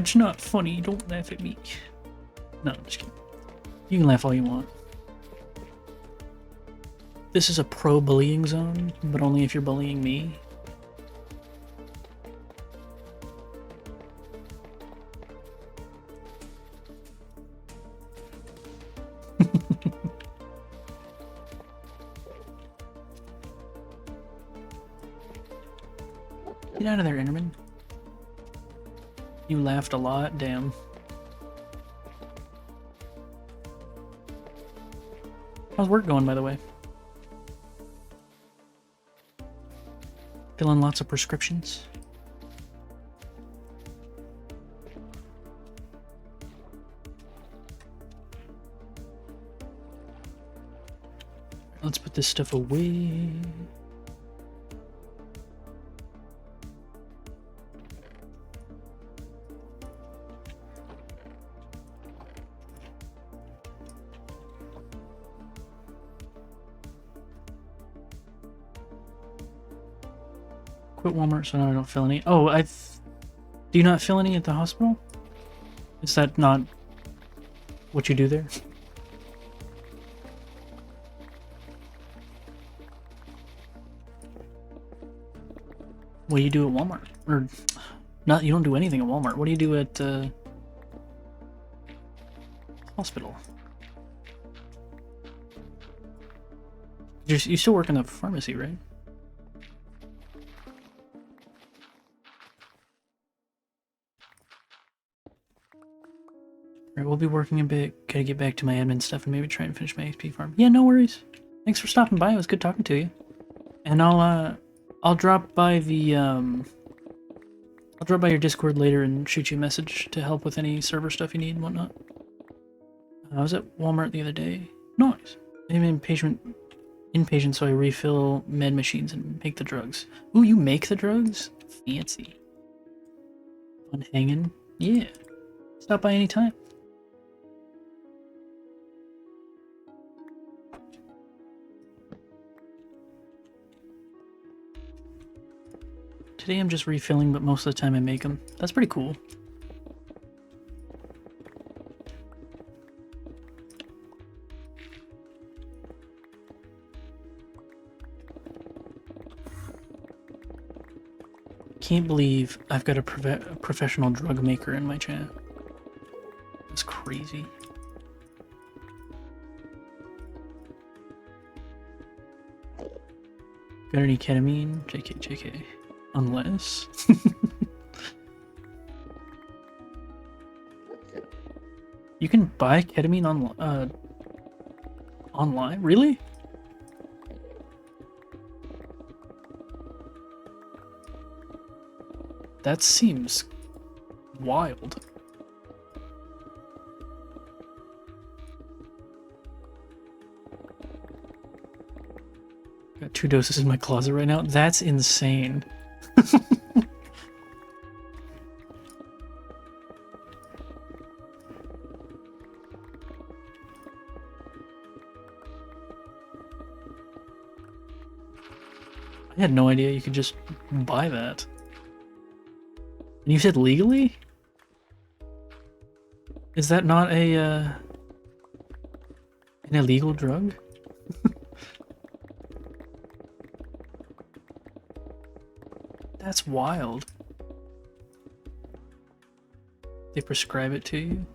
Speaker 1: It's not funny. Don't laugh at me. No, I'm just kidding. You can laugh all you want. This is a pro-bullying zone, but only if you're bullying me. Get out of there, Enderman. You laughed a lot, damn. How's work going, by the way? Filling lots of prescriptions? Let's put this stuff away. Quit Walmart so I don't fill any. Oh, do you not fill any at the hospital? Is that not what you do there? What do you do at Walmart? Or not? You don't do anything at Walmart. What do you do at hospital? You still work in the pharmacy, right? Alright, we'll be working a bit. Gotta get back to my admin stuff and maybe try and finish my XP farm. Yeah, no worries. Thanks for stopping by. It was good talking to you. And I'll drop by the I'll drop by your Discord later and shoot you a message to help with any server stuff you need and whatnot. I was at Walmart the other day. Nice. I'm inpatient, so I refill med machines and make the drugs. Ooh, you make the drugs? Fancy. Fun hanging. Yeah. Stop by anytime. Today I'm just refilling, but most of the time I make them. That's pretty cool. Can't believe I've got a professional drug maker in my chat. That's crazy. Got any ketamine? JK. Unless... You can buy ketamine online? Really? That seems wild. Got 2 doses in my closet right now. That's insane. I had no idea you could just buy that. And you said legally? Is that not a an illegal drug? That's wild. They prescribe it to you?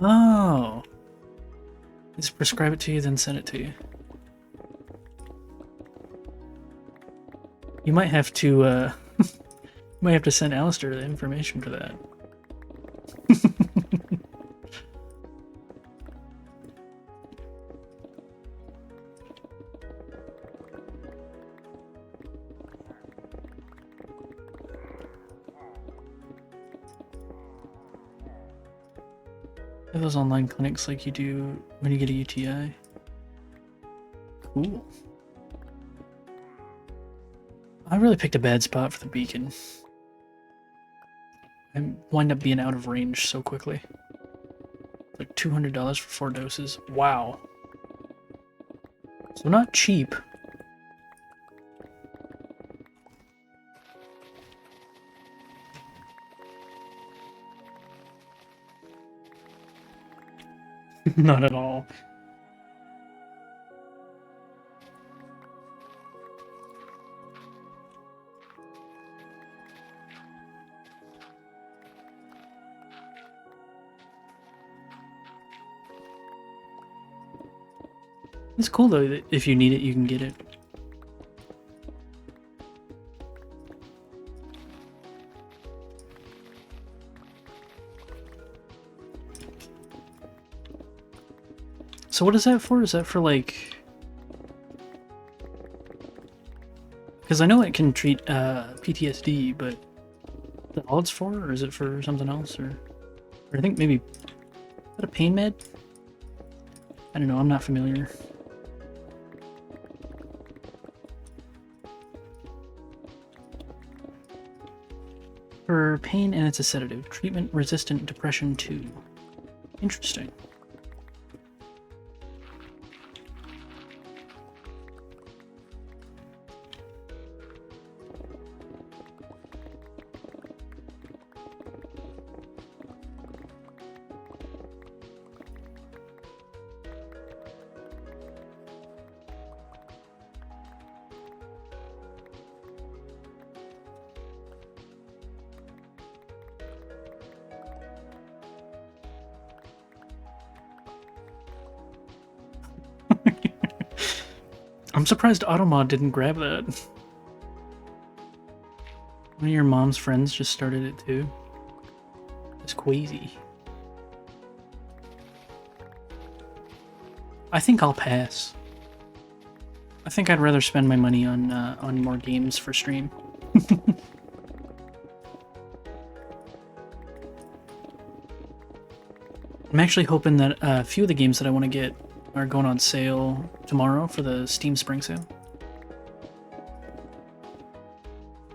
Speaker 1: Oh. They just prescribe it to you, then send it to you. You might have to, you might have to send Alistair the information for that. Have those online clinics like you do when you get a UTI. Cool. I really picked a bad spot for the beacon. I wind up being out of range so quickly. Like $200 for 4 doses. Wow. So not cheap. Not at all. It's cool though that if you need it, you can get it. So what is that for? Is that for like... Because I know it can treat PTSD, but is that all it's for? Or is it for something else? Or I think maybe... Is that a pain med? I don't know, I'm not familiar. For pain, and it's a sedative. Treatment-resistant depression 2. Interesting. I'm surprised Automod didn't grab that. One of your mom's friends just started it too. It's crazy. I think I'll pass. I think I'd rather spend my money on more games for stream. I'm actually hoping that a few of the games that I want to get are going on sale tomorrow for the Steam Spring Sale.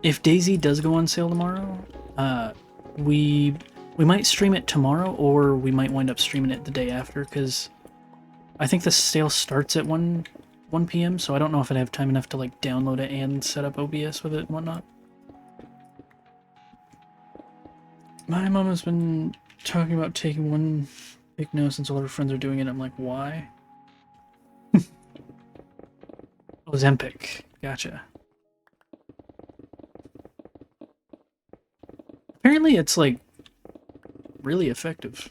Speaker 1: If DayZ does go on sale tomorrow, we might stream it tomorrow, or we might wind up streaming it the day after, because I think the sale starts at 1 p.m., so I don't know if I'd have time enough to like download it and set up OBS with it and whatnot. My mom has been talking about taking one big no since all her friends are doing it. I'm like, why? Oh, Zempic. Gotcha. Apparently it's like really effective.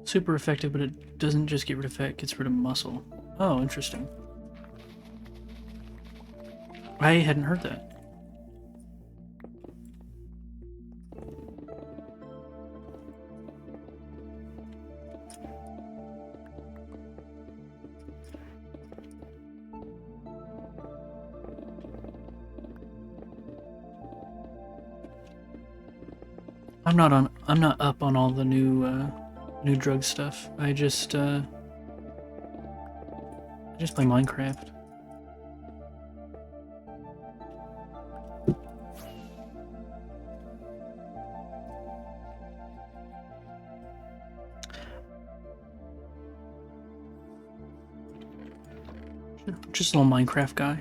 Speaker 1: Super effective, but it doesn't just get rid of fat, it gets rid of muscle. Oh, interesting. I hadn't heard that. I'm not up on all the new drug stuff. I just play Minecraft. Just a little Minecraft guy.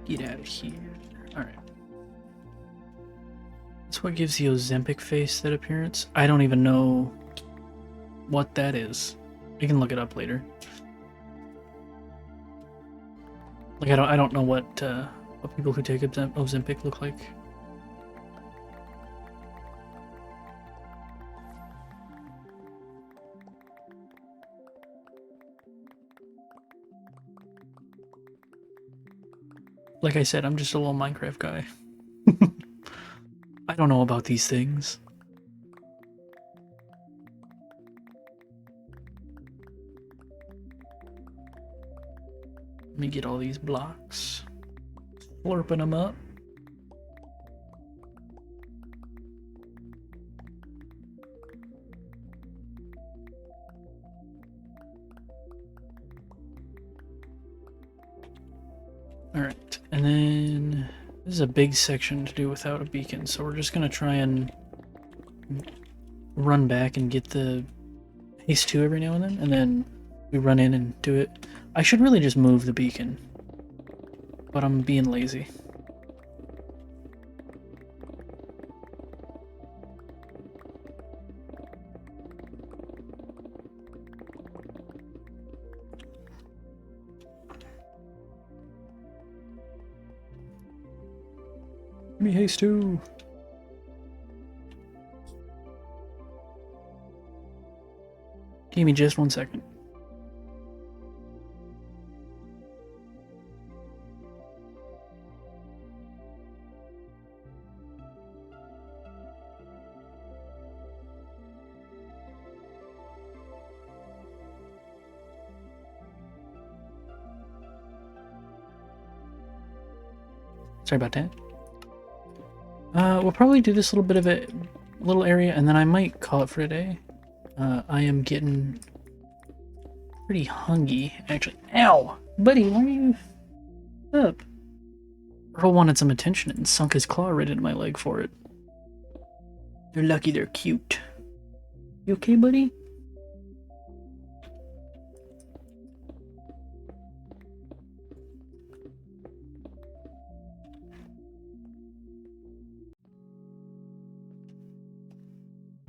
Speaker 1: Get out of here. Alright. That's what gives the Ozempic face that appearance. I don't even know what that is. We can look it up later. Like I don't know what people who take Ozempic look like. Like I said, I'm just a little Minecraft guy. I don't know about these things. Let me get all these blocks. Slurping them up. Alright, and then this is a big section to do without a beacon, so we're just gonna try and run back and get the haste 2 every now and then we run in and do it. I should really just move the beacon, but I'm being lazy. Give me haste 2. Give me just 1 second. Sorry about that. We'll probably do this little bit of a little area, and then I might call it for today. I am getting pretty hungry, actually. Ow! Buddy, why are you up? Earl wanted some attention and sunk his claw right into my leg for it. They're lucky they're cute. You okay, buddy?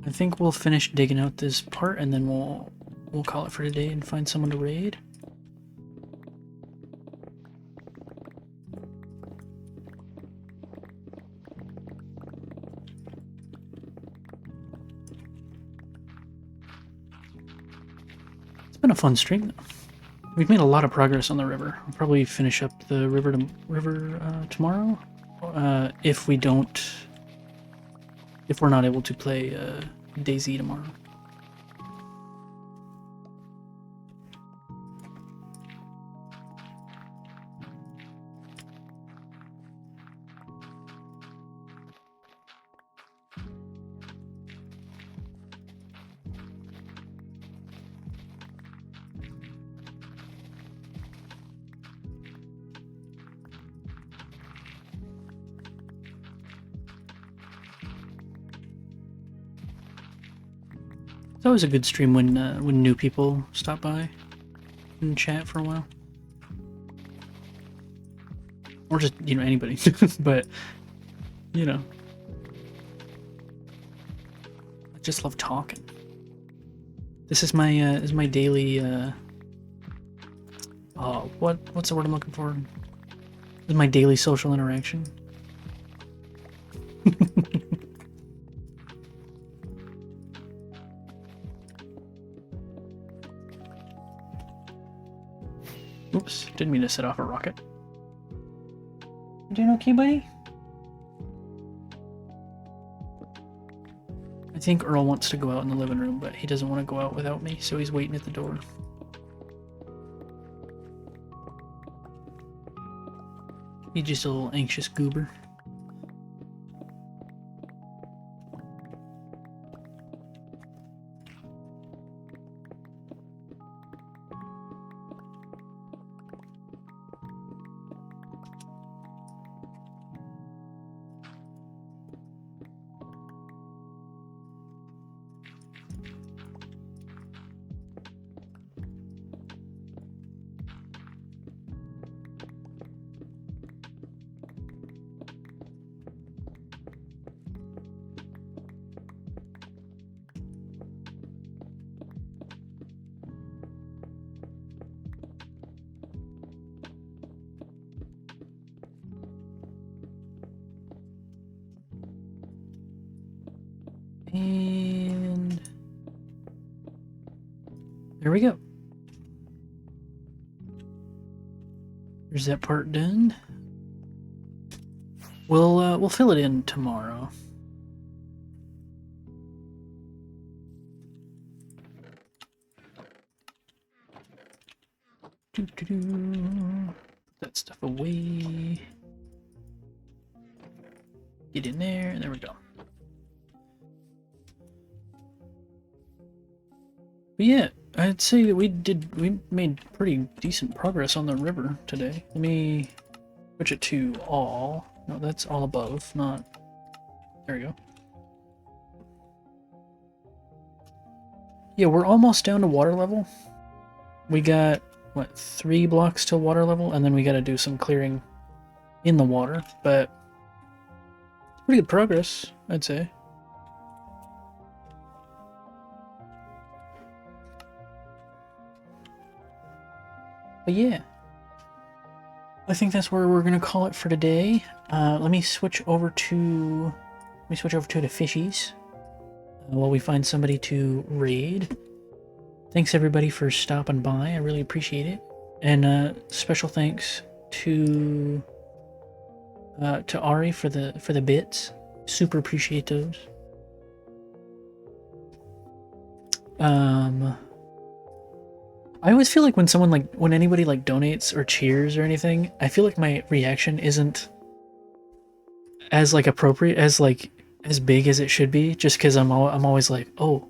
Speaker 1: I think we'll finish digging out this part and then we'll call it for today and find someone to raid. It's been a fun stream though. We've made a lot of progress on the river. We'll probably finish up the river tomorrow. If we're not able to play DayZ tomorrow. It's always a good stream when new people stop by and chat for a while, or just anybody. But I just love talking. This is my daily what's the word I'm looking for? This is my daily social interaction. Oops, didn't mean to set off a rocket. You doing okay, buddy? I think Earl wants to go out in the living room, but he doesn't want to go out without me, so he's waiting at the door. He's just a little anxious goober. And there we go. There's that part done. We'll fill it in tomorrow. Put that stuff away. Get in there, and there we go. But yeah, I'd say that we made pretty decent progress on the river today. Let me Switch it to all. No, that's all above, not... There we go. Yeah, we're almost down to water level. We got, what, 3 blocks till water level, and then we gotta do some clearing in the water, but pretty good progress, I'd say. But yeah, I think that's where we're gonna call it for today. Let me switch over to the fishies while we find somebody to raid. Thanks everybody for stopping by. I really appreciate it, and special thanks to Ari for the bits. Super appreciate those. I always feel like when anybody like donates or cheers or anything, I feel like my reaction isn't as like appropriate as like as big as it should be, just because I'm always like, oh,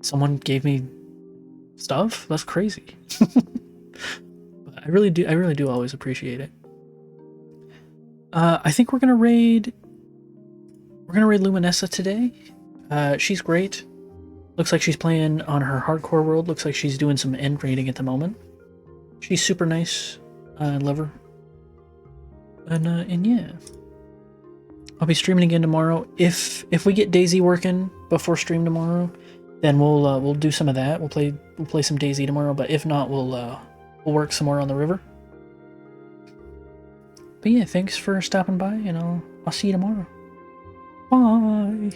Speaker 1: someone gave me stuff. That's crazy. But I really do always appreciate it. I think we're gonna raid Luminessa today. She's great. Looks like she's playing on her hardcore world. Looks like she's doing some end raiding at the moment. She's super nice. I love her. And yeah. I'll be streaming again tomorrow. If we get Daisy working before stream tomorrow, then we'll do some of that. We'll play some Daisy tomorrow, but if not, we'll work somewhere on the river. But yeah, thanks for stopping by, and I'll see you tomorrow. Bye.